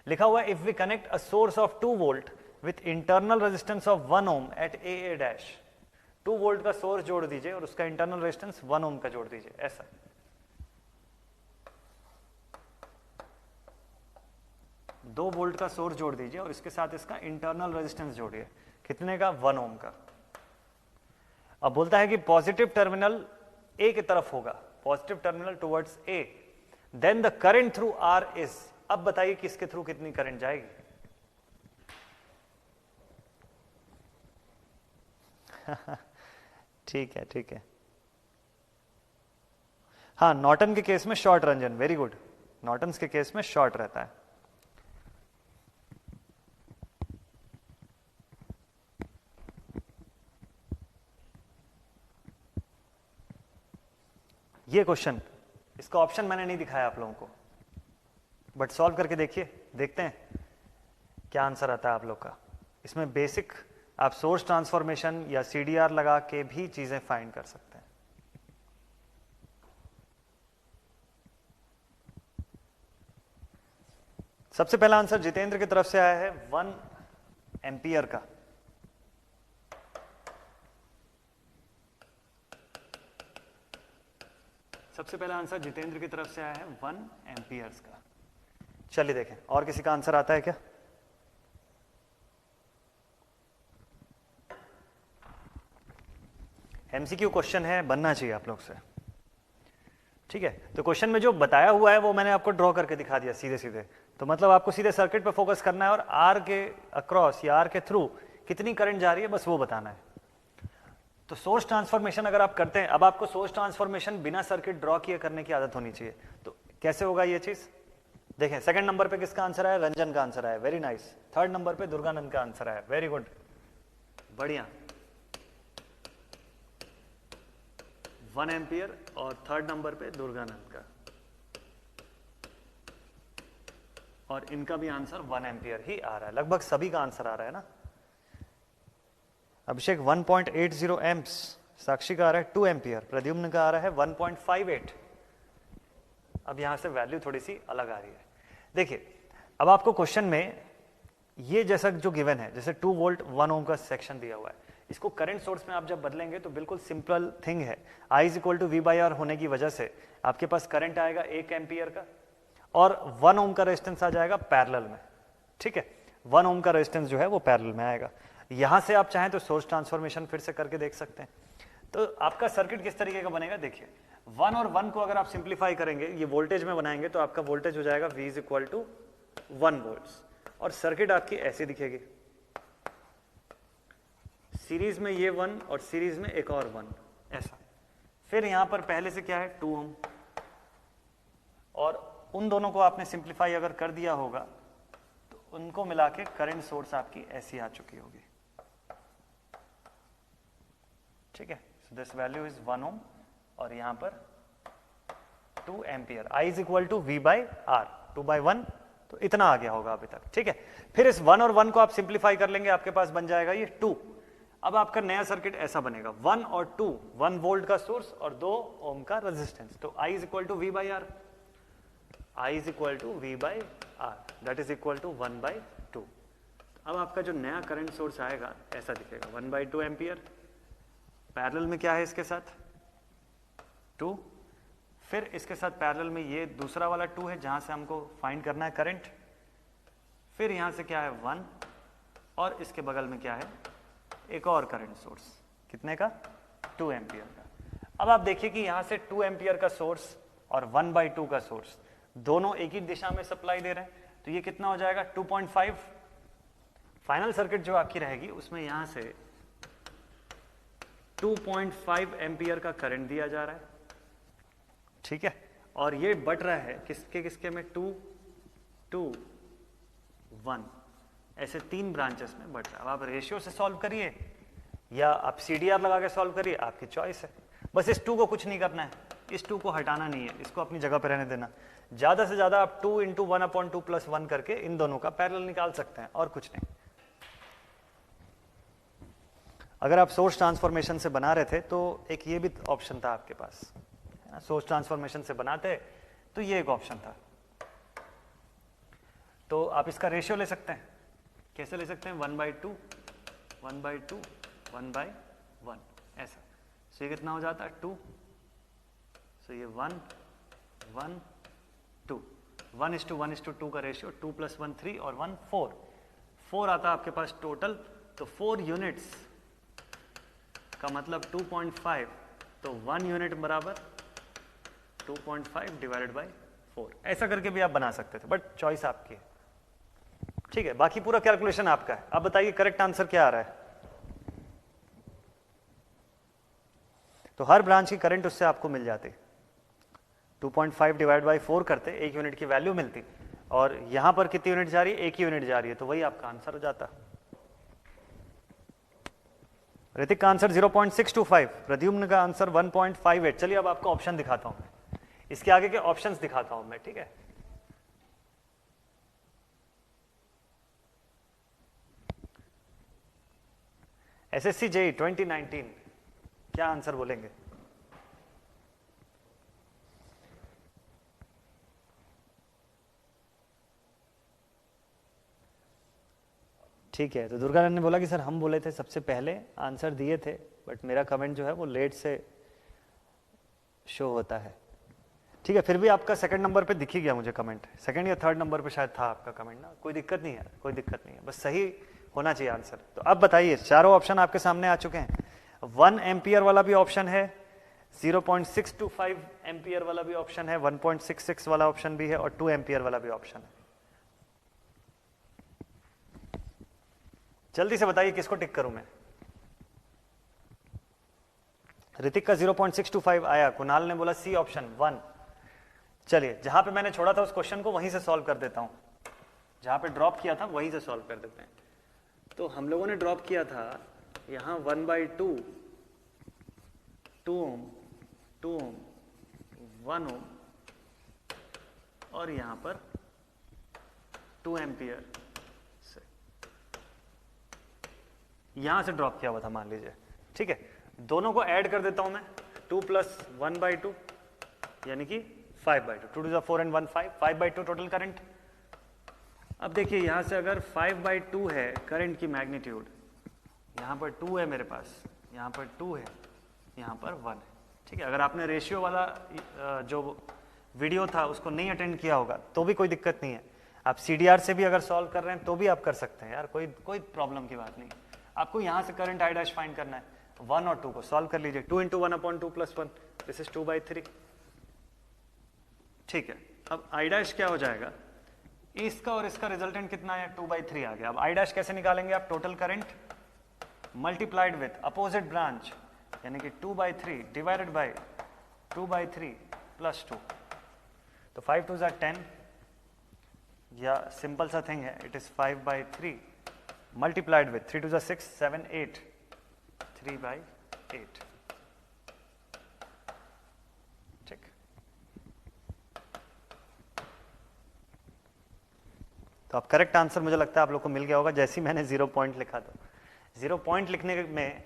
[SPEAKER 1] लिखा हुआ है if we connect a source of 2 volt with internal resistance of 1 ohm at AA dash, 2 volt का सोर्स जोड़ दीजिए और उसका इंटरनल रेजिस्टेंस 1 ओम का जोड़ दीजिए, ऐसा। दो वोल्ट का सोर्स जोड़ दीजिए और इसके साथ इसका इंटरनल रेजिस्टेंस जोड़िए, कितने का? 1 ओम का। अब बोलता है कि पॉजिटिव टर्मिनल ए की तरफ होगा, positive terminal towards A, then the current through R is, अब बताइए किसके थ्रू कितनी करंट जाएगी? ठीक है, ठीक है, हाँ, नॉर्टन के केस में short, Ranjan very good, Norton के केस में शॉर्ट रहता है। ये क्वेश्चन, इसका ऑप्शन मैंने नहीं दिखाया आप लोगों को, बट सॉल्व करके देखिए, देखते हैं क्या आंसर आता है आप लोग का। इसमें बेसिक आप सोर्स ट्रांसफॉर्मेशन या CDR लगा के भी चीजें फाइंड कर सकते हैं। सबसे पहला आंसर जितेंद्र की तरफ से आया है 1 एम्पियर का। सबसे पहला आंसर जितेंद्र की तरफ से आया है 1 एम्पियर्स का। चलिए देखें और किसी का आंसर आता है क्या? MCQ क्वेश्चन है, बनना चाहिए आप लोग से, ठीक है। तो क्वेश्चन में जो बताया हुआ है वो मैंने आपको ड्रॉ करके दिखा दिया सीधे सीधे, तो मतलब आपको सीधे सर्किट पे फोकस करना है और आर के अक्रॉस या आर के थ्रू कितनी करंट जा रही है बस वो बताना है। तो सोर्स ट्रांसफॉर्मेशन अगर आप करते हैं, अब आपको सोर्स ट्रांसफॉर्मेशन बिना सर्किट ड्रॉ किए करने की आदत होनी चाहिए, तो कैसे होगा ये चीज देखें। सेकंड नंबर पे किसका आंसर है? रंजन का आंसर है, वेरी नाइस। थर्ड नंबर पे दुर्गानंद का आंसर है, वेरी गुड, बढ़िया, 1 एम्पियर, और थर्ड नंबर पे दुर्गानंद का, और इनका भी आंसर 1 एम्पियर ही आ रहा है, लगभग सभी का आंसर आ रहा है ना। अभिषेक 1.80 एम्प्स, साक्षी का आ रहा है 2 एम्पियर, प्रद्युम्न का आ रहा है 1.58। अब यहां से वैल्यू थोड़ी सी अलग आ रही है। देखिए अब आपको क्वेश्चन में ये जैसा जो गिवन है, जैसे 2 वोल्ट 1 ओम का सेक्शन दिया हुआ है, इसको करंट सोर्स में आप जब बदलेंगे तो बिल्कुल सिंपल थिंग है, I = V/R होने की वजह से आपके पास करंट आएगा 1 एम्पियर का और 1 ओम का रेजिस्टेंस आ जाएगा पैरेलल में, ठीक है। 1 ओम का रेजिस्टेंस जो है वो पैरेलल में आएगा। यहां से आप चाहें तो सोर्स ट्रांसफॉर्मेशन फिर से करके देख सकते हैं। तो आपका सर्किट किस तरीके का बनेगा देखिए, 1 और 1 को अगर आप सिंप्लीफाई करेंगे, ये वोल्टेज में बनाएंगे, तो आपका वोल्टेज हो जाएगा V = 1 वोल्ट्स, और सर्किट आपकी ऐसी दिखेगी, सीरीज में ये 1 और सीरीज में एक और 1, ऐसा। फिर यहां पर पहले से क्या है 2 ओम, और उन दोनों को आपने सिंप्लीफाई अगर कर दिया होगा तो उनको मिला के करंट सोर्स आपकी ऐसी आ चुकी होगी, ठीक है। सो दिस वैल्यू इज 1 ओम और यहां पर 2 एम्पियर, I = V/R, 2/1, तो इतना आ गया होगा अभी तक, ठीक है। फिर इस 1 और 1 को आप सिंप्लीफाई कर लेंगे, आपके पास बन जाएगा ये 2, अब आपका नया सर्किट ऐसा बनेगा 1 और 2, 1 वोल्ट का सोर्स और 2 ओम का रेजिस्टेंस, तो I is equal to V by R, I is equal to V by R, that is equal to 1/2। अब आपका जो नया करंट सोर्स आएगा ऐसा दिखेगा 1/2 एम्पियर, पैरेलल में क्या है इसके साथ 2, फिर इसके साथ पैरेलल में ये दूसरा वाला 2 है जहां से हमको फाइंड करना है करंट, फिर यहां से क्या है 1 और इसके बगल में क्या है एक और करंट सोर्स, कितने का 2 एम्पियर का। अब आप देखिए कि यहां से 2 एम्पियर का सोर्स और 1/2 का सोर्स दोनों एक ही दिशा में सप्लाई दे रहे हैं, तो ये कितना हो जाएगा 2.5। फाइनल सर्किट जो आपकी रहेगी उसमें यहां से 2.5 एम्पियर का करंट दिया जा रहा है, ठीक है, और ये बढ़ रहा है किसके किसके में 2, 2, 1, ऐसे 3 ब्रांचेस में बढ़ रहा है। अब आप रेशियो से सॉल्व करिए या आप सीडीआर लगा के सॉल्व करिए, आपकी चॉइस है। बस इस 2 को कुछ नहीं करना है, इस 2 को हटाना नहीं है, इसको अपनी जगह पर रहने देना। ज्यादा से ज्यादा आप 2 × 1/2 + 1 करके इन दोनों का पैरेलल निकाल सकते हैं और कुछ नहीं। अगर आप सोर्स ट्रांसफॉर्मेशन से बना रहे थे तो एक ये भी ऑप्शन था आपके पास, सोर्स ट्रांसफॉर्मेशन से बनाते तो ये एक ऑप्शन था, तो आप इसका रेशियो ले सकते हैं। कैसे ले सकते हैं 1/2, 1/2, 1/1 ऐसा, सो ये कितना हो जाता है 2, सो ये 1, 1, 2, 1:1:2 का रेशियो, 2 + 1 3 और 1 4 आता है आपके पास टोटल, तो 4 यूनिट्स का मतलब 2.5, तो 1 यूनिट बराबर 2.5 डिवाइडेड बाई 4, ऐसा करके भी आप बना सकते थे, बट चॉइस आपकी है, ठीक है। बाकी पूरा कैलकुलेशन आपका है। अब बताइए करेक्ट आंसर क्या आ रहा है। तो हर ब्रांच की करंट उससे आपको मिल जाती, 2.5 डिवाइड बाई 4 करते 1 यूनिट की वैल्यू मिलती, और यहां पर कितनी यूनिट जा रही है 1 यूनिट जा रही है, तो वही आपका आंसर हो जाता। ऋतिक का आंसर 0.625, प्रद्युम्न का आंसर 1.58। चलिए अब आपको ऑप्शन दिखाता हूं, इसके आगे के ऑप्शंस दिखाता हूं मैं, ठीक है। एसएससी जेईई 2019 क्या आंसर बोलेंगे। ठीक है, तो दुर्गानंद ने बोला कि सर हम बोले थे सबसे पहले, आंसर दिए थे, बट मेरा कमेंट जो है वो लेट से शो होता है। ठीक है, फिर भी आपका सेकंड नंबर पे दिख ही गया मुझे कमेंट, सेकंड या थर्ड नंबर पे शायद था आपका कमेंट ना, कोई दिक्कत नहीं है, कोई दिक्कत नहीं है, बस सही होना चाहिए आंसर। तो अब बताइए, चारों ऑप्शन आपके सामने आ चुके हैं। 1 एम्पियर वाला भी ऑप्शन है, 0.625 एम्पियर वाला भी ऑप्शन है, 1.66 वाला ऑप्शन भी है, और 2 एम्पियर वाला भी ऑप्शन है। जल्दी से बताइए किसको टिक करूं मैं। ऋतिक का 0.625 आया, कुणाल ने बोला सी ऑप्शन 1। चलिए, जहां पे मैंने छोड़ा था उस क्वेश्चन को वहीं से सॉल्व कर देता हूं, जहां पे ड्रॉप किया था वहीं से सॉल्व कर देते हैं। तो हम लोगों ने ड्रॉप किया था यहां 1/2, 2 ओम, 2 ओम, 1 ओम, और यहां पर 2 एम्पियर से यहां से ड्रॉप किया हुआ था मान लीजिए, ठीक है। दोनों को ऐड कर देता हूं मैं, 2 + 1/2 यानी कि 5/2, 2 to the 4 and 1 5, 5/2 total current. अब देखिए यहां से अगर 5/2 है करंट की मैग्नीट्यूड, यहां पर 2 है मेरे पास, यहां पर 2 है, यहां पर 1 है, ठीक है। अगर आपने रेशियो वाला जो वीडियो था उसको नहीं अटेंड किया होगा तो भी कोई दिक्कत नहीं है, आप सीडीआर से भी अगर सॉल्व कर रहे हैं तो भी आप कर सकते हैं यार, कोई प्रॉब्लम की बात नहीं। आपको यहां से करंट आई डैश फाइंड करना है, 1 और 2 को सॉल्व कर लीजिए, 2 × 1/2 + 1, दिस इज 2/3, ठीक है। अब आई डैश क्या हो जाएगा, इसका और इसका रिजल्टेंट कितना है 2/3 आ गया। अब आई डैश कैसे निकालेंगे आप, total current multiplied with opposite branch यानी कि 2/3 डिवाइडेड बाय 2/3 + 2, तो 5 2 = 10, या सिंपल सा थिंग है, इट इज 5/3 मल्टीप्लाइड विथ 3 2 = 6 7 8 3/8, ठीक। तो अब करेक्ट आंसर मुझे लगता है आप लोग को मिल गया होगा, जैसे ही मैंने 0 पॉइंट लिखा था 0 पॉइंट लिखने में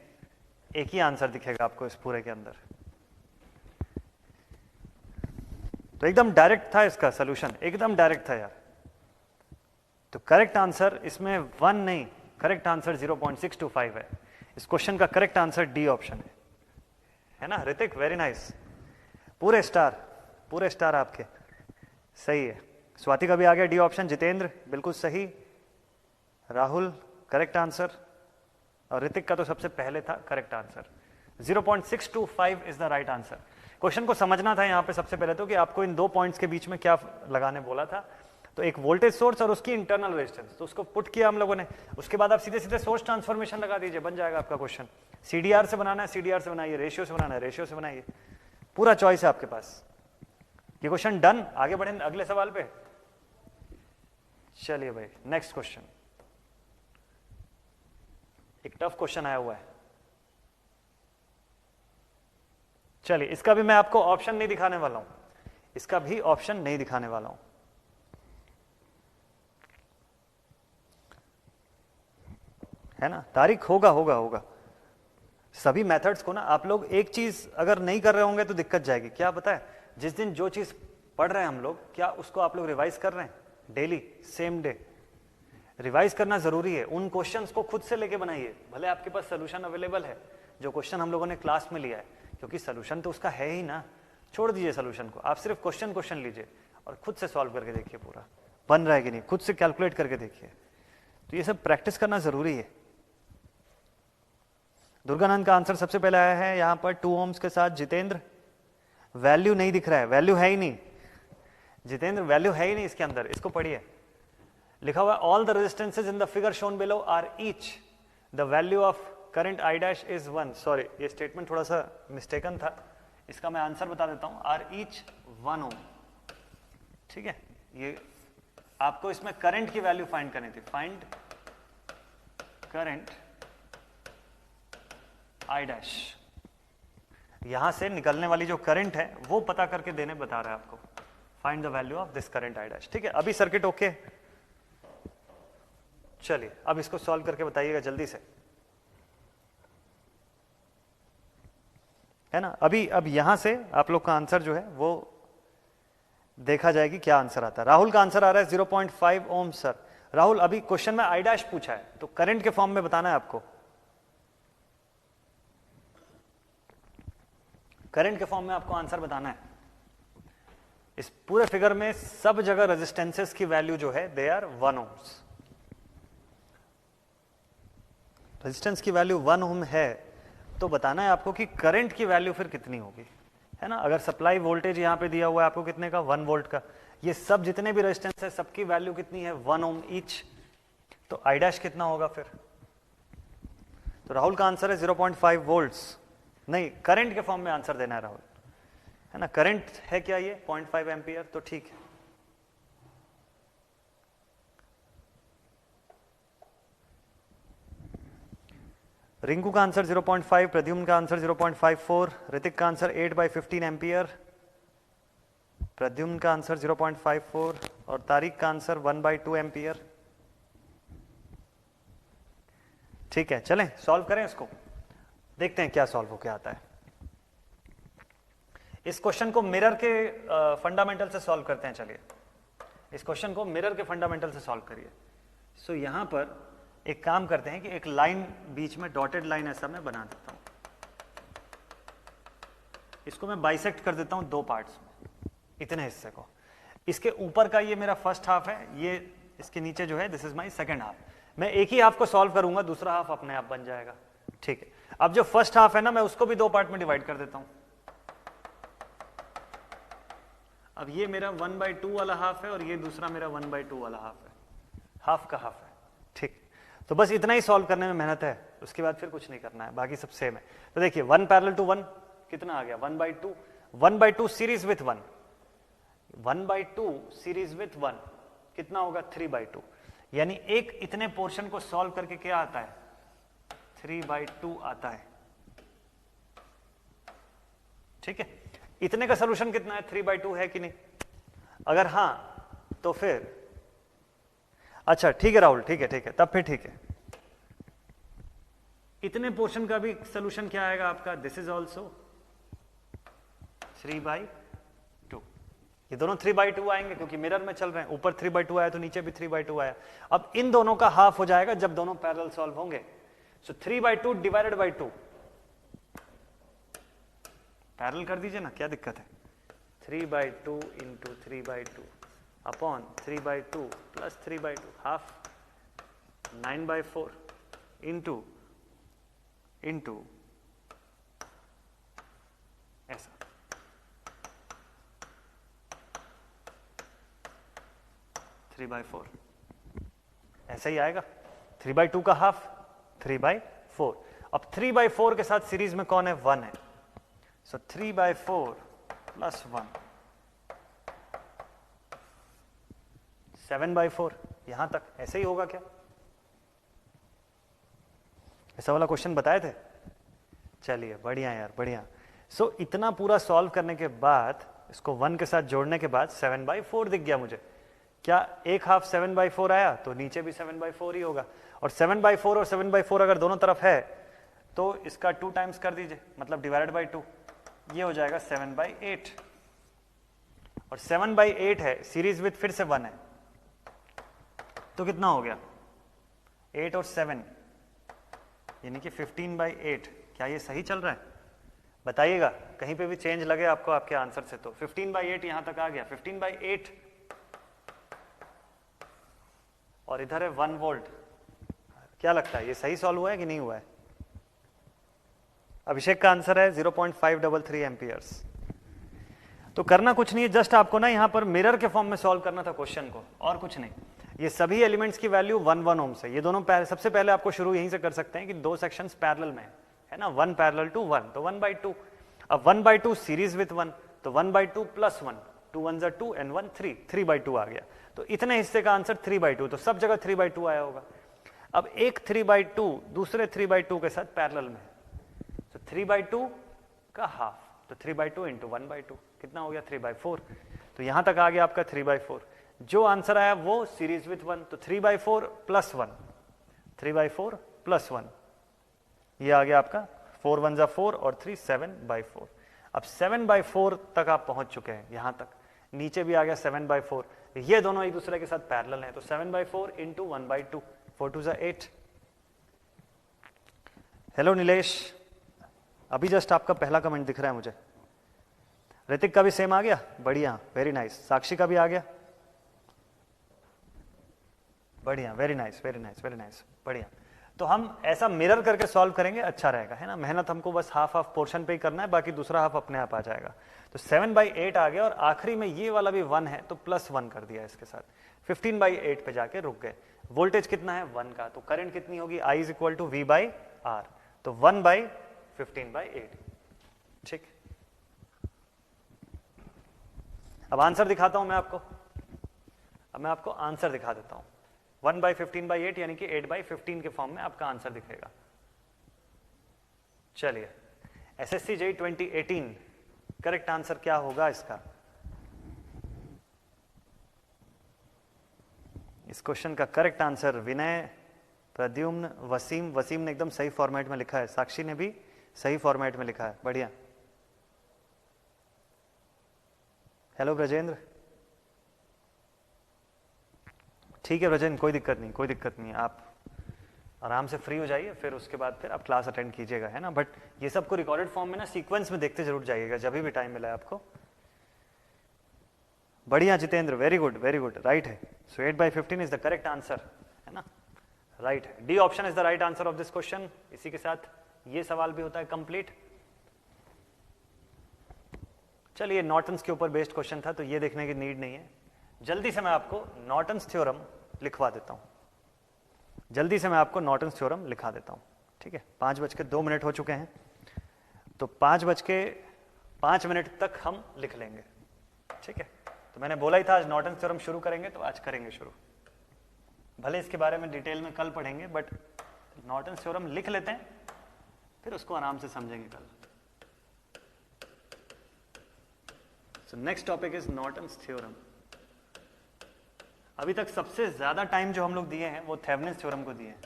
[SPEAKER 1] एक ही आंसर दिखेगा आपको इस पूरे के अंदर। तो एकदम डायरेक्ट था इसका सोल्यूशन, एकदम डायरेक्ट था यार। तो करेक्ट आंसर इसमें 1 नहीं, करेक्ट आंसर 0.625 है। इस क्वेश्चन का करेक्ट आंसर डी ऑप्शन है ना ऋतिक? वेरी नाइस, पूरे स्टार आपके, सही है। स्वाति का भी आ गया डी ऑप्शन, जितेंद्र बिल्कुल सही, राहुल करेक्ट आंसर, और ऋतिक का तो सबसे पहले था correct answer. 0.625 is the right answer. Question को समझना था यहाँ पे सबसे पहले तो कि आपको इन 2 पॉइंट्स के बीच में क्या लगाने बोला था। तो एक वोल्टेज सोर्स और उसकी इंटरनल रेजिस्टेंस, तो उसको पुट किया हम लोगों ने। उसके बाद आप सीधे सीधे सोर्स ट्रांसफॉर्मेशन लगा दीजिए, बन जाएगा आपका क्वेश्चन। सीडीआर से बनाना है सीडीआर से बनाइए, रेशियो से बनाना है रेशियो से बनाइए, पूरा चॉइस है आपके पास। ये क्वेश्चन डन। आगे बढ़े अगले सवाल पे। चलिए भाई नेक्स्ट क्वेश्चन, एक टफ क्वेश्चन आया हुआ है। चलिए इसका भी मैं आपको ऑप्शन नहीं दिखाने वाला हूं, इसका भी ऑप्शन नहीं दिखाने वाला हूं। है ना, तारीख होगा। सभी मेथड्स को ना आप लोग एक चीज अगर नहीं कर रहे होंगे तो दिक्कत जाएगी। क्या पता है, जिस दिन जो चीज पढ़ रहे हैं हम लोग, क्या उसको आप लोग रिवाइज कर रहे हैं डेली, सेम डे? रिवाइज करना जरूरी है। उन क्वेश्चंस को खुद से लेके बनाइए, भले आपके पास सोल्यूशन अवेलेबल है जो क्वेश्चन हम लोगों ने क्लास में लिया है, क्योंकि सोल्यूशन तो उसका है ही ना। छोड़ दीजिए सोल्यूशन को, आप सिर्फ क्वेश्चन लीजिए और खुद से सॉल्व करके देखिए, पूरा बन रहा है कि नहीं, खुद से कैलकुलेट करके देखिए। तो ये सब प्रैक्टिस करना जरूरी है। दुर्गानंद का आंसर सबसे पहले आया है यहां पर 2 ohms के साथ। जितेंद्र वैल्यू नहीं दिख रहा है, वैल्यू है ही नहीं जितेंद्र, वैल्यू है ही नहीं इसके अंदर। इसको पढ़िए, लिखा हुआ all the resistances in the figure shown below are each the value of current I dash is 1। Sorry, ये स्टेटमेंट थोड़ा सा मिस्टेकन था, इसका मैं आंसर बता देता हूं। आर ईच 1 ohm, ठीक है। ये आपको इसमें करंट की वैल्यू फाइंड करनी थी, फाइंड करंट आई डैश। यहां से निकलने वाली जो करंट है वो पता करके देने बता रहा है आपको, find the value of this current I dash, ठीक है। अभी सर्किट ओके। चलिए अब इसको सॉल्व करके बताइएगा जल्दी से, है ना। अभी अब यहां से आप लोग का आंसर जो है वो देखा जाएगी क्या आंसर आता है। राहुल का आंसर आ रहा है 0.5 ओम। सर राहुल, अभी क्वेश्चन में आई डैश पूछा है तो करंट के फॉर्म में बताना है आपको, करंट के फॉर्म में आपको आंसर बताना है। इस पूरे फिगर में सब जगह रेजिस्टेंसेस की वैल्यू जो है दे आर 1 ohms। रेजिस्टेंस की वैल्यू 1 ohm है तो बताना है आपको कि करंट की वैल्यू फिर कितनी होगी, है ना। अगर सप्लाई वोल्टेज यहां पे दिया हुआ है आपको कितने का, 1 वोल्ट का, ये सब जितने भी रेजिस्टेंस है सबकी वैल्यू कितनी है, 1 ohm ईच, तो आई डैश कितना होगा फिर। तो राहुल का आंसर है 0.5 वोल्ट्स। नहीं, करंट के फॉर्म में आंसर देना है राहुल, है ना। करंट है क्या ये 0.5 एम्पियर, तो ठीक है। रिंकू का आंसर 0.5, प्रद्युम्न का आंसर 0.54, ऋतिक का आंसर 8/15 एम्पियर, प्रद्युम्न का आंसर 0.54 और तारिक का आंसर 1/2 एम्पियर। ठीक है, चलें सॉल्व करें इसको, देखते हैं क्या सॉल्व होके आता है। इस क्वेश्चन को मिरर के फंडामेंटल से सॉल्व करते हैं। चलिए इस क्वेश्चन को मिरर के फंडामेंटल से सॉल्व करिए। सो यहां पर एक काम करते हैं कि एक लाइन बीच में डॉटेड लाइन ऐसा मैं बना देता हूं, इसको मैं बाइसेक्ट कर देता हूं 2 पार्ट्स में, इतने हिस्से को। इसके ऊपर का ये मेरा फर्स्ट हाफ है, ये इसके नीचे जो है this is my second half. मैं एक ही हाफ को सॉल्व करूंगा, दूसरा हाफ अपने आप बन जाएगा, ठीक है। अब जो फर्स्ट हाफ है ना, मैं उसको भी 2 पार्ट में डिवाइड कर देता हूं। अब ये मेरा 1/2 वाला हाफ है और ये दूसरा मेरा 1/2 वाला हाफ है, हाफ का हाफ है, ठीक। तो बस इतना ही सॉल्व करने में मेहनत है, उसके बाद फिर कुछ नहीं करना है, बाकी सब सेम है। तो देखिए 1 पैरेलल टू 1 कितना आ गया, 1/2, 1/2 सीरीज विथ 1, 1/2 सीरीज विथ 1 कितना होगा, 3/2। यानी एक इतने पोर्शन को सॉल्व करके क्या आता है, 3/2 आता है, ठीक है। इतने का सोल्यूशन कितना है, 3/2 है कि नहीं? अगर हां तो फिर अच्छा ठीक है राहुल, ठीक है, तब फिर ठीक है। इतने पोर्शन का भी सोल्यूशन क्या आएगा आपका, दिस इज ऑल्सो 3/2। ये दोनों 3/2 आएंगे क्योंकि मिरर में चल रहे हैं, ऊपर 3/2 आया तो नीचे भी 3/2 आया। अब इन दोनों का हाफ हो जाएगा जब दोनों पैरेलल सॉल्व होंगे। सो 3/2 डिवाइडेड बाई 2, पैरेलल कर दीजिए ना, क्या दिक्कत है। 3/2 into 3/2 upon 3/2 plus 3/2 half 9/4 into ऐसा 3/4 ऐसा ही आएगा। 3/2 का हाफ 3/4। अब 3/4 के साथ सीरीज में कौन है, 1 है। सो 3/4 प्लस 1 7/4। यहां तक ऐसे ही होगा क्या, ऐसा वाला क्वेश्चन बताए थे। चलिए बढ़िया यार, बढ़िया। सो इतना पूरा सॉल्व करने के बाद, इसको 1 के साथ जोड़ने के बाद 7/4 दिख गया मुझे। क्या एक हाफ 7/4 आया तो नीचे भी 7/4 ही होगा। और 7/4 और 7/4 अगर दोनों तरफ है तो इसका 2 टाइम्स कर दीजिए, मतलब डिवाइडेड बाई 2, ये हो जाएगा 7/8। और 7/8 है, सीरीज विथ फिर से 1 है, तो कितना हो गया 8 और 7 यानी कि 15/8। क्या ये सही चल रहा है, बताइएगा, कहीं पे भी चेंज लगे आपको आपके आंसर से तो। 15/8 यहां तक आ गया, 15/8 और इधर है 1 वोल्ट। क्या लगता है ये सही सॉल्व हुआ है कि नहीं हुआ है। अभिषेक का आंसर है 0.533 एम्पियर्स। तो करना कुछ नहीं है, जस्ट आपको ना यहां पर मिरर के फॉर्म में सॉल्व करना था क्वेश्चन को, और कुछ नहीं। ये सभी एलिमेंट्स की वैल्यू 1 ओम से, ये दोनों सबसे पहले आपको शुरू यहीं से कर सकते हैं कि दो सेक्शंस पैरेलल में है ना, 1 पैरेलल टू 1, तो 1/2। अब 1/2 सीरीज विथ 1, तो 1/2 प्लस 1, 2 1 2 एंड 1 3, 3/2 आ गया। तो इतने हिस्से का आंसर 3/2, तो सब जगह 3/2 आया होगा। अब एक 3/2 दूसरे 3/2 के साथ पैरेलल में, तो 3/2 का हाफ, तो 3/2 इंटू 1/2 कितना हो गया 3/4। तो यहां तक आ गया आपका 3/4। जो आंसर आया वो सीरीज विथ 1, तो 3/4 प्लस 1, 3/4 प्लस 1, ये आ गया आपका 4 1 4 और 3 7/4। अब 7/4 तक आप पहुंच चुके हैं, यहां तक नीचे भी आ गया 7/4। ये दोनों एक दूसरे के साथ पैरेलल हैं, तो 7/4 इंटू 1/2, 4 2 8। हेलो नीलेश, अभी जस्ट आपका पहला कमेंट दिख रहा है मुझे। ऋतिक का भी सेम आ गया, बढ़िया, वेरी नाइस। साक्षी का भी आ गया, बढ़िया, very nice very nice very nice, बढ़िया। तो हम ऐसा मिरर करके सॉल्व करेंगे, अच्छा रहेगा, है ना। मेहनत हमको बस हाफ पोर्शन पे ही करना है, बाकी दूसरा हाफ अपने आप आ जाएगा। तो 7/8 आ गया, और आखिरी में ये वाला भी 1 है तो प्लस 1 कर दिया इसके साथ, 15/8 पे जाके रुक गए। वोल्टेज कितना है 1 का, तो करंट कितनी होगी, I is equal to V/R, तो 1/15/8। ठीक, अब आंसर दिखाता हूं मैं आपको। अब मैं आपको आंसर दिखा देता हूं। 1/15/8 यानी कि 8/15 के फॉर्म में आपका आंसर दिखेगा। चलिए, SSC JEE 2018 करेक्ट आंसर क्या होगा इसका। इस क्वेश्चन का करेक्ट आंसर विनय, प्रद्युम्न, वसीम, वसीम ने एकदम सही फॉर्मेट में लिखा है, साक्षी ने भी सही फॉर्मेट में लिखा है, बढ़िया। हेलो ब्रजेंद्र, ठीक है ब्रजेंद्र, कोई दिक्कत नहीं, कोई दिक्कत नहीं, आप आराम से फ्री हो जाइए, फिर उसके बाद फिर आप क्लास अटेंड कीजिएगा, है ना। बट ये सबको रिकॉर्डेड फॉर्म में ना सीक्वेंस में देखते जरूर जाइएगा जब भी टाइम मिला है आपको। बढ़िया Jitendra, very good very good, right है। सो 8/15 इज द करेक्ट आंसर, है ना, राइट है। D option is the right answer of this question. इसी के साथ ये सवाल भी होता है कंप्लीट। चलिए, नॉर्टन्स के ऊपर बेस्ड क्वेश्चन था तो ये देखने की नीड नहीं है। जल्दी से मैं आपको नॉर्टन्स थ्योरम लिखवा देता हूं, जल्दी से मैं आपको नॉर्टन्स थ्योरम लिखा देता हूं, ठीक है। 5:02 हो चुके हैं, तो 5:05 तक हम लिख लेंगे, ठीक है। तो मैंने बोला ही था आज नॉर्टन्स थ्योरम शुरू करेंगे, तो आज करेंगे शुरू। भले इसके बारे में डिटेल में कल पढ़ेंगे, बट नॉर्टन्स थ्योरम लिख लेते हैं, फिर उसको आराम से समझेंगे कल। So next topic is Norton's theorem. अभी तक सबसे ज्यादा टाइम जो हम लोग दिए हैं वो थेवेनिन्स थ्योरम को दिए हैं।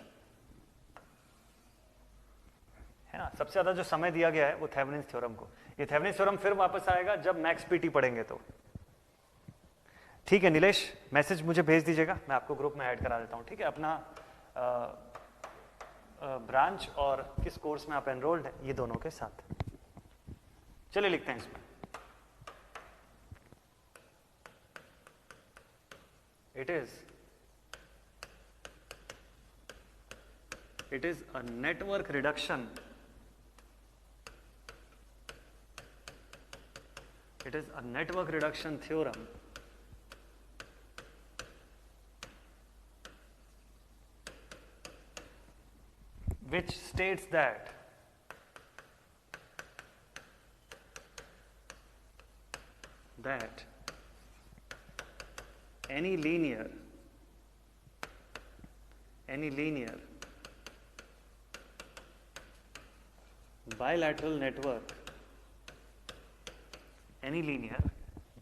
[SPEAKER 1] ना, सबसे ज्यादा जो समय दिया गया है वो थेवेनिन्स थ्योरम को। ये थेवेनिन्स थ्योरम फिर वापस आएगा जब मैक्स पीटी पढ़ेंगे तो। ठीक है नीलेश, मैसेज मुझे भेज दीजिएगा, मैं आपको ग्रुप में ऐड करा देता हूँ। ठीक है, अपना ब्रांच और किस कोर्स में आप एनरोल्ड हैं ये दोनों के साथ। चलिए लिखते हैं इसमें। It is a network reduction. It is a network reduction theorem which states that any linear bilateral network, any linear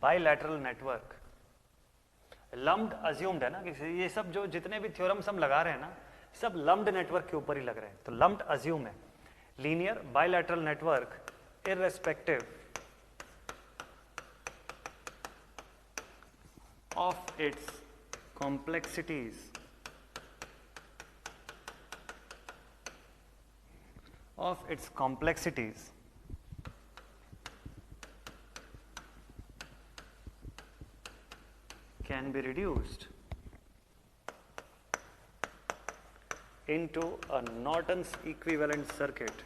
[SPEAKER 1] bilateral network, lumped assumed है ना, कि ये सब जो जितने भी थ्योरम्स हम लगा रहे हैं ना, सब लम्प्ड नेटवर्क के ऊपर ही लग रहे हैं, तो लम्प्ड अज्यूम है। Linear bilateral network irrespective of its complexities can be reduced into a Norton's equivalent circuit,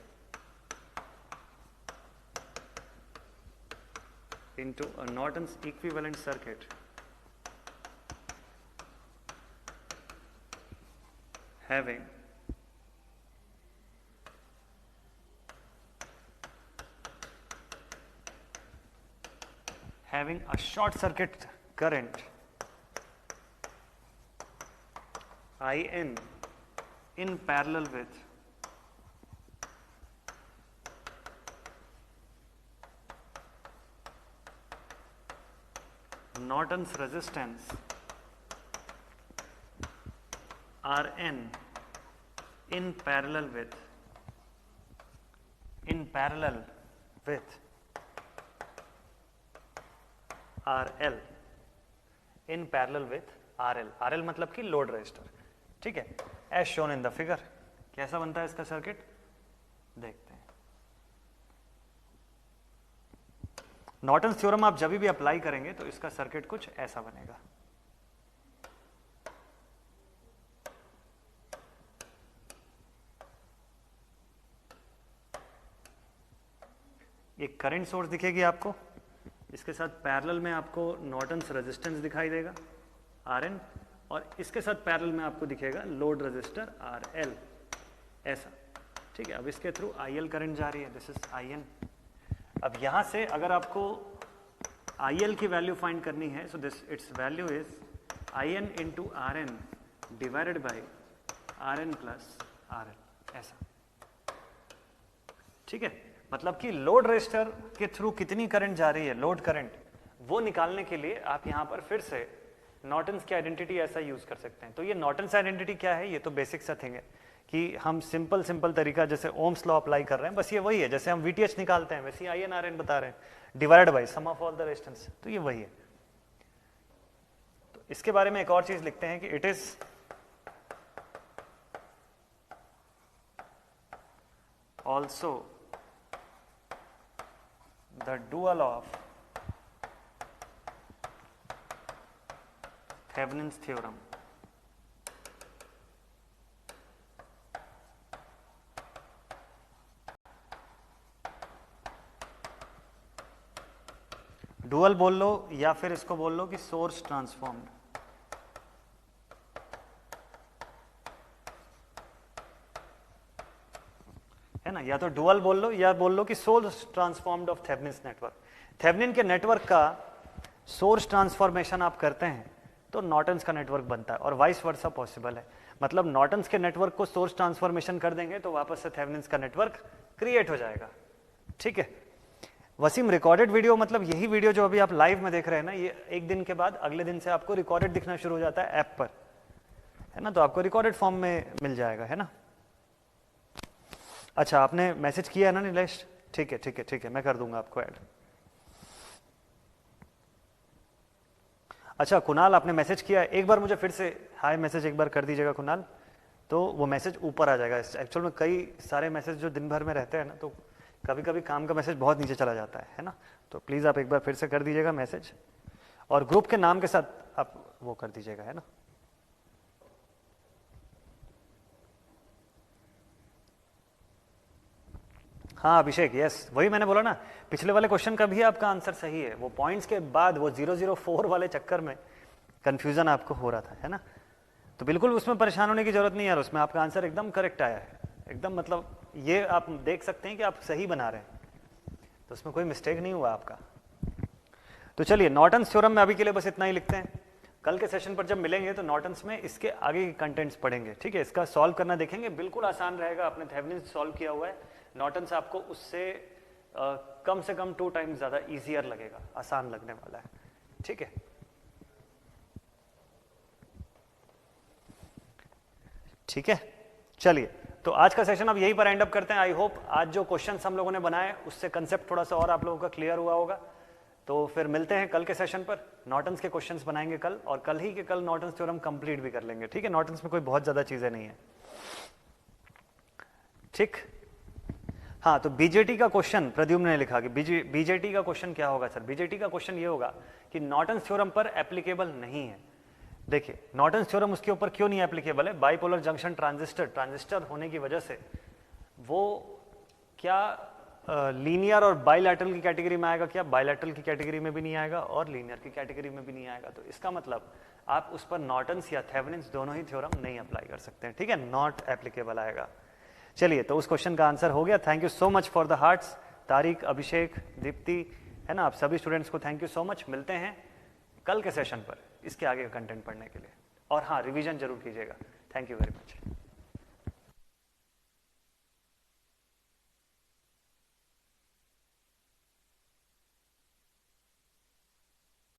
[SPEAKER 1] having a short circuit current IN in parallel with Norton's resistance Rn in parallel with RL, in parallel with RL। RL मतलब कि load resistor. ठीक है, as shown in the figure. कैसा बनता है इसका circuit, देखते हैं। नॉर्टन्स थ्योरम आप जब भी अप्लाई करेंगे तो इसका सर्किट कुछ ऐसा बनेगा। एक करंट सोर्स दिखेगी आपको, इसके साथ पैरेलल में आपको नॉर्टन्स रेजिस्टेंस दिखाई देगा Rn, और इसके साथ पैरेलल में आपको दिखेगा लोड रेजिस्टर RL, ऐसा। ठीक है, अब इसके थ्रू IL करंट जा रही है, दिस इज IN। अब यहां से अगर आपको IL की वैल्यू फाइंड करनी है, so this it's value is IN into RN divided by RN plus RL, ऐसा। ठीक है, मतलब कि लोड रेजिस्टर के थ्रू कितनी करंट जा रही है, लोड करंट, वो निकालने के लिए आप यहां पर फिर से नॉर्टन्स की आइडेंटिटी ऐसा यूज कर सकते हैं। तो ये नॉर्टन्स आइडेंटिटी क्या है, ये तो बेसिक सा थिंग है कि हम सिंपल तरीका जैसे ओम्स लॉ अप्लाई कर रहे हैं, बस ये वही है। जैसे हम VTH निकालते हैं वैसे ही IN RN बता रहे हैं, divided by sum of all the resistance, तो ये वही है। तो इसके बारे में एक और चीज लिखते हैं कि it is also the dual of Thevenin's theorem। Dual बोल लो या फिर इसको बोल लो कि सोर्स ट्रांसफॉर्म्ड। है ना, या तो डुअल बोल लो या बोल लो कि source transformed of Thevenin's network. Thevenin के नेटवर्क का सोर्स ट्रांसफॉर्मेशन आप करते हैं तो नॉर्टन्स का नेटवर्क बनता है, और वाइस वर्सा पॉसिबल है। मतलब नॉर्टन्स के नेटवर्क को सोर्स ट्रांसफॉर्मेशन कर देंगे तो वापस से थेवेनिन्स का नेटवर्क क्रिएट हो जाएगा। ठीक है वसीम, रिकॉर्डेड वीडियो मतलब यही वीडियो जो अभी आप लाइव में देख रहे हैं ना, ये एक दिन के बाद अगले दिन से आपको रिकॉर्डेड दिखना शुरू हो जाता है ऐप पर, है ना, तो आपको रिकॉर्डेड फॉर्म में मिल जाएगा, है ना। अच्छा, आपने मैसेज किया है ना नीलेश? ठीक है ठीक है ठीक है, मैं कर दूंगा आपको ऐड। अच्छा कुणाल, आपने मैसेज किया है, एक बार मुझे फिर से हाय मैसेज एक बार कर दीजिएगा कुणाल, तो वो मैसेज ऊपर आ जाएगा। एक्चुअल में कई सारे मैसेज जो दिन भर में रहते हैं ना, तो कभी कभी काम का मैसेज बहुत नीचे चला जाता है ना, तो प्लीज़ आप एक बार फिर से कर दीजिएगा मैसेज, और ग्रुप के नाम के साथ आप वो कर दीजिएगा, है ना। हाँ अभिषेक, यस, वही मैंने बोला ना, पिछले वाले क्वेश्चन का भी आपका आंसर सही है, वो पॉइंट्स के बाद वो 004 वाले चक्कर में कंफ्यूजन आपको हो रहा था, है ना। तो बिल्कुल उसमें परेशान होने की जरूरत नहीं यार, उसमें आपका आंसर एकदम करेक्ट आया है, एकदम, मतलब ये आप देख सकते हैं कि आप सही बना रहे हैं, तो उसमें कोई मिस्टेक नहीं हुआ आपका। तो चलिए नॉर्टन्स थ्योरम में अभी के लिए बस इतना ही लिखते हैं, कल के सेशन पर जब मिलेंगे तो नॉर्टन्स में इसके आगे के कंटेंट्स पढ़ेंगे, ठीक है। इसका सॉल्व करना देखेंगे, बिल्कुल आसान रहेगा, आपने थेवेनिन सॉल्व किया हुआ है, नॉर्टन्स आपको उससे कम से कम 2 टाइम्स ज्यादा इजियर लगेगा, आसान लगने वाला है, ठीक है। ठीक है, चलिए तो आज का सेशन अब यहीं पर एंड अप करते हैं। आई होप आज जो क्वेश्चंस हम लोगों ने बनाए उससे कंसेप्ट थोड़ा सा और आप लोगों का क्लियर हुआ होगा। तो फिर मिलते हैं कल के सेशन पर, नॉर्टन्स के क्वेश्चंस बनाएंगे कल, और कल ही के कल नॉर्टन्स थ्योरम कंप्लीट भी कर लेंगे, ठीक है। नॉर्टन्स में कोई बहुत ज्यादा चीजें नहीं है, ठीक। हाँ, तो बीजेटी का क्वेश्चन प्रद्युम्न ने लिखा कि बीजेटी का क्वेश्चन क्या होगा सर? बीजेटी का क्वेश्चन ये होगा कि नॉर्टन्स थ्योरम पर एप्लीकेबल नहीं है। देखिए नॉर्टन्स थ्योरम उसके ऊपर क्यों नहीं एप्लीकेबल है? बाइपोलर जंक्शन ट्रांजिस्टर होने की वजह से वो क्या लीनियर और बाइलैटरल की कैटेगरी में आएगा, क्या बाइलैटरल की कैटेगरी में भी नहीं आएगा और लीनियर की कैटेगरी में भी नहीं आएगा। तो इसका मतलब आप उस पर नॉर्टन्स या थेवेनिन्स दोनों ही थ्योरम नहीं अप्लाई कर सकते हैं, ठीक है, नॉट एप्लीकेबल आएगा। चलिए तो उस क्वेश्चन का आंसर हो गया। Thank you so much for the hearts, Tariq, Abhishek, Deepti, है ना, आप सभी स्टूडेंट्स को थैंक यू सो मच। मिलते हैं कल के सेशन पर इसके आगे का कंटेंट पढ़ने के लिए, और हाँ रिवीजन जरूर कीजिएगा। Thank you very much.